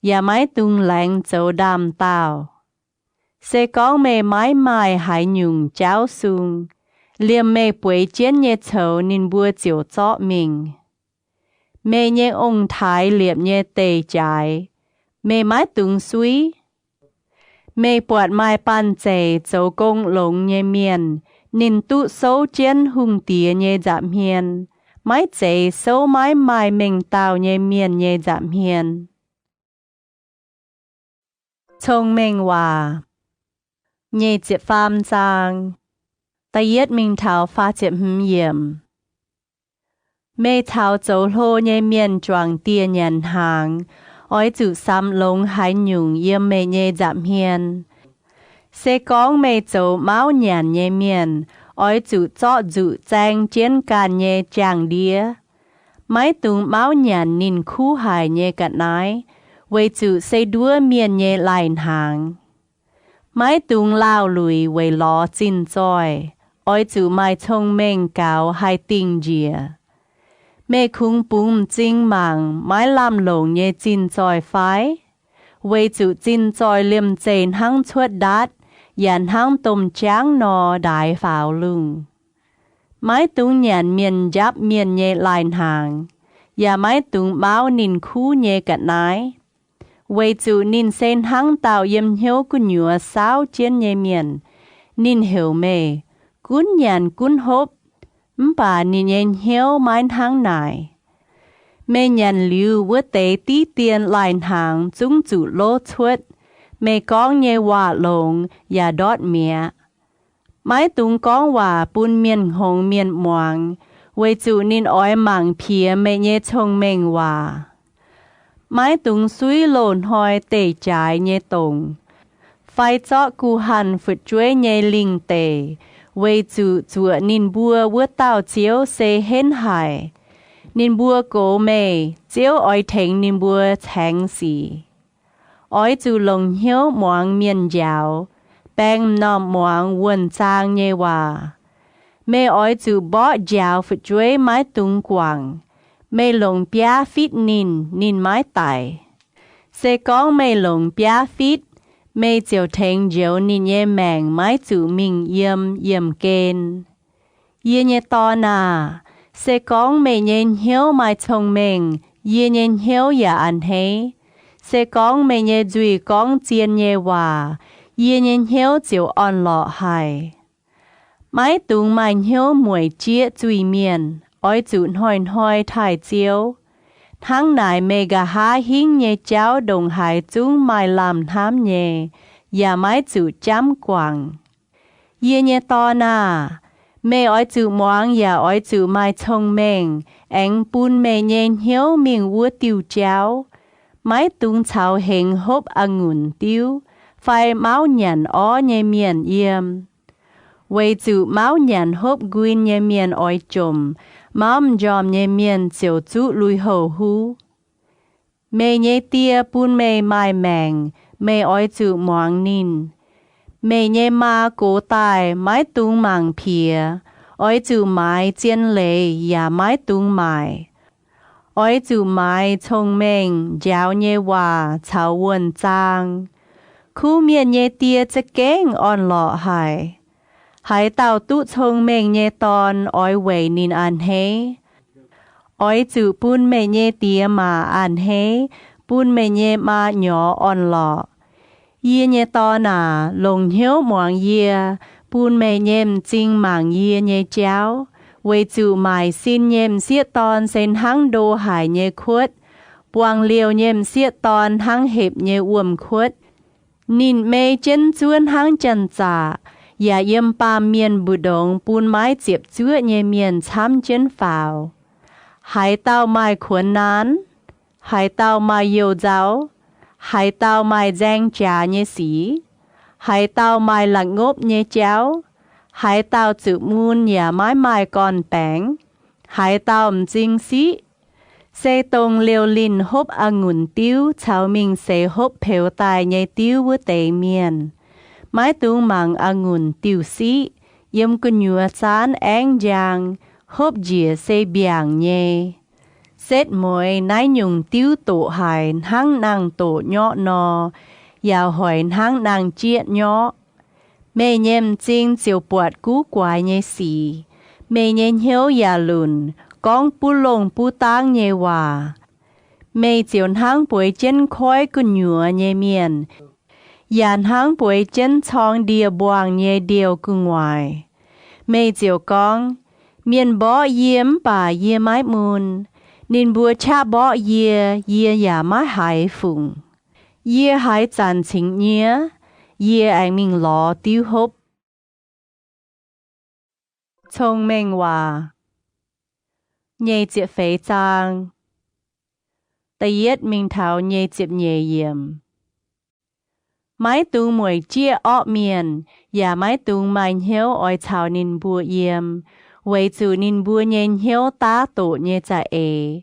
Và mái tung lãnh châu đàm tàu. Sẽ có mê mái mai hải nhung cháu sung. Liêm mê bùi chiến nhẹ châu nín bùa chiều chọ mình. Mê nhẹ ông thái liệp nhẹ tê trái. Mê mái tung suy. Mê bọt mai bàn chê châu công lông nhẹ miền. Nín tụ sâu chiến hung tía nhẹ giảm hiền. Mái chê sâu mái mai mình tàu nhẹ miền nhẹ giảm hiền. Thông minh hòa. Nhẹ chiếc phàm giang. Ta yết mình thảo phá chiếc hâm hiểm. Mê thảo châu lô nhẹ miền troàng tia nhàn hàng. Ôi chủ xăm lông hải nhung yếm mê nhẹ giảm hiền. Sẽ có mê châu máu nhàn nhẹ miền. Ôi chủ chọ dụ chanh chiến can nhẹ chàng đĩa. Mái tung máu nhàn nín khu hải nhẹ cạn nái. Với chủ xây đua miền nhẹ lайн hàng. Mái tung lao lùi với ló chín choi. Ôi chủ mai thông minh cao hai tình dìa. Mê khung bùm chính mạng mái làm lồng nhẹ chín choi phái. Với chủ chín choi liêm chên hăng chuột đát. Yàn hăng tôm tráng nò đại pháo lung. Mái tung nhàn miền giáp miền nhẹ lайн hàng. Và mái tung báo nín khu nhẹ cạn nái. Với chủ nín sen hăng tạo yếm hiếu của nhùa sao chiến nhẹ miền. Nín hiểu mê. Cún nhàn cún hốp. Bà nín nhện hiếu mái hăng nải. Mê nhàn lưu vớt tế tí tiền lайн hàng chúng chủ lô chuột. Mê con nhẹ hòa lồng và đót mẹ. Mái tung con hòa bún miền hồng miền moang. Với chủ nín ói mảng phía mê nhẹ thông minh hòa. Mái tung suy lộn hoi tê trái nhẹ tông. Phai chọ cú hẳn phật chuối nhẹ linh tê. Với chủ chùa nín bùa vớt tàu chiếu xê hên hải. Nín bùa cố mê chiếu ói thênh nín bùa thang xì. Ôi chủ lồng hiếu moang miền giáo. Bèng nòm moang quần trang nhẹ hòa. Mê ôi chủ bó giáo phật chuối mái tung quảng. Mê lồng bia phít nín mái tài. Sẽ có mê lồng bia phít. Mê chiều thênh dấu nín nhẹ màng mái chủ mình yếm kên. Yê nhẹ to nà. Sẽ có mê nhện hiếu mái thông minh. Yê nhện hiếu ya ăn hế. Sẽ có mê nhẹ dùi con chiên nhẹ hòa. Yê nhện hiếu chiều on lọ hài. Mái tung mài hiếu mùi chia dùi miền. Ôi chủ hoi thải chiếu. Tháng nải mê gà há hính nhẹ cháu đồng hải chúng mài làm thám nhẹ. Và mái chủ chám quảng. Yê nhẹ to nà. Mê ôi chủ moang và ôi chủ mài thông minh. Anh bún mê nhện hiếu mình vua tiêu cháu. Mái tung chào hình hốp ngùn tiêu. Phai máu nhàn ó nhẹ miền yếm. Với chủ máu nhàn hốp quyên nhẹ miền ôi chùm. Máu dòm nhẹ miền chiều chú lùi hầu hú. Mê nhẹ tia bún mê mai màng. Mê ôi chủ moang nín. Mê nhẹ ma cố tài mái tung màng phía. Ôi chủ mái chiên lệ và mái tung mái. Ôi chủ mái thông minh giáo nhẹ hòa chào quần trang. Khu miền nhẹ tia chắc kênh on lọ hải. Hải tàu tụ thông minh nhẹ tòn ôi quầy nín ăn hế. Ôi chủ bún mê nhẹ tia mà ăn hế. Bún mê nhẹ mà nhỏ on lọ. Yê nhẹ to nà lồng hiếu moang yê. Bún mê nhẹm chinh màng yê nhẹ cháu. Với chủ mài xin nhẹm xiết tòn sen hăng đô hải nhẹ khuất. Buang liều nhẹm xiết tòn hăng hẹp nhẹ uom khuất. Nín mê chân chuôn hăng chân trả. Và yếm ba miền bù đông bún mái chiếp chúa nhẹ miền chám chân phào. Hải tàu mài khuẩn nán. Hải tàu mài dầu giáo. Hải tàu mài giang trà nhẹ xí. Hải tàu mài lạc ngốp nhẹ cháu. Hải tàu chữ môn nhà mái mài con bánh. Hải tao chính sĩ. Sẽ tông liều linh hộp ngùn tiêu, cháu mình sẽ hộp phèo tài nhảy tiêu với tế miền. Mái tung mạng ngùn tiêu sĩ, yếm cứ nhua chán ánh giang, hộp dìa sẽ biàng nhé. Xét mùi nái nhung tiêu tổ hải hăng nàng tổ nhỏ nò, yào hỏi hăng nàng chiết nhỏ. Mê nhém chinh chiều bọt cú quái nhé xì, mê nhén hiếu yà lùn, con bù lông bù tang nhé hòa. Mê chiều hăng bùi chân khói cứ nhua nhé miền, yàn hăng bùi chân chong đìa buang nhé điều cứ ngoài. Mê chiều con, miền bó yếm bà yếm mái mùn, nên bùa cha bó yê yà mái hải phụng. Yê hải chàn chính nhé, yê anh mình lọ tiêu hộp. Thông minh hòa. Nhê chiếc phế trang. Ta yết mình thảo nhê chiếc nhê yếm. Mái tung mùi chia ọ miền, yà mái tung mài hiếu oi chào nín bùa yếm. Vậy chú nín bùa nhên hiếu tá tổ nhê chà ế.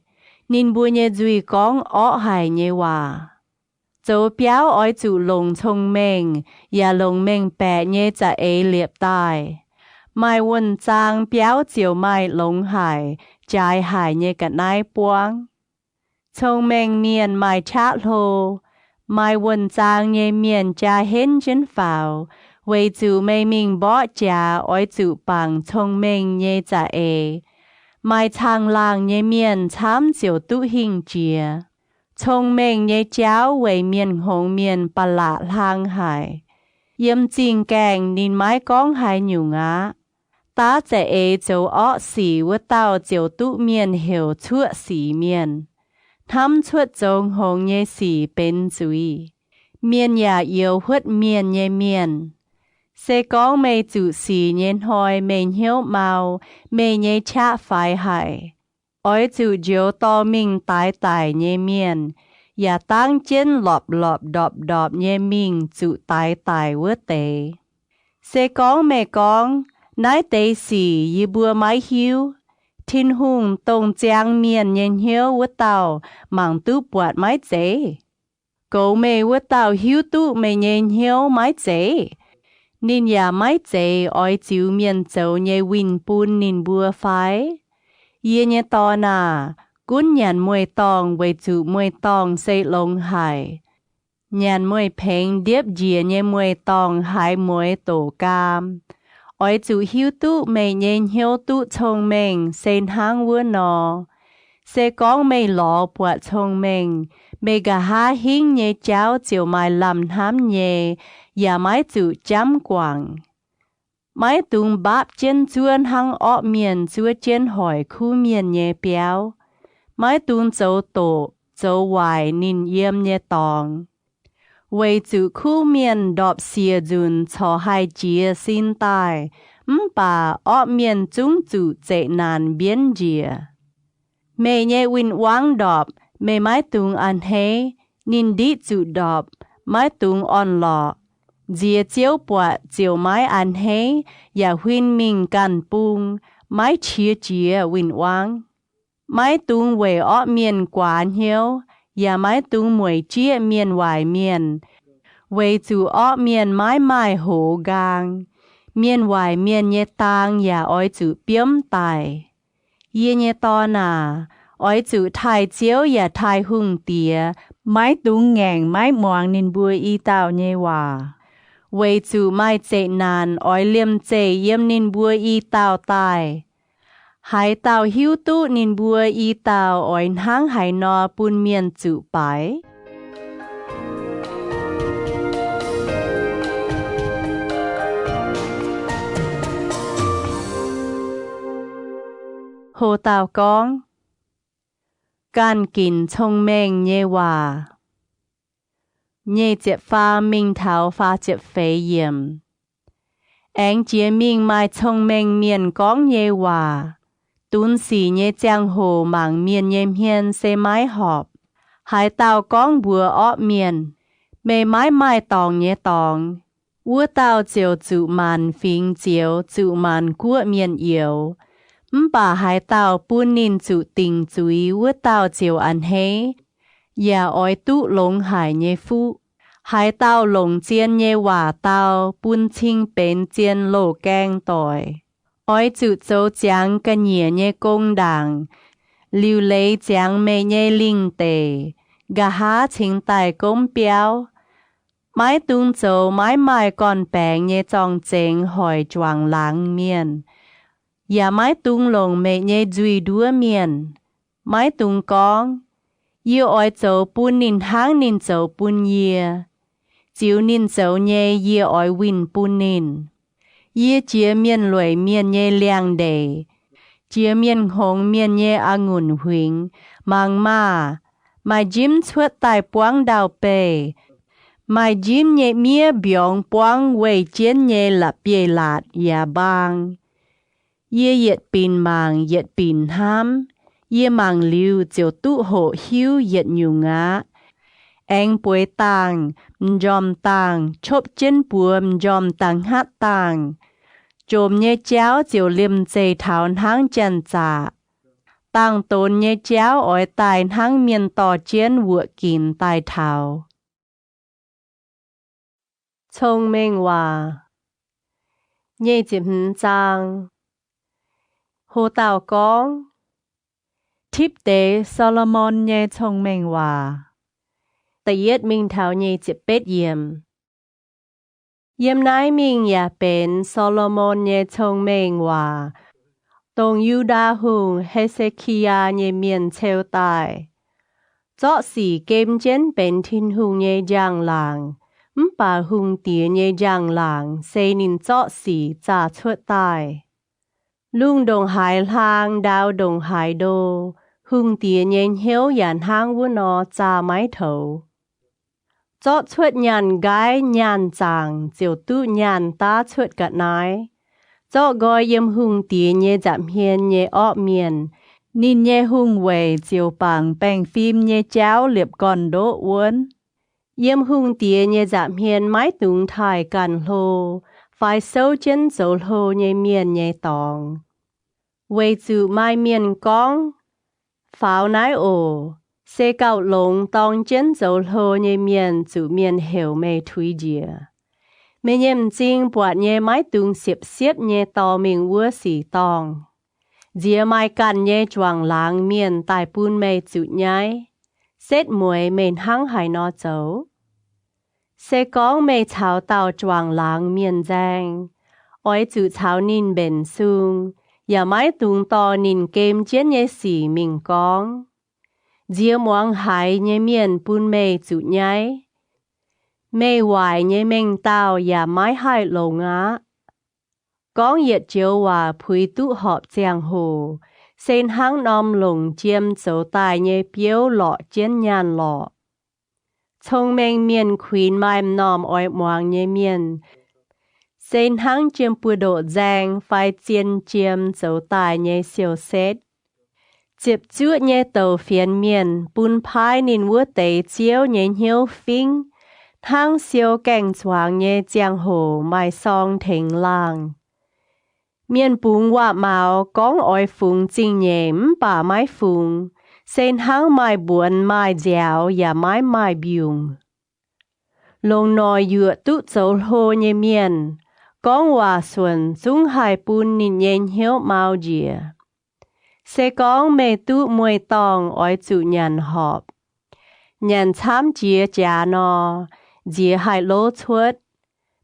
Nín bùa nhê duy con ọ hải nhê hòa. Châu béo oi chú lồng thông minh, yà lồng minh bẹ nhê chà ế liệp tài. Mai vân trang béo chiều mai lồng hải, trái hải nhê cả nai buông. Thông minh miền mai chát hồ, mai vân trang nhê miền cha hên chân phào. Vậy chú mê mình bỏ cha oi chú bằng thông minh nhê chà ế. Mai thang lang nhê miền chám chiều tụ hình chìa. Thông minh nhê cháu về miền hồng miền bà lạ lang hải. Yếm chinh kèng nín mái con hải nhung á. Ta chà ế châu ọ xỉ với tao chiều tụ miền hiểu chuột xỉ miền. Thăm chuột dông hồng nhê xỉ bên dùi. Miền nhà yêu hút miền nhê miền. Sẽ có mê chủ xì nhên hồi mình hiếu màu, mê nhê chá phái hải. Ôi chủ diếu to mình tái tái nhê miền, yà tăng chân lọp lọp đọp đọp nhê mình chủ tái tái vớt tế. Sẽ có mê con, nái tế xì yì bùa mái hiếu, thiên hùng tông giang miền nhên hiếu vớt tàu, mảng tu bọt mái dễ. Cố mê vớt tàu hiếu tu mê nhên hiếu mái dễ. Nín yà mái dễ oi chiếu miền châu nhê win bùn nín bùa phái. Yê nhê to nà, cún nhàn mùi tòng với chủ mùi tòng xây lông hải. Nhàn mùi phênh điếp dìa nhê mùi tòng hải mùi tổ cam. Oi chủ hiếu tụ mê nhên hiếu tụ thông minh xây hang vua nò. Sẽ con mê lọ bọt thông minh, mê gà há hình nhê cháu chiều mai làm hám nhê, yà mái chủ chám quảng. Mái tung bạp chân chuôn hăng ọ miền chúa chân hỏi khu miền nhé béo. Mái tung châu tổ, châu hoài nín yếm nhé tòng. Vậy chủ khu miền đọp xìa dùn cho hai chìa xin tài, bà ọ miền chúng chủ dễ nàn biến dìa. Mê nhé win wang đọp, mê mái tung ăn hế, nín đi chủ đọp, mái tung on lọ. Dìa chiếu bọt chiều mái ăn hế, yà huyên mình càn bùng, mái chia chia win wang. Mái tung về ọ miền quán hiếu, yà mái tung mùi chia miền hoài miền. Về chủ ọ miền mái mai hổ gang, miền hoài miền nhé tang yà oi chủ biếm tài. Yê nhé to nà, oi chủ thai chiếu yà thai hung tìa, mái tung ngàng mái muang nín bùi y tao nhé hòa. Vậy chủ mai chế nàn oi liêm chế yếm nín bùa y tao tài. Hải tao hiếu tụ nín bùa y tao oi hang hải nò bùn miền chủ bái. Hồ tao con. Can kín thông minh nhé hòa. Nhê chiếc pha minh thảo pha chiếc phế yếm. Anh chia mình mai thông minh miền con nhê hòa. Tún xì nhê giang hồ mảng miền nhêm hiên xê mái họp. Hải tàu con bùa ọ miền. Mê mái mai tòng nhê tòng. Vua tàu chiều chủ màn phình chiều chủ màn của miền yếu. bà hai tàu buôn nín chủ tình chuối vua tàu chiều ăn hế. Nhà oi tụ lông hải nhé phu. Hai tàu lông chiên nhé hòa tàu buôn chinh bên chiên lô keng tỏi. Oi chủ châu giang cái nhé công đảng. Lưu lấy giang mê nhé linh tề. Gà há chính tài công béo. Mãi tung châu mãi mãi còn bèn nhé trong chênh hỏi choàng lãng miền. Nhà mãi tung lồng mẹ nhé duy đua miền. Mãi tung con. Yêu oi châu bún nín hang nín châu bún yê. Chiếu nín châu nhé yêu oi win bún nín. Yê chia miền lưỡi miền nhé liang đề. Chia miền hồng miền nhé angùn huynh. Mang ma. Mai jim chuột tài buông đào bề. Mai jim nhé mía biong buông quay chiến nhé lập bề lạt ya bang. Yê yết bình mang yết bình ham. Yê mang lưu chiều tụ hộ hiu yết nhu ngã. Anh bối tàng, mjom tàng, chộp chân bùa mjom tàng hát tàng. Chồm nhé cháu chiều liêm dây thảo hang chân dạ. Tàng tôn nhé cháu ỏi tài hang miền tỏ chiến vựa kín tài thảo. Thông minh hòa. Nhé chịp trang. Hồ tàu con. Thiếp tế Solomon nhé thông minh hòa. Tại yết mình thảo nhé chịp bết yếm. Yếm nái mình ya bên Solomon nhé thông minh hòa. Tông Yuda hùng Hezekiah nhé miền theo tài. Gió xỉ kêm chén bên thiên hùng nhé giang làng. Bà hùng tía nhé giang làng. Xây nín gió xỉ trả chuột tài. Lung đồng hải lang đào đồng hải đô. Hùng tía nhé hiếu yàn hang vô nó trả mái thấu. Gió chuột nhàn gái nhàn giang. Diều tu nhàn ta chuột gạt nái. Gió gọi yếm hùng tía nhé giảm hiền nhé ọ miền. Nín nhé hùng về diều bằng bèng phim nhé cháu liệp còn đỗ uốn. Yếm hùng tía nhé giảm hiền mái tung thải càn lô. Phải sâu chân dấu lô nhé miền nhé tòng. Về chủ mai miền con. Pháo nái ổ. Xe cạo lông tòng chân dấu lô nhé miền chủ miền hiểu mê thúy dìa. Mẹ nhầm chinh bọt nhé mái tung xiếp nhé tò mình vua xỉ tòng. Dìa mai cằn nhé choàng láng miền tài bún mê chủ nhái. Xét muối mền hăng hải nó chấu. Xe con mê cháo tàu choàng láng miền giang. Ôi chủ cháo nín bền xung. Và mái tung to nín kêm chiến nhé xỉ mình con. Dìa muang hải nhé miền bún mê chủ nhái. Mê hoài nhé mình tao và mái hai lô ngã. Con yết chiếu hòa phùi tụ họp giang hồ. Sen hang nòm lồng chiêm dấu tài nhé biếu lọ chiến nhàn lọ. Thông minh miền khuyên mai nòm oi moang nhé miền. Sen hang chiêm bùa độ giang phai chiên chiêm dấu tài nhé siêu xét. Chịp chút nhé tàu phiền miền bùn phai nín vua tế chiếu nhé hiếu phinh. Hang siêu cảnh choáng nhé giang hồ mai song thỉnh làng. Miền bún hòa màu con oi phùng chinh nhém bà mái phùng. Sen hang mai buồn mai dẻo và mai biung. Lông nòi dựa tụ dấu hô nhé miền. Con hòa xuân dung hải bún nín nhện hiếu mau dìa. Xe con mê tụ mùi tòng oi chủ nhàn họp. Nhàn chám dìa chá nò. Dìa hải lô chuột.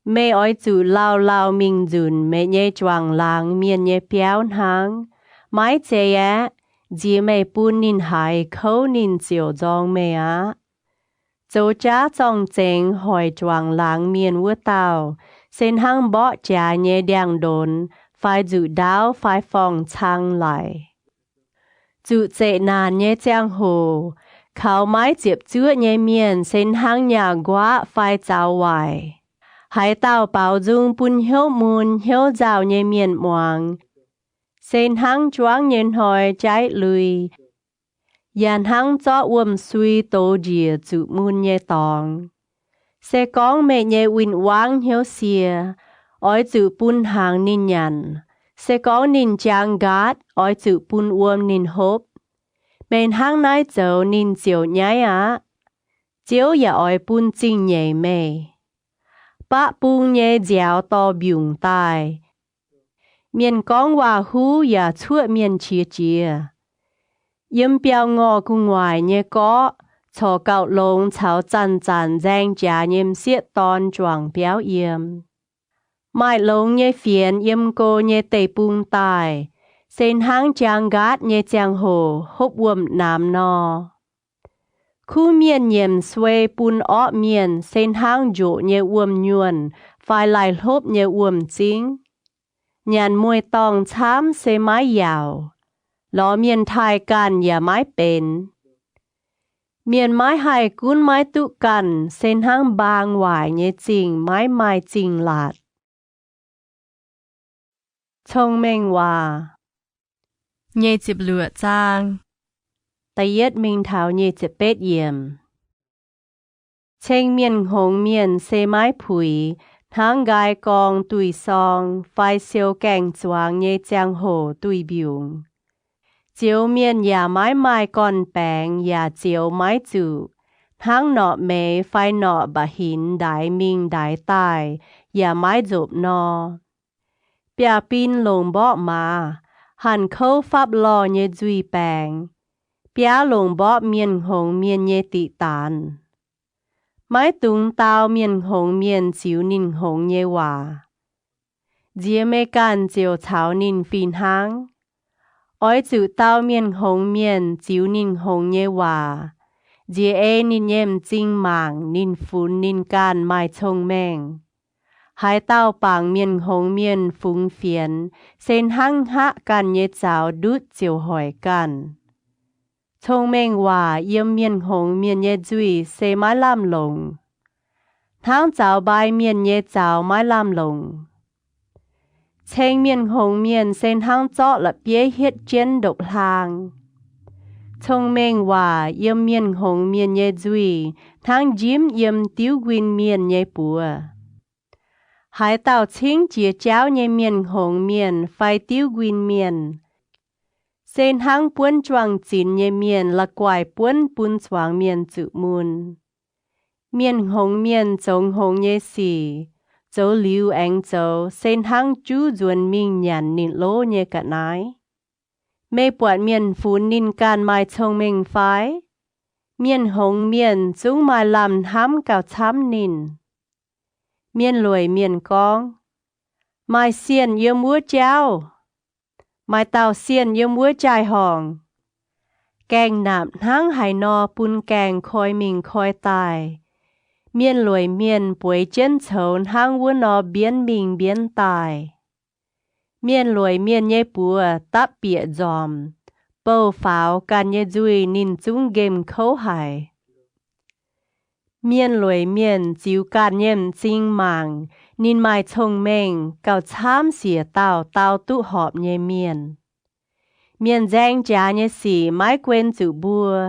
Mê oi chủ lao mình dùn mê nhé choàng làng miền nhé béo hang. Mái chê á. Dìa mê bún nín hải khâu nín diều dòng mê á. Dấu chá dòng chênh hỏi choàng làng miền vua tàu. Sen hang bó chá nhé đàng đồn. Phải dụ đáo phải phòng chăng lại. Dụ chệ nàn nhé giang hồ. Khảo mái diệp chúa nhé miền sen hang nhà quá phải giáo hoài. Hải tàu bảo dung bún hiếu mùn hiếu giáo nhé miền moang. Sen hang choáng nhện hỏi trái lùi. Yàn hang cho uom suy tô dìa chủ mùn nhé tòng. Xe con mẹ nhé win wang hiếu xìa. Ôi chủ bún hàng nín nhàn. sẽ có nín chàng gát oi chữ bún nín hốp. Bên hang nái dấu nín chiều nhái á. Chiếu ya oi bún chinh nhảy mê. Bạ bún nhé dẻo to biùng tai. Miền con hòa hú ya chuột miền chia chia. Yếm biểu ngọ cùng ngoài nhé có. Cho cạo lông cháu chân chân giang giá nhếm xiết tôn choàng biểu yếm. Mai lông nhé phiền yếm cô nhé tê bung tài. Sen hang chàng gát nhé chàng hồ hốc wầm nam no. Khu miền nhếm xuê bún ọ miền sen hang dụ nhé wầm nhuần. Phải lại hốp nhé wầm chính. Nhàn mùi tòng chám xê mái yào. Ló miền thai can ya mái bền. Miền mái hai cuốn mái tụ cần, sen hang bang hoài nhé chinh mái mai chinh lạt. Thông minh hòa. Nhé chịp lựa trang. Ta yết minh thảo nhé chịp bết yếm. Chênh miền hồng miền xê mái phùi, thang gai gong tùy song, phai siêu cảnh choáng nhé chang hồ tùy biùng. Chiếu miền ya mái mai con bèng ya chiếu mái chủ. Thang nọ mê phai nọ bà hình đại minh đại tài ya mái dụp no. Bia pin lồng bọ mà, hẳn khâu pháp lò nhé duy bèng. Bia lồng bọ miền hồng miền nhé tị tàn. Mái tung tao miền hồng miền chiếu nín hồng nhé hòa. Dìa mê can chiếu cháo nín phìn hang. Ôi chữ tao miền hồng miền chiếu nín hồng nhé hòa. Dìa ê nín nhém chinh màng nín phun nín can mai trông mèng. Hai tao bảng miền hồng miền phúng phiền. Sen hăng hạ can nhé cháo đút chiếu hỏi can. Trông mèng hòa yếm miền hồng miền nhé duy xê mái làm lồng. Thang cháo bài miền nhé cháo mái làm lồng. Chênh miền hồng miền sen hang chọ là bế hiết chên độc hàng. Thông minh hòa yếm miền hồng miền nhé duy, thang dìm yếm tiêu quyên miền nhé bùa. Hai tàu chính chìa cháu nhé miền hồng miền phải tiêu quyên miền. Sen hang buôn choàng chín nhé miền là quài buôn choàng miền tự mùn. Miền hồng miền giống hồng nhé xì. Dấu liu anh dấu sen hang chú duân minh nhàn nín lô nhé cả nái. Mê bọt miền phún nín can mai thông minh phái. Miền hồng miền chúng mai làm hám cào chám nín. Miền lùi miền con. Mai xiên yêu múa cháu. Mai tàu xiên yêu múa trai hòn. Kèng nạm hang hải nò bún kèng khôi mình khôi tài. Miền lùi miền bối chân chốn hang vua nó biến mình biến tài. Miền lùi miền nhé bùa tắp bịa dòm. Bầu pháo can nhé duy nín chung game khấu hải. Miền lùi miền chiếu can nhém chinh màng. Nín mai thông minh cao chám xỉa tao tụ họp nhé miền. Miền giang giá nhé xỉ mái quên chữ bùa.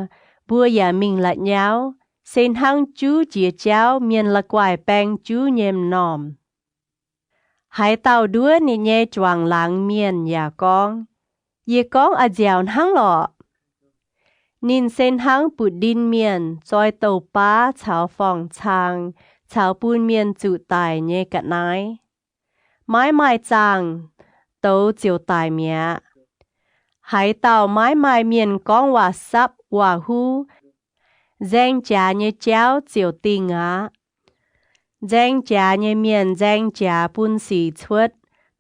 Bùa ya mình lại nháo. Sen hang chú chìa cháu miền là quài bèng chú nhém nòm. Hai tàu đua nì nhé choàng láng miền ya con. Ye con à dèo hang lọ. Nín sen hang bụt đinh miền, doi tàu bá cháo phòng chang, cháo bún miền chủ tài nhé cả nái. Mái mai chang, tàu chiều tài mẹ. Hai tàu mái mai miền con hòa sắp hòa hú. Giang trà nhé cháu chiều tình á. Giang trà nhé miền giang trà bún xì chuột.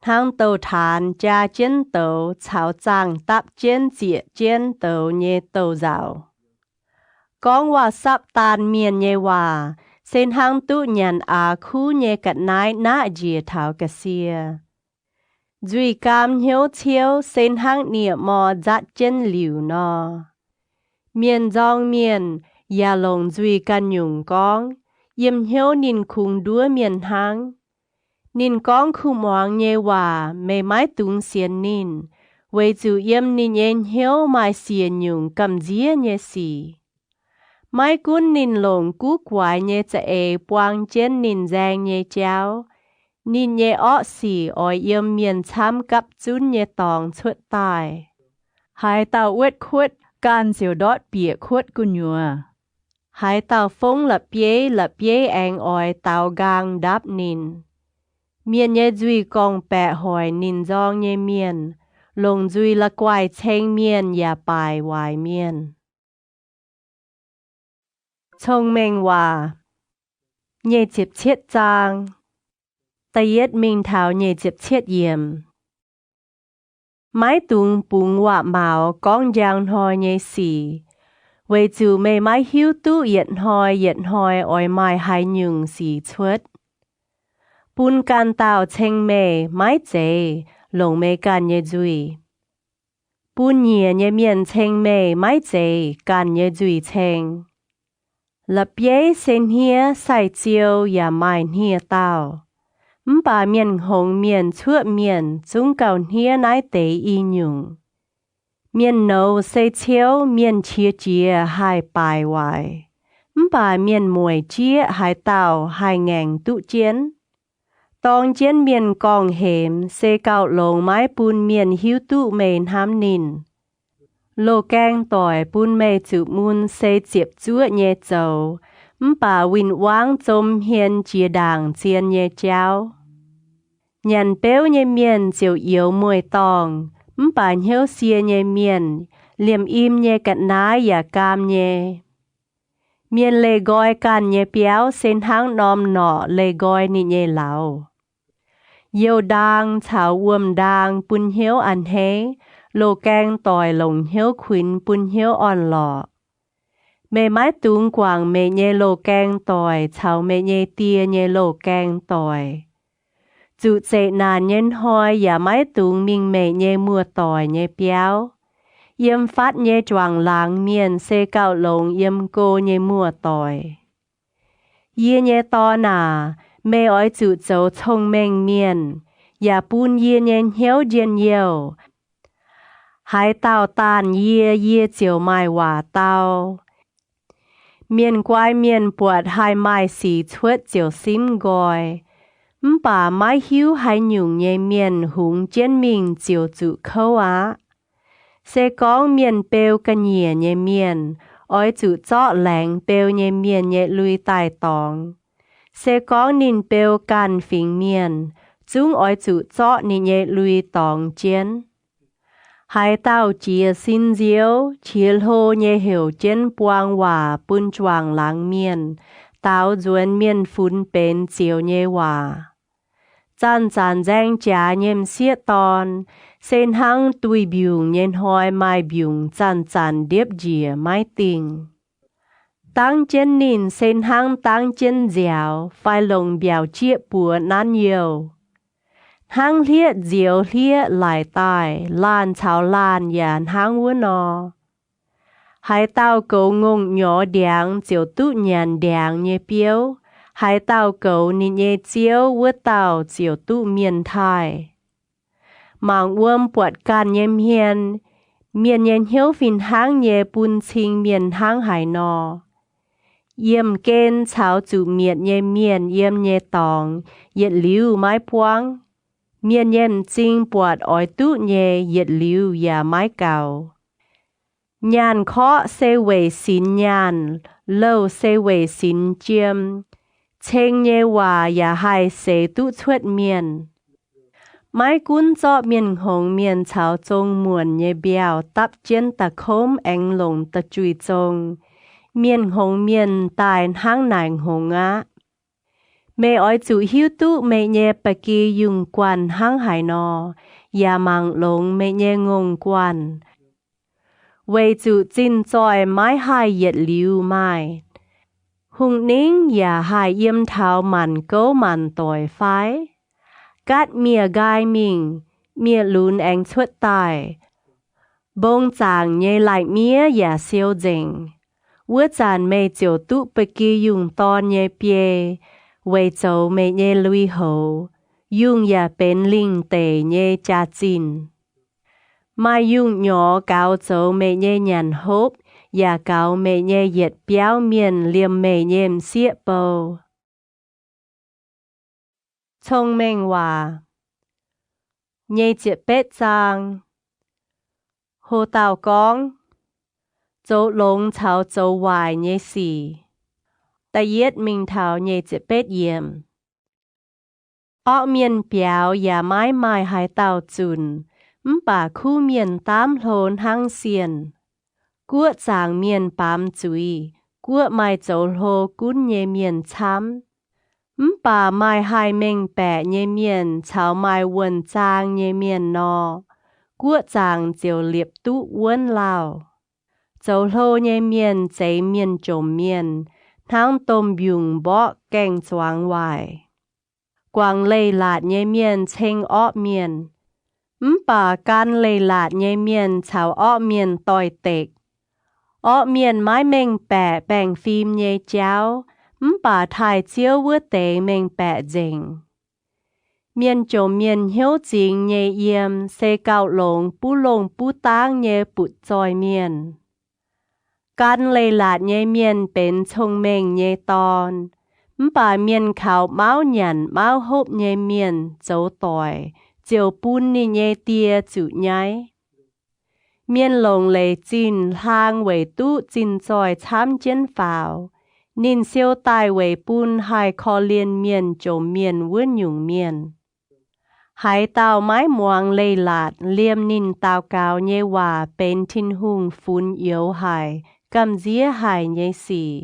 Thang tàu thàn trà chén tàu cháo chang tạp chén dịa chén tàu nhé tàu rào. Con hòa sắp tàn miền nhé hòa. Sen hang tụ nhàn á khu nhé cận nái nạ dìa thảo cà xìa. Duy cam hiếu chiếu sen hang nịa mò dắt chén liu no. Miền dòng miền. Ya lồng duy can nhung con, yếm hiếu nín khung đua miền hang. Nín con khu moang nhé hòa, mê mái tung xiên nín. Vậy chú yếm nín yên hiếu mai xiên nhung cầm dĩa nhé xì. Mai cún nín lồng cú quái nhé cha ê boang chén nín giang nhé cháu. นินเยอ้อสีออยเยี่ยมเมียนช้ำกับจุนเยตองชุดตายหายเต่าเวดคุดการเสียวดอดเปียคุดกุญยัวหายเต่าฟงหลับเย้แองออยเต่ากางดับนินเมียนเยจุยกองแปะหอยนินจองเยเมียนลงจุยละกวายเชงเมียนอย่าปายวายเมียนชงเมงว่าเยจิบเชิดจางตะเย็ดมิงเท้าเยจิบเชิดเยี่ยมไม้ตุงปุงว่าเหมาก้องยางหอยเยสีไว้จูไม่ไม้หิวตู้เหยียดหอยอ้อยไม้หายหยุงสีชวดปุนการเต่าเชงเมไม้เจลงเมกันเยจุยปุนเยียเยเมียนเชงเมไม้เจกันเยจุยเชงลับเย่เซนเฮียใส่เจียวอย่าไม้เฮียเต่าป่าเมียนหงเมียนชั่วเมียนจุงเก่าเฮียนายเตอีหยุงเมียนโนเซเชียวเมียนเชียเจียหายปลายไว้ป่าเมียนมวยเจียหายเต่าหายแงงตุเจียนตองเจียนเมียนกองเหมเซเก่าลงไม้ปูนเมียนหิวตุเมนห้ามนินโลแกงต่อยปุนเมจุมุนเซเจียบจั่วเยเจ้าป่าวินว้างจมเฮียนเจียด่างเจียนเยเจ้ายันเป้วเยเมียนเจียวเอียวมวยตองป่าเหียวเสียเยเมียนเหลี่ยมอิ่มเยกัดน้ายอย่ากามเยเมียนเลยกอยกันเยเปียวเส้นทางนอมหนอเลยกอยนี่เยเหลาเยียวดางชาววมดางปุนเหียวอันเฮโลแกงต่อยลงเหียวขวินปุนเหียวอ่อนหล่อเมไม้ตุงกวางเมเยโลแกงต่อยชาวเมเยเตียเยโลแกงต่อยจุเจนานเย็นหอยอย่าไม้ตุงมิงเมเยมัวต่อยเยเปียวเยี่ยมฟัดเยจวงหลังเมียนเซเก่าลงเยี่ยมโกเยมัวต่อยเยี่ยเยตอหนาเมอ้อยจุโจชงเมงเมียนอย่าปูนเยี่ยเย็นเหียวเจียนเยี่ยวหายเต่าตานเยี่ยเจียวไม้ว่าเต่าเมียนกวายเมียนปวดหายไม้สีชวดเจียวซิมกอยป่าไม้หิวหายหยุ่งเยเมียนหุงเจียนมิงเจียวจุเข้าเซกองเมียนเปลกันเหยียเยเมียนอ้อยจุเจาะแหลงเปลเยเมียนเยลุยใต้ตองเซกองนินเปลกันฝิงเมียนจุ้งอ้อยจุเจาะนิเยลุยตองเจียนหายเต้าเจียสินเจียวเชียลโฮเยเหวเจียนปวงว่าปุ้นจวงหลังเมียนเต้าจวนเมียนฟุ้นเป็นเจียวเยว่าจันแจ้งจ่าเยมเสียตอนเส้นหังตุยบิวเย็นหอยไม้บิวจันเดียบเจียไม้ติงตั้งเจนนินเส้นหังตั้งเจนเจียวไฟลงเบียวเจียปัวนั้นเยียวหังเลียเจียวเลียหลายตายลานชาวลานยานหังวัวนอหายเต้าโกงงหยอแดงเจียวตุหยันแดงเยเปียวหายเต้าเก่านิเยเจียววัวเต้าเจียวตุเมียนไทยหมางอ้วมปวดการเยี่ยมเฮียนเมียนเย็นเหียวฟินห้างเยปุนชิงเมียนห้างหายนอเยี่ยมเกณฑ์ชาวจูเมียนเมียนเยี่ยมเยตองเย็ดลิ้วไม้พวงเมียนเยี่ยมจริงปวดอ้อยตุเยเย็ดลิ้วอย่าไม้เก่ายานเคาะเซเวสินยานเล่าเซเวสินเจียมเชงเยว่าอย่าให้เสตุชวดเมียนไม้กุนเจาะเมียนหงเมียนชาวจงมวนเยเบียวตับเจียนตะโคมแองหลงตะจุยจงเมียนหงเมียนตายห้างนายหงเมอ้อยจุหิวตุเมเยปะกียุงกวนห้างหายนอยามังหลงเมเยงงกวนเวจุจินจอยไม้หายเหยียดลิ้วไม้หุงนิ่งอย่าหายเยี่ยมเท้ามันโกมันต่อยไฟกัดเมียกายมิงเมียลุนแองชวดตายบงจางเยไหลเมียอย่าเซียวเจงวัวจานเมเจียวตุปกียุงตอนเยเปียเวโจเมเยลุยโหยุงอย่าเป็นลิงเตเยจาจินมายุงหยอเกาโจเมเยหยันฮบอย่าเกาเมเยเหยียดเปียวเมียนเลียมเมเยมเสียเปา Thông minh hòa. Nhê chịp bết giang. Hồ tàu con. Dấu lông thảo dấu hoài nhê xì. Ta yết mình thảo nhê chịp bết yếm. Ọ miền béo ya mãi mãi hai tàu chun. Bà khu miền tám hồn hăng xiên. Cua giang miền bám chui. Cua mai dấu hồ cún nhê miền chám. Bà mai hai mình bẻ nhê miền cháo mai quần giang nhê miền nò. Cua giang diều liệp tụ quần lao. Dấu hồ nhê miền giấy miền trồm miền. Thang tôm dùng bó canh choáng hoài. Quang lây lạt nhê miền chênh ọ miền. Bà can lây lạt nhê miền cháo ọ miền tòi tệch. Ọ miền mái mình bẻ bèng phim nhê cháu. Bà thai chiếu vữa tế mình bẻ dình. Miền trồm miền hiếu chính nhê yếm xê cao lông bú tang nhê bụt dòi miền. Can lây lạt nhê miền bên thông mình nhê tòn. Bà miền khảo máu nhằn máu hộp nhê miền dấu tòi. Chiều bún ni nhê tia chủ nhái. Miền lồng lê chín hàng về tụ chín dòi chám chén phào. Nín siêu tài về bún hai khó liên miền trồm miền vươn nhung miền. Hai tàu mái muang lây lạt liêm nín tàu cao nhê hòa bên thiên hùng phun yếu hài. Cầm dĩa hài nhê xì.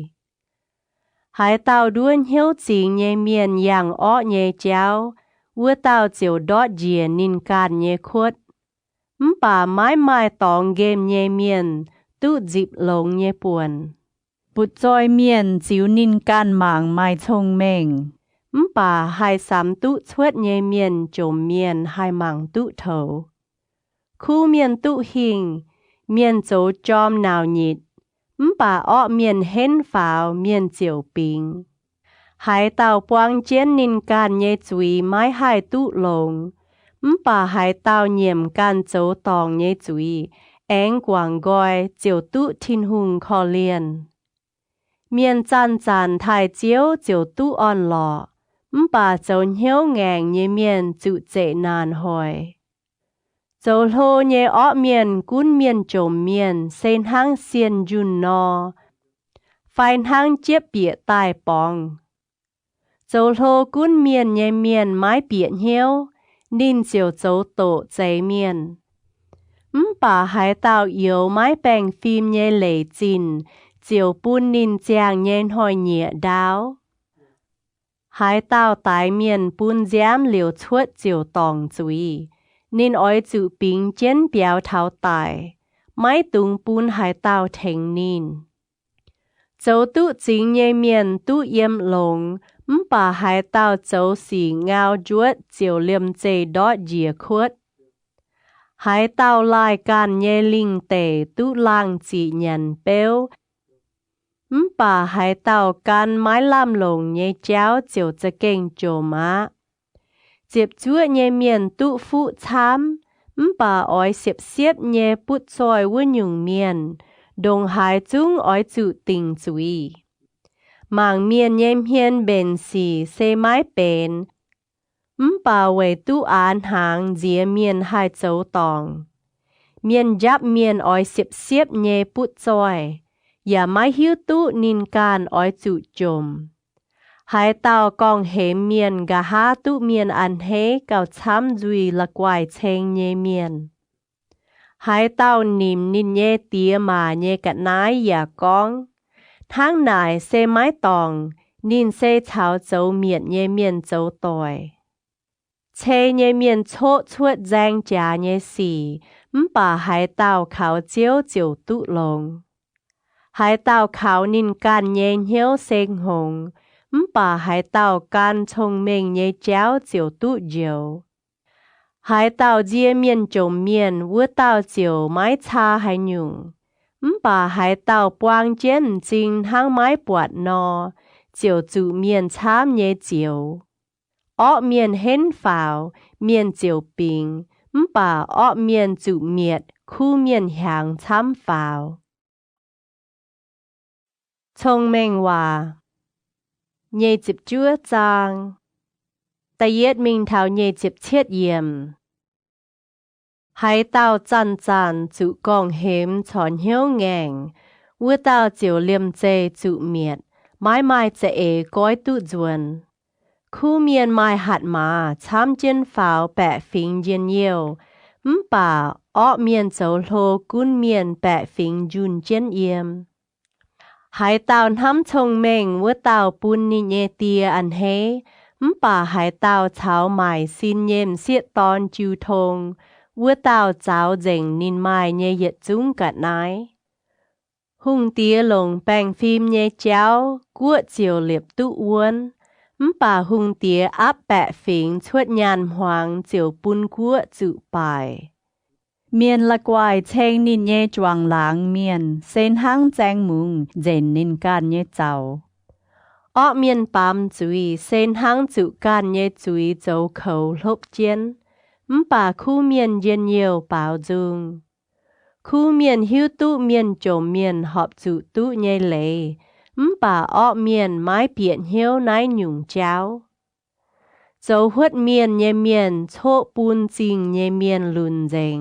Hai tàu đuôn hiếu chính nhê miền yang ọ nhê cháu. Vua tàu chiều đọt dìa nín can nhê khuất. Bà mãi mãi tòng game nhê miền. Tụ dịp lông nhê buồn. Bụt dòi miền chiếu nín can mạng mai thông mình. Bà hai xám tụ chuất nhê miền trồm miền hai mạng tụ thấu. Khu miền tụ hình. Miền dấu chom nào nhịt. Bà ọ miền hên pháo miền chiều bình. Hai tàu quang chén nín can nhê chuy mái hai tụ lông. Bà hai tàu nhiệm can dấu tòng nhê chuy. Anh quang gọi chiều tụ thiên hùng khó liền. Miền chăn chăn thai chiếu chiều tụ on lọ. Bà dấu hiếu ngang nhê miền chủ dễ nàn hỏi. Dấu lô nhê ọ miền cún miền trồm miền sen hang xiên dùn nò. Phайн hang chiếp bịa tài bóng. Dấu lô cún miền nhê miền mái bịa hiếu. Nín chiều dấu tổ giấy miền. Bà hai tàu yếu mái bèng phim nhê lệ chín. Chiều bún nín giang nhên hồi nhẹ đáo. Hai tàu tái miền bún giám liều chuột chiều tòng chuy. Nín oi chủ bình chén béo tháo tài. Mái tung bún hai tàu thèng nín. Dấu tụ chính nhê miền tụ yếm lông. Bà hai tàu dấu xì ngao chuột chiều liêm dây đọt dìa khuất. Hai tàu lại can nhê linh tề tụ lang chỉ nhận béo. Bà hai tàu can mái làm lồng nhê cháu chiều cha kênh chô má. Diệp chúa nhê miền tụ phụ chám. Bà oi xiếp nhê bút xôi vươn nhung miền. Đồng hai chung oi chủ tình chúy. Mạng miền nhê hiên bền xì xê mái bền. Bà về tụ án hàng dìa miền hai châu tòng. Miền giáp miền oi xiếp nhê bút xôi.อย่าไม่หิวตุนินการอ้อยจุจมหายเต่ากองเหมเมียนกะหาตุเมียนอันเฮเก่าช้ำจุยละกวายเชงเยเมียนหายเต่านิมนินเยเตียมาเยกะนายอย่ากองทั้งนายเซไม้ตองนินเซเฉาเจ้าเมียนเยเมียนเจ้าตอยเชเยเมียนโชชวดแจงจาเยสีป่าหายเต่าเขาเจียวเจียวตุลงhai tàu khảo nín can nhê hiếu sen hồng. Bà hai tàu can thông minh nhê cháu chiều tụ diều. Hai tàu dìa miền trồm miền vua tàu chiều mái cha hai nhung. Bà hai tàu quang chén chính hang mái bọt nò. Chiều chủ miền chám nhê chiều. Ọ miền hên phào, miền chiều bình. Bà ọ miền chủ miệt, khu miền hàng chám phào. Thông minh hòa. Nhê chịp chúa chang. แต่เย็ดมิงเท้าเยเจ็บเชียดเยี่ยมให้เต้าจันจุกองเหมถอนเหี้ยวแงงวัวเต้าเจียวเลียมเจจุเมียดไม้จะก้อยตุจวนคู่เมียนไม้หัดมาช้ำเจนฝ่าวแปะฟิงเย็นเยี่ยวป่าอ้อเมียนเจ้าโลกุนเมียนแปะฟิงจุนเจนเยี่ยมหายเต้าทำชงเมงวัวเต้าปุนนิเยเตียอันเฮป่าหายเต้าเช้าใหม่สินเยี่ยมเสียตอนจูทงวัวเต้าเจ้าเจ๋งนินไม้เยเยจุ้งกัดนายหุ่งเตียลงแป้งฟิล์มเยเจ้ากัวเจียวเหลียบตุวนป่าหุ่งเตียอับแปะฟิงชวดยานหวางเจียวปุนกัวจุไปเมียนละกวายเชงนินเยจวงหลางเมียนเส้นห้างแจงมุงเจนนินการเยเจ้าอ้อเมียนปามจุยเส้นห้างจุการเยจุยเจ้าเขาลบเจียนป่าคู่เมียนเย็นเยียวเปล่าจุงคู่เมียนหิวตุเมียนโจมเมียนหอบจุตุเยเลป่าอ้อเมียนไม้เปียนเหียวนายหยุ่งเจ้าเจ้าหวดเมียนเยเมียนโชปูนจริงเยเมียนลุนเจง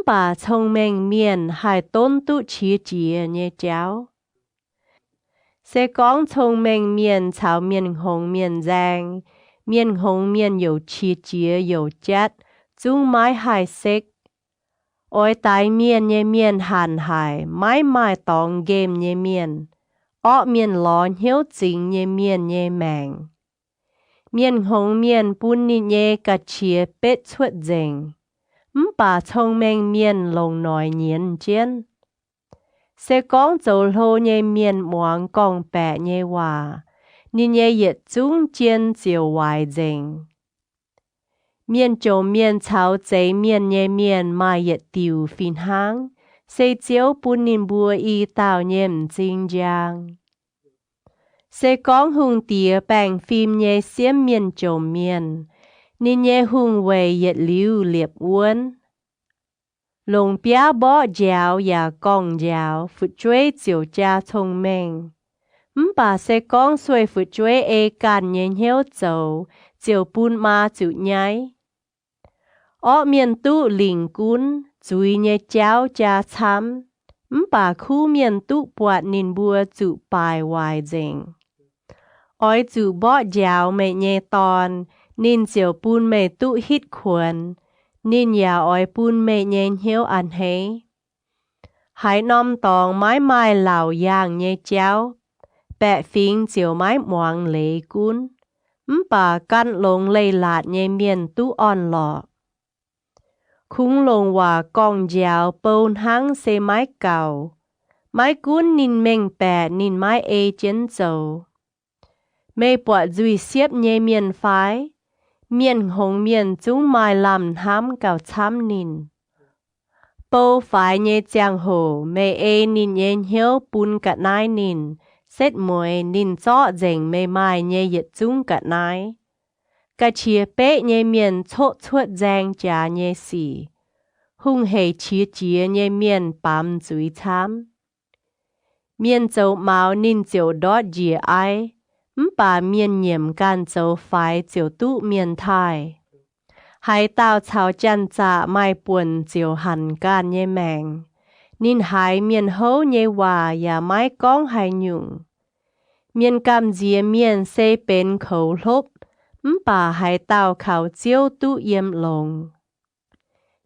ป่าชงเมงเมียนหายต้นตุชีเจียเยเจ้าเสกองชงเมงเมียนชาวเมียนหงเมียนแจงเมียนหงเมียน有ชีเจีย有จัดจุงไม้หายเซ็กอ้อยตายเมียนเยเมียนหันหายไม้ตองเกมเยเมียนอ้อเมียนร้อนเหี่ยวจริงเยเมียนเยแมงเมียนหงเมียนปุนนิเยกัดเชียเป็ดชวดเจงป่าชงเมงเมียนลงหน่อยเนียนเจียนเสกองโจโลเยเมียนหมวงกองแปะเยว่านิเยเย็ดจุงเจียนเจียววายเจงเมียนโจเมียนเช้าใจเมียนเยเมียนมาเย็ดติวฟินหางเสเจียวปุนนินบัวอีเต่าเยี่ยมจริงจางเสกองหุงเตียแป่งฟิล์มเยเสียมเมียนโจมเมียนนินเยหุงเวเย็ดลิ้วเหลียบอ้วนลงเปียบ่เจ้าอย่ากองเจ้าฝึกช่วยเจียวจ้าชงเมงป่าเสกองสวยฝึกช่วยเอกันเย็นเหี่ยวเจ้าเจียวปูนมาจุใหญ่อ้อเมียนตุลิงกุนจุยเยเจ้าจ้าช้ำป่าคู่เมียนตุปวดนินบัวจุปลายวายเจงอ้อยจุบ่เจ้าไม่เยตอนนินเจียวปูนไม่ตุฮิตขวนนินยาอ้อยปูนไม่เยนเหี่ยวอันเฮหายนอมตองไม้เหล่าย่างเยเจ้าแปะฟิงเจียวไม้หมวงเหลกุนป่ากันลงเลยหลาดเยเมียนตุอ่อนหลอกคุ้งลงว่ากองยาวเปิลหังเซไม้เก่าไม้กุนนินเมงแปะนินไม้เอเจนโจไม่ปวดจุยเสียบเยเมียนไฟเมียนหงเมียนจุ้งไม้ลำห้ำเก่าช้ำนินเปิลไฟเยจางโหไม่เอนินเย็นเหียวปุนกับนายนินเซ็ดมวยนินจ้อเจ๋งไม่ไม้เยเย็ดจุ้งกับนายกะเชียเป๊ะเยเมียนโชดชวดแจงจาเยสีหุ่งเหเชียเจียเยเมียนปั๊มจุยช้ำเมียนเจ้าเมานินเจียวดอดเจียไอป่าเมียนเหยี่ยมกันเจ้าไฟเจียวตุเมียนไทยหายเต้าชาวจันจะไม่ป่วนเจียวหันกันเยแมงนินหายเมียนเฮาเยว่าอย่าไม้ก้องหายหยุ่งเมียนกำเจียเมียนเซเป็นเขาลบป่าหายเต้าเขาเจียวตุเยี่ยมลง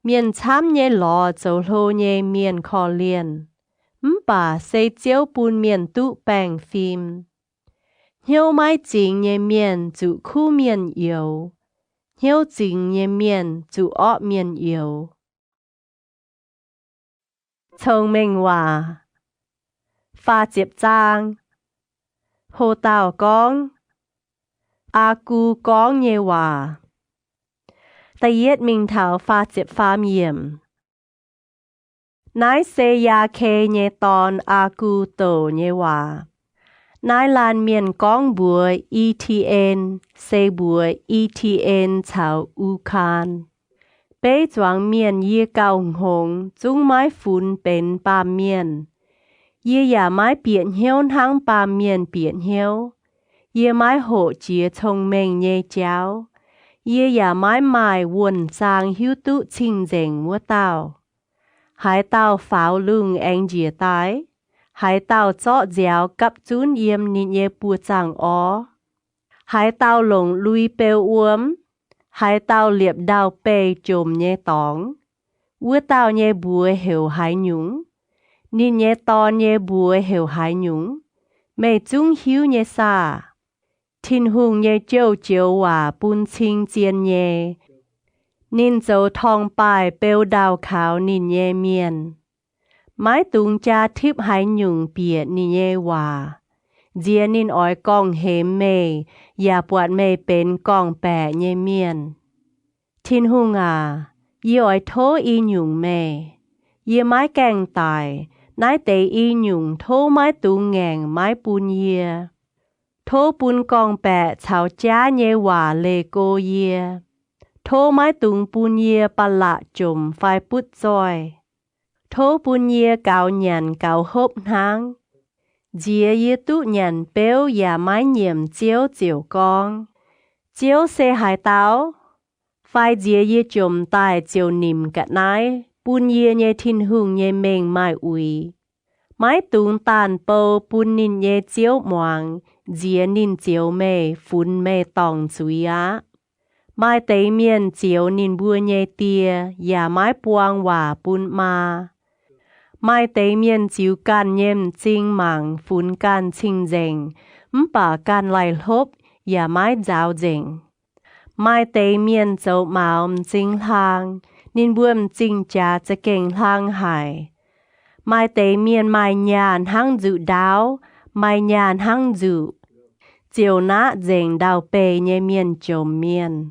เมียนช้ำเยหลอเจ้าโลเยเมียนคอเลียนป่าเซเจียวปูนเมียนตุแป้งฟิล์มเหี่ยวไม้จริงเยเมียนจุคู่เมียนเอียวเหี่ยวจริงเยเมียนจุอ้อเมียนเอียวชงเมงว่าฟ้าเจ็บจางโหเต่าก้องอากูก้องเยว่าแต่เย็ดมิงเถาฟ้าเจ็บฟ้าเยี่ยมนายเซยาเคเยตอนอากูโตเยว่านายลานเมียนก้องบัว ETN เซบัว ETN ชาวอูคานเป้จวงเมียนเยี่ยเก่าหงจุ้งไม้ฝุ่นเป็นปามเมียนเยี่ยอย่าไม้เปลี่ยนเหี้ยวทั้งปามเมียนเปลี่ยนเหี้ยวเยี่ยไม้โหเจียชงเมงเย่เจ้า Ye ya mãi mãi quần sang hiếu tụ chinh dành mua tao. Hai tao pháo lưng anh dìa tái. Hai tao chọ dẻo cặp chún yếm nịnh ye bùa chàng ó. Hai tao lồng lui bèo uống. Hai tao liệp đào bê chồm nhé tóng. Vua tao nhé bùa hiểu hai nhúng. Nịnh nhé to nhé bùa hiểu hai nhúng. Mẹ chúng hiếu nhé xa. Thiên hùng nhé châu chiếu hòa bún chinh chiên nhé. Nịnh dấu thong bài bèo đào khảo nịnh nhé miền. Mái tung cha thiếp hai nhung bịa nịnh nhé hòa. Dìa nịnh ói con hếm mê. Và bọt mê bên con bẻ nhé miền. Thiên hùng à. Dì ói thố y nhung mê. Dì mái kèng tài. Nái tế y nhung thố mái tung ngàng mái bún yê. Thố bún con bẻ chào chá nhé hòa lê cô yê. Thố mái tung bún yê bà lạ chùm phai bút dòi. Thố bún yê cao nhàn cao hốp nang. Dìa yê tụ nhàn béo và mái nhiệm chiếu chiều con. Chiếu xe hai táo. Phai dìa yê chùm tài chiều nìm cạ nái. Bún yê nhé thiên hùng nhé mênh mai ui. Mái tung tàn bầu bún nín nhé chiếu moang. Dìa nín chiếu mê phun mê tòng chúi á. Mai tế miền chiếu nín bùa nhé tìa. Và mái buông hòa bún ma. Mai tế miền chiếu can nhém chinh mạng phun can chinh dành. Bà can lại hốp. Và mái giáo dành. Mai tế miền dấu mạo chinh hàng. Nín buông chinh chá cha kênh hàng hải. Mai tế miền mai nhàn hăng dự đáo. Mai nhàn hăng dự. Chiều nát dành đào bê nhé miền chồm miền.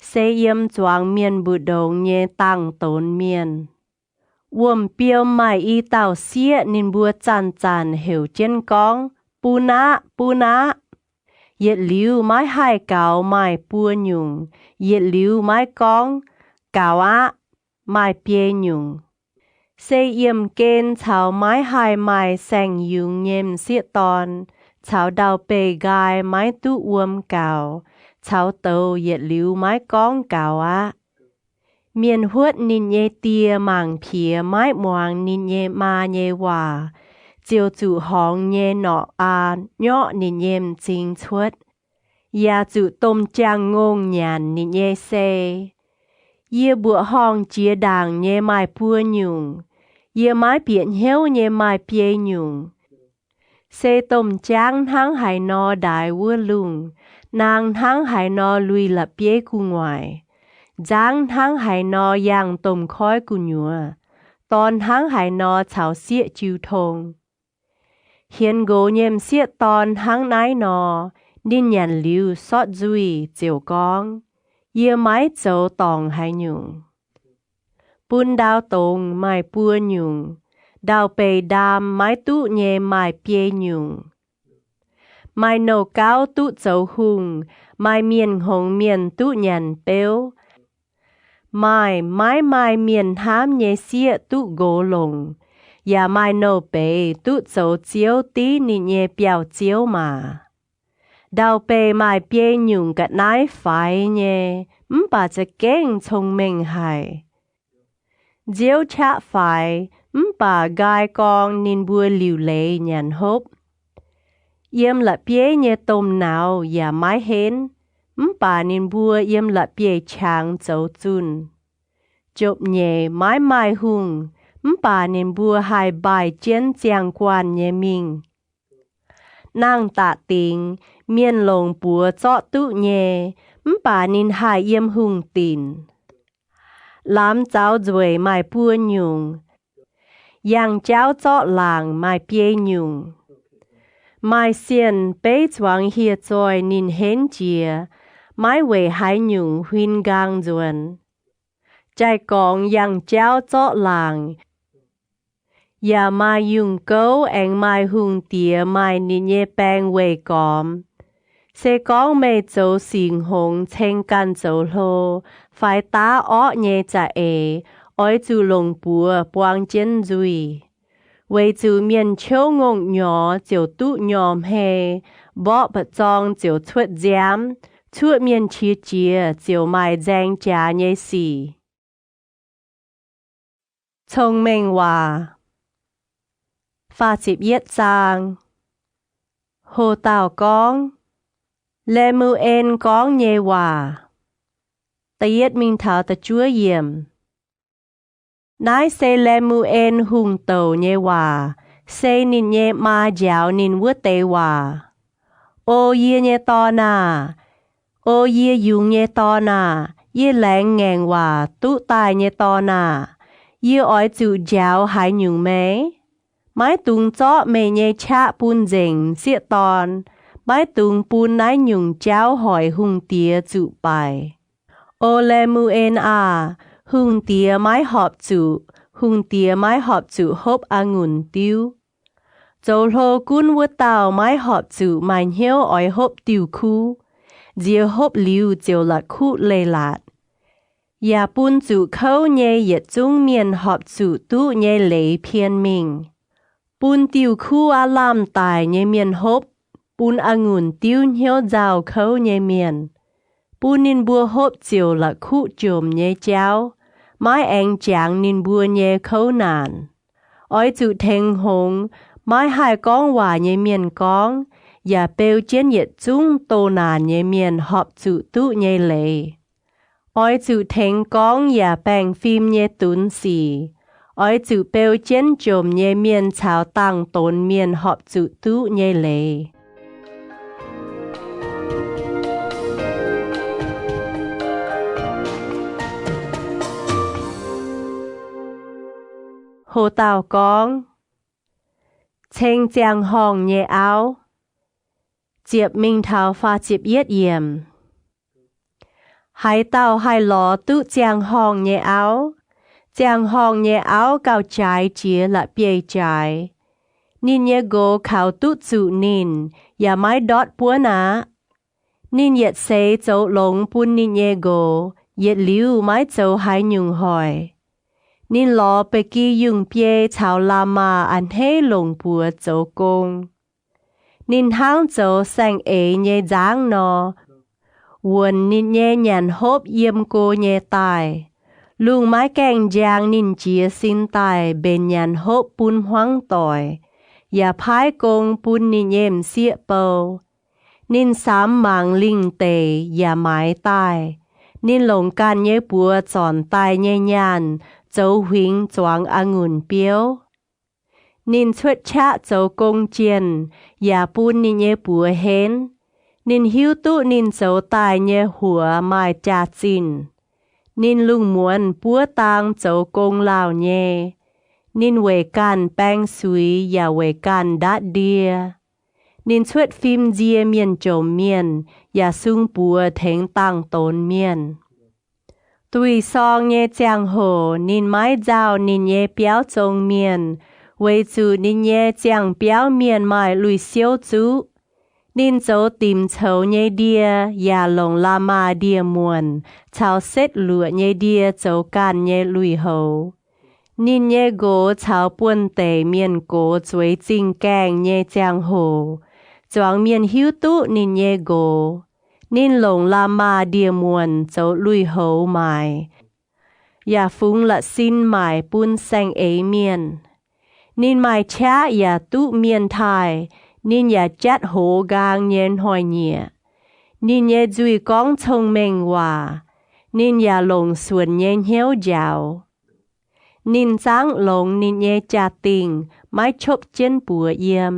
Xe yếm choáng miền bụt đồng nhé tăng tốn miền. Uông biêu mai y tàu xía nín bùa chàn chàn hiểu trên con. Bù ná. Yết liu mái hai cáo mai bùa nhung. Yết liu mái con. Cáo á. Mai bia nhung. Xe yếm kênh chào mái hai mai xanh yung nhém xiết tòn. Chào đào bề gai mái tụ uông cáo. Chào tàu yết liu mái con cáo á. Miền huốt nín nhé tia màng phía mái moang nín nhé ma nhé hòa. Chiều chủ hóng nhé nọ à nhọ nín nhém chinh chuốt. Yà chủ tôm chang ngôn nhàn nín nhé xe. Yê bụa hong chia đàng nhé mai bùa nhung. Yê mái biển héo nhé mai bia nhung. Xe tôm chang thắng hải nò đại vua lung. Nàng thắng hải nò lùi là bia cu ngoài. Giang thắng hải nò yang tôm khói cu nhùa. Tòn thắng hải nò chào xịa chiu thông. Hiền gỗ nhém xịa tòn thắng nái nò. Nín nhàn liu sót dùi chiều con. Yê mái dấu tòng hai nhung. Bún đào tông mai bùa nhung. Đào bề đàm mái tụ nhé mai bia nhung. Mai nô cao tụ dấu hùng. Mai miền hồng miền tụ nhàn béo. Mai miền thám nhé xịa tụ gỗ lồng. Và mai nô bề tụ dấu chiếu tí nín nhé biao chiếu mà. Đào bề mai bia nhung gạt nái phải nhé. Bà cha kênh thông minh hài. Diêu chạ phải. Bà gai con nín bùa liu lệ nhàn hốp. Yếm là bia nhé tôm nào và mái hến. Bà nín bùa yếm là bia chàng dấu chun. Chộp nhé mái mai hùng. Bà nín bùa hai bài chén giang quan nhé mình. Nàng tạ tình. Miền lồng bùa chọ tụ nhé. Bà nín hai yếm hùng tình. Làm cháu dùi mai bùa nhung. Yang cháu chọ làng mai bia nhung. Mai xiên bế choáng hiệt dòi nín hến chìa. Mai wei hai nhung huyên gang duân. Chai con yang cháu chọ làng. Ya mai yung câu anh mai hùng tía mai nín nhé bang wei gom. Sẽ con mê dấu xình hồng chênh can dấu lô. Phải tá ọ nhé chả ế. Ôi chú lồng bùa buông chân dùi. Vì chú miền châu ngông nhỏ chiều tụ nhòm hề. Bọ bật chong chiều thuất giám. Chua miên chia chia chiều mai giang trà nhé xì. Thông minh hòa pha chịp yết giang hồ tàu con lê mưu en con nhé hòa ta yết minh thảo ta chúa yểm nái xe lê mưu en hùng tàu nhé hòa xe nín nhé ma giáo nín vứt tê hòa ô yê nhé to nà ô yê dùng nhé to nà yê lẹng ngàn hòa tụ tài nhé to nà yê ói chữ giáo hải nhung mê mái tung chó mê nhé chạ bún dình xịa tòn mái tung bún nái nhung cháu hỏi hùng tía chữ bài ô lê mưu en à hùng tía mái họp chữ hộp ngùn tiêu dấu lô cún vứt tàu mái họp chữ mài hiếu ói hộp tiêu khu dìa hộp liu dìu lạc khu lê lạt ya bún chữ khâu nhé yết chung miền họp chữ tu nhé lấy phiên mình bún tiêu khu làm tài nhé miền hộp bún ngùn tiêu hiếu dào khâu nhé miền bún nín bùa hộp dìu lạc khu chồm nhé cháu mái anh chàng nín bùa nhé khâu nàn ói chữ thèn hồng mái hai con hòa nhé miền con ya bêu chén yết chung tô nàn nhé miền họp chữ tu nhé lệ ói chữ thèn con ya bang phim nhé tún xì ói chữ bêu chén chồm nhé miền chào tăng tốn miền họp chữ tu nhé lệ hồ tàu con chênh giang hong nhé áo diệp minh thảo pha diệp yết yểm hải tàu hải lò tự giang hong nhé áo cao trái chia là bia trái nín nhé gô khảo tự chữ nín ya mái đọt búa ná nín yết xế dấu lông bún nín nhé gô yết liu mái dấu hải nhung hỏi nín lò bê kỳ dùng bia chào la ma ăn hê lồng bùa dấu công nín hang dấu sang ế nhé giang nò Wuồn nín nhé nhàn hốp yếm cô nhé tài lùng mái kèng giang nín chia xin tài bên nhàn hốp bún hoang tỏi ya phái công bún nín nhém xịa bầu nín sám mạng linh tề ya mái tài nín lồng can nhé bùa tròn tài nhé nhàn dấu huynh choáng ngùn biếu nín xuất chạ dấu công chiên ya bún nín nhé bùa hến nín hiu tu nín dấu tài nhé hùa mai trà chín nín lung muôn búa tang dấu công lào nhé nín về can bang suy ya về can đát đia nín xuất phim dìa miền trồm miền ya sung bùa thèn tăng tốn miền tùy song nhé giang hồ nín mái dao nín nhé béo trông miền về chú nín nhé giang béo miền mai lùi siêu chú nín dấu tìm chấu nhé đia ya lồng la ma đia muôn chào xét lụa nhé đia dấu can nhé lùi hầu nín nhé gỗ chào buôn tề miền gỗ chuối chinh keng nhé giang hồ choáng miền hiu tu nín nhé gỗ nín lồng la ma đia muôn dấu lùi hầu mài ya phúng lạ xin mài buôn sang ế miền nín mài chá ya tu miền thai nín ya chát hố gang nhén hỏi nhẹ nín ya duy con thông minh hòa nín ya lồng xuân nhén hiếu dạo nín sáng lồng nín ya trà tình mái chốc trên bùa yếm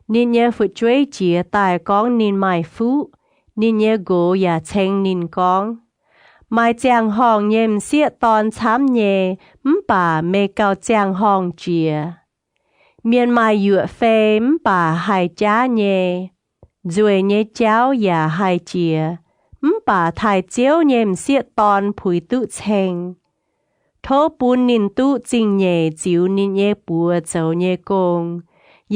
nín ya phụ chuối chia tài con nín mài phú nín ya gỗ ya chênh nín con mai giang hong nhém xịa tòn chám nhé bà mê cao giang hong chia miền mai dựa phê bà hai cha nhé rồi nhé cháu ya hai chia bà thái chiếu nhém xịa tòn phùi tự chênh thô bún nín tu chinh nhé chiếu nín nhé bùa dấu nhé công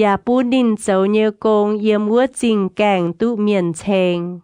ya bún nín dấu nhé công yếm ua chinh kèng tu miền chênh